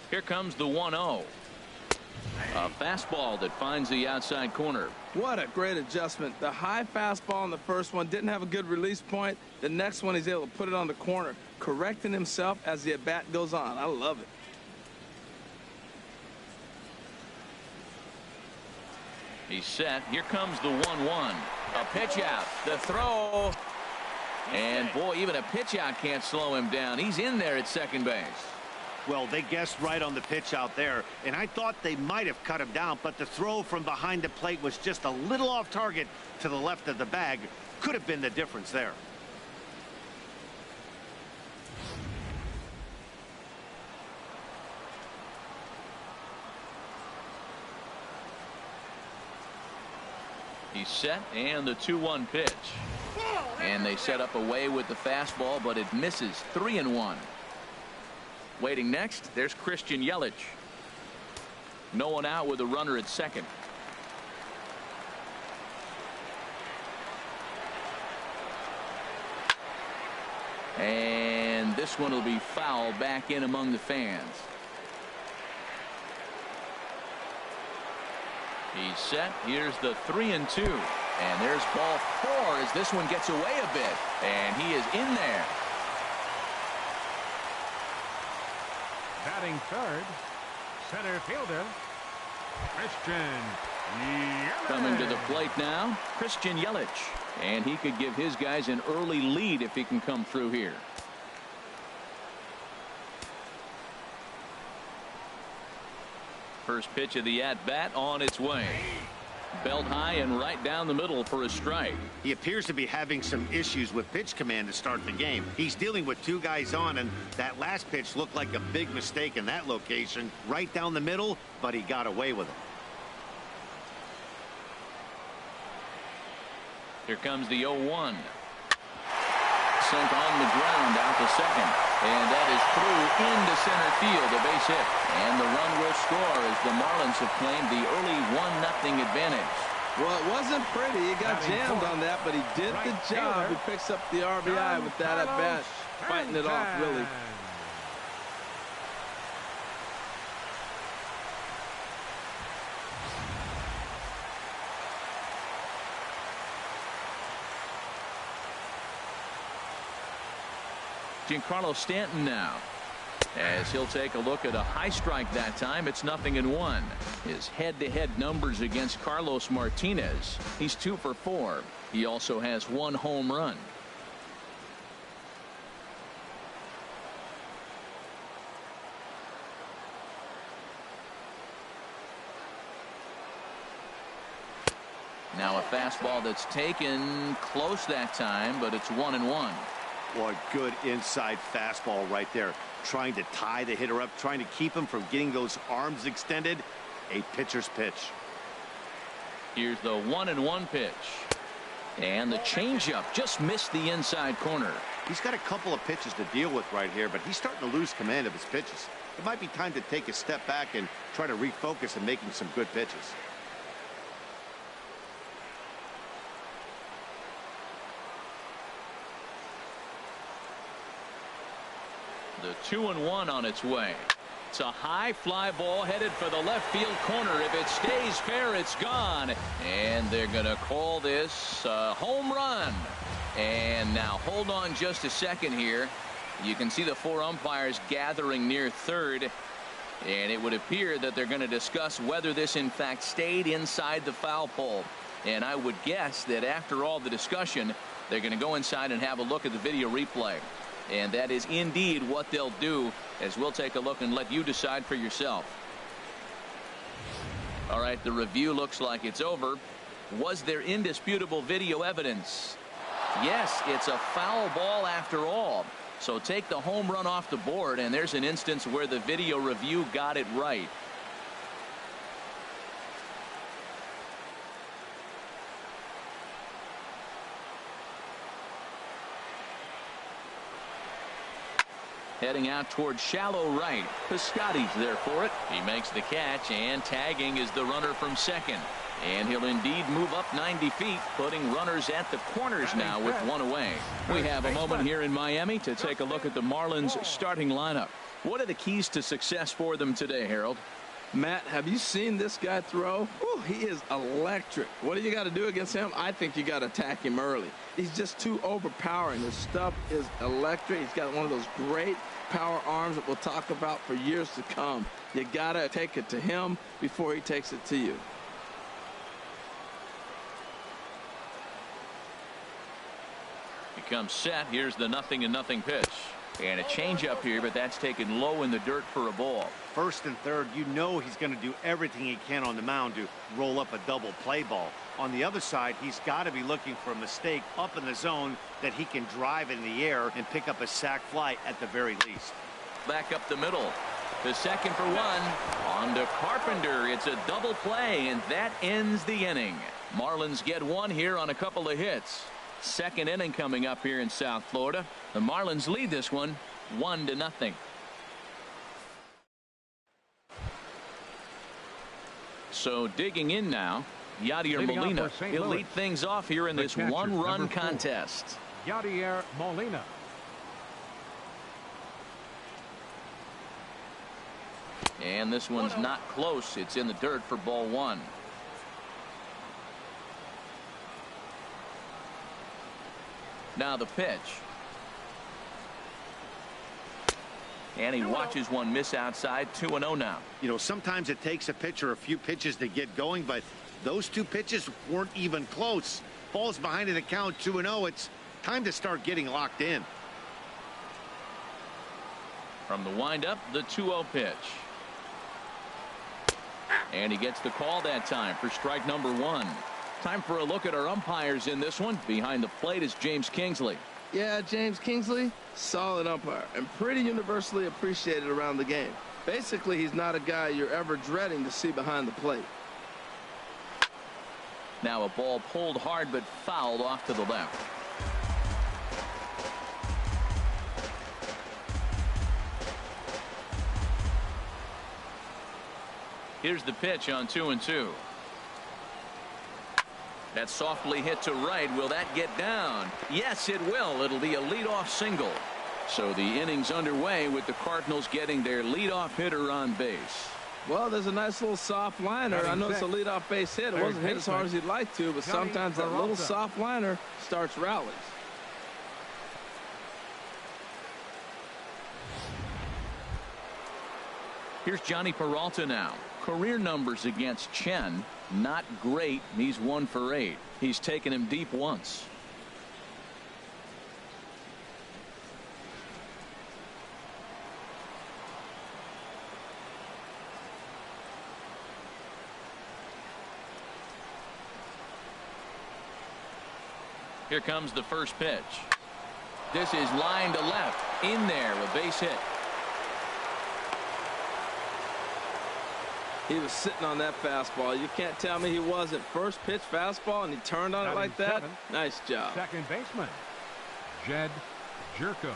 Here comes the 1-0. A fastball that finds the outside corner. What a great adjustment. The high fastball in the first one didn't have a good release point. The next one he's able to put it on the corner, correcting himself as the at-bat goes on. I love it. He's set. Here comes the 1-1. A pitch out. The throw. And boy, even a pitch out can't slow him down. He's in there at second base. Well, they guessed right on the pitch out there, and I thought they might have cut him down, but the throw from behind the plate was just a little off target to the left of the bag. Could have been the difference there. He's set, and the 2-1 pitch. And they set up away with the fastball, but it misses. 3-1. Waiting next, there's Christian Yelich. No one out with a runner at second. And this one will be foul back in among the fans. He's set. Here's the 3-2. And there's ball 4 as this one gets away a bit. And he is in there. Batting third, center fielder, Christian Yelich. Coming to the plate now, Christian Yelich. And he could give his guys an early lead if he can come through here. First pitch of the at-bat on its way. Belt high and right down the middle for a strike. He appears to be having some issues with pitch command to start the game. He's dealing with 2 guys on, and that last pitch looked like a big mistake in that location. Right down the middle, but he got away with it. Here comes the 0-1. Sent on the ground out to second. And that is through into center field, a base hit. And the run will score as the Marlins have claimed the early 1-0 advantage. Well, it wasn't pretty. He got jammed on that, but he did the job. He picks up the RBI with that at bat, fighting it off, really. Giancarlo Stanton now. as he'll take a look at a high strike that time. It's 0-1. His head-to-head numbers against Carlos Martinez. He's 2 for 4. He also has 1 home run. Now a fastball that's taken close that time, but it's 1-1. Boy, good inside fastball right there. Trying to tie the hitter up, trying to keep him from getting those arms extended. A pitcher's pitch. Here's the 1-1 pitch. And the changeup just missed the inside corner. He's got a couple of pitches to deal with right here, but he's starting to lose command of his pitches. It might be time to take a step back and try to refocus on making some good pitches. The 2-1 on its way. It's a high fly ball headed for the left field corner. If it stays fair, it's gone. And they're going to call this a home run. And now hold on just a second here. You can see the 4 umpires gathering near third. And it would appear that they're going to discuss whether this in fact stayed inside the foul pole. And I would guess that after all the discussion, they're going to go inside and have a look at the video replay. And that is indeed what they'll do, as we'll take a look and let you decide for yourself. All right, the review looks like it's over. Was there indisputable video evidence? Yes, it's a foul ball after all. So take the home run off the board, and there's an instance where the video review got it right. Heading out towards shallow right. Piscotty's there for it. He makes the catch, and tagging is the runner from second. And he'll indeed move up 90 feet, putting runners at the corners now with 1 away. We have a moment here in Miami to take a look at the Marlins starting lineup. What are the keys to success for them today, Harold? Matt, have you seen this guy throw? Ooh, he is electric. What do you got to do against him? I think you got to attack him early. He's just too overpowering. His stuff is electric. He's got one of those great power arms that we'll talk about for years to come. You got to take it to him before he takes it to you. He comes set. Here's the 0-0 pitch. And a changeup here, but that's taken low in the dirt for a ball. First and third, you know he's going to do everything he can on the mound to roll up a double play ball. On the other side, he's got to be looking for a mistake up in the zone that he can drive in the air and pick up a sac fly at the very least. Back up the middle. The second for 1. On to Carpenter. It's a double play, and that ends the inning. Marlins get 1 here on a couple of hits. Second inning coming up here in South Florida. The Marlins lead this one 1-0. So digging in now, Yadier Molina. He'll lead things off here in this 1-run contest. Yadier Molina. And this one's not close. It's in the dirt for ball 1. Now the pitch. And he watches one miss outside. 2-0 now. You know, sometimes it takes a pitcher a few pitches to get going, but those 2 pitches weren't even close. Falls behind in the count, 2-0. It's time to start getting locked in. From the windup, the 2-0 pitch. And he gets the call that time for strike number 1. Time for a look at our umpires in this one. Behind the plate is James Kingsley. Yeah, James Kingsley, solid umpire and pretty universally appreciated around the game. Basically, he's not a guy you're ever dreading to see behind the plate. Now a ball pulled hard but fouled off to the left. Here's the pitch on 2-2. That's softly hit to right. Will that get down? Yes, it will. It'll be a leadoff single. So the inning's underway with the Cardinals getting their leadoff hitter on base. Well, there's a nice little soft liner. I know it's a leadoff base hit. It wasn't hit as hard as he'd like to, but sometimes that little soft liner starts rallies. Here's Johnny Peralta now. Career numbers against Chen, not great. He's 1 for 8. He's taken him deep once. Here comes the first pitch. This is line to left. In there, a base hit. He was sitting on that fastball. You can't tell me he wasn't. First pitch fastball, and he turned on it like that. Nice job. Second baseman, Jed Jerko.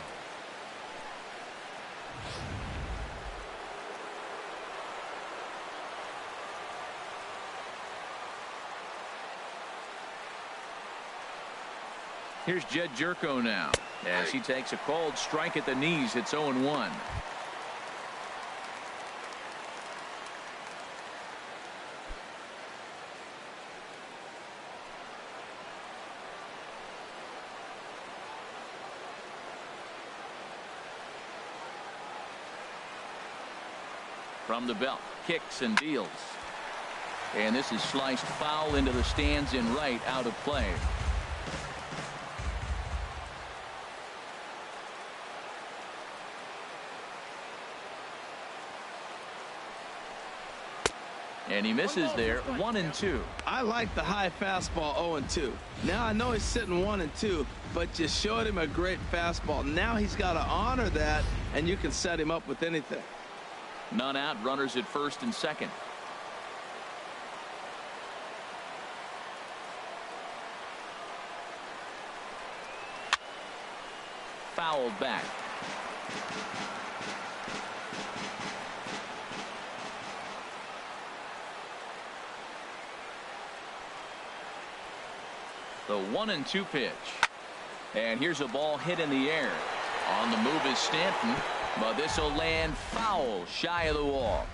Here's Jed Jerko now as he takes a cold strike at the knees. It's 0-1. From the belt, kicks and deals. And this is sliced foul into the stands in right, out of play. And he misses there. 1-2. I like the high fastball 0-2. Now I know he's sitting 1-2, but you showed him a great fastball. Now he's got to honor that, and you can set him up with anything. None out, runners at first and second. Fouled back. The 1-2 pitch. And here's a ball hit in the air. On the move is Stanton, but this will land foul shy of the wall.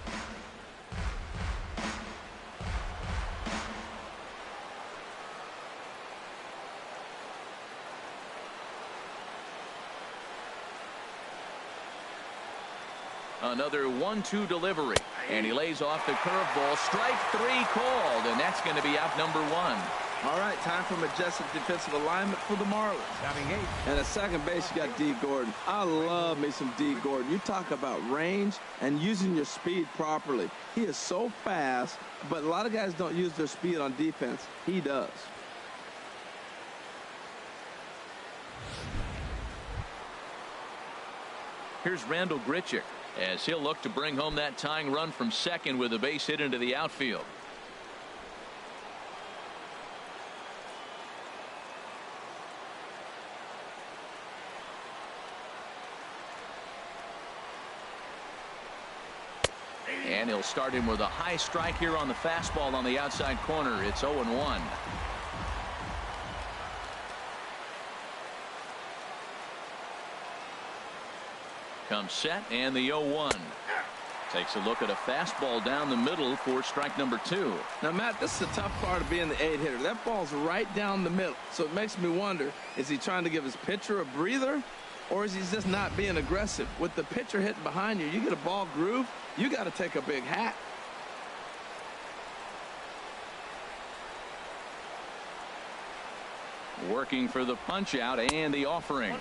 Another 1-2 delivery, and he lays off the curveball. Strike 3 called, and that's going to be out number 1. All right, time for majestic defensive alignment for the Marlins. And at second base, you got D. Gordon. I love me some D. Gordon. You talk about range and using your speed properly. He is so fast, but a lot of guys don't use their speed on defense. He does. Here's Randall Grichuk as he'll look to bring home that tying run from second with a base hit into the outfield. And he'll start him with a high strike here on the fastball on the outside corner. It's 0-1. Comes set, and the 0-1. Takes a look at a fastball down the middle for strike number 2. Now, Matt, this is the tough part of being the 8-hitter. That ball's right down the middle. So it makes me wonder, is he trying to give his pitcher a breather, or is he just not being aggressive? With the pitcher hitting behind you, you get a ball groove, you got to take a big hack. Working for the punch out and the offering.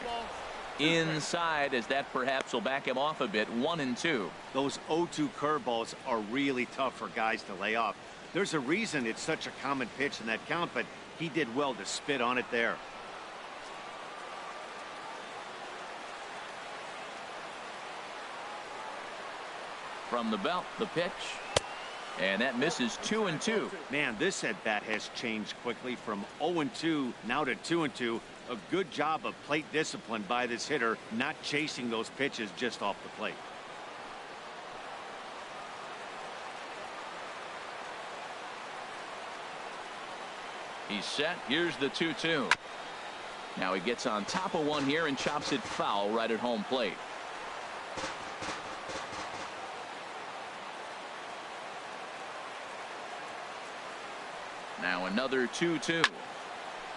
Inside, as that perhaps will back him off a bit. 1-2. Those 0-2 curveballs are really tough for guys to lay off. There's a reason it's such a common pitch in that count, but he did well to spit on it there. From the belt, the pitch. And that misses. 2-2. Man, this at bat has changed quickly from 0-2 now to 2-2. A good job of plate discipline by this hitter, not chasing those pitches just off the plate. He's set. Here's the 2-2. Now he gets on top of one here and chops it foul right at home plate. Now another 2-2.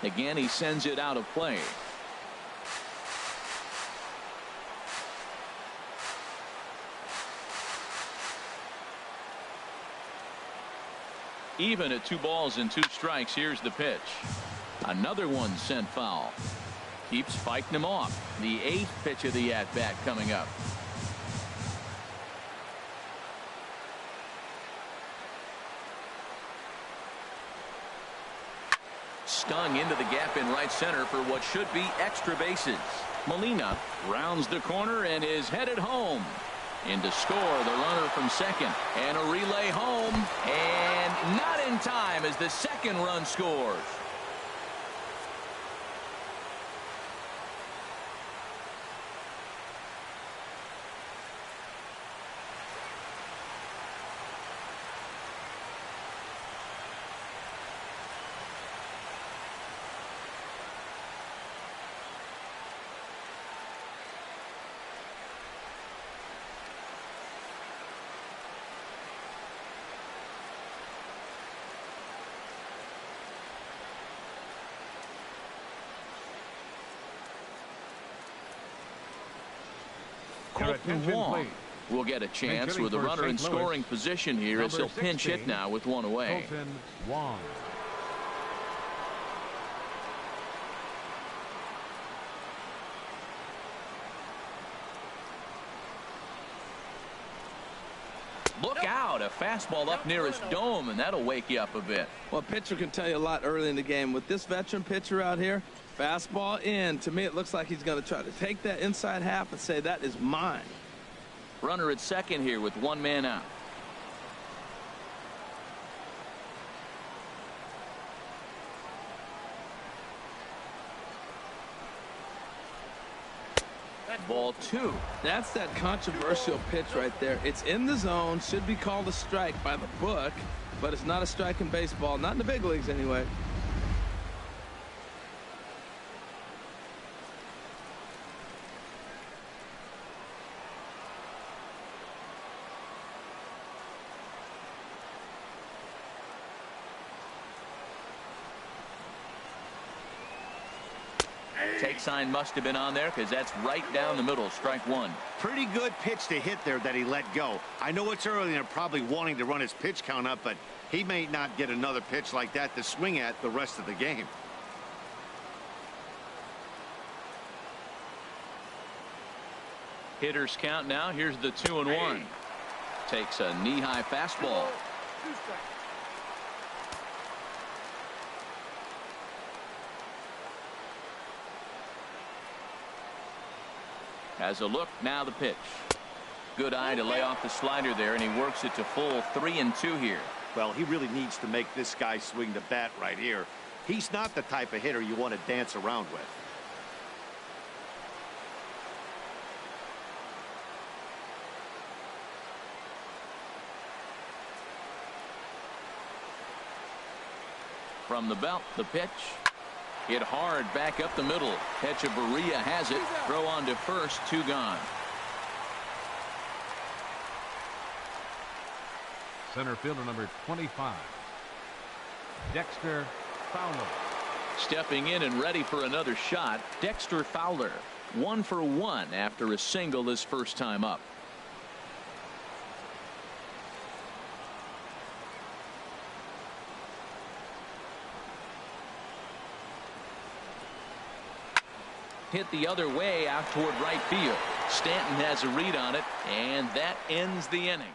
Again, he sends it out of play. Even at 2 balls and 2 strikes. Here's the pitch. Another one sent foul. Keeps fighting him off. The 8th pitch of the at-bat coming up. Stung into the gap in right center for what should be extra bases. Molina rounds the corner and is headed home. In to score, the runner from second. And a relay home. And not in time as the second run scores. Colton Wong will get a chance with a runner in scoring position here as he'll pinch hit now with 1 away. Colton Wong. Look out, a fastball up near his dome, and that'll wake you up a bit. Well, a pitcher can tell you a lot early in the game. With this veteran pitcher out here, fastball in. To me, it looks like he's going to try to take that inside half and say, that is mine. Runner at second here with 1 man out. Ball 2. That's that controversial pitch right there. It's in the zone, should be called a strike by the book, but it's not a strike in baseball, not in the big leagues anyway. Take sign must have been on there because that's right down the middle. Strike 1. Pretty good pitch to hit there that he let go. I know it's early and they're probably wanting to run his pitch count up, but he may not get another pitch like that to swing at the rest of the game. Hitters count now. Here's the 2-1. Takes a knee-high fastball. Has a look, now the pitch. Good eye to lay off the slider there, and he works it to full 3-2 here. Well, he really needs to make this guy swing the bat right here. He's not the type of hitter you want to dance around with. From the belt, the pitch. Hit hard back up the middle. Echeverria has it. Throw on to first. 2 gone. Center fielder number 25, Dexter Fowler. Stepping in and ready for another shot, Dexter Fowler. 1 for 1 after a single his first time up. Hit the other way out toward right field. Stanton has a read on it, and that ends the inning.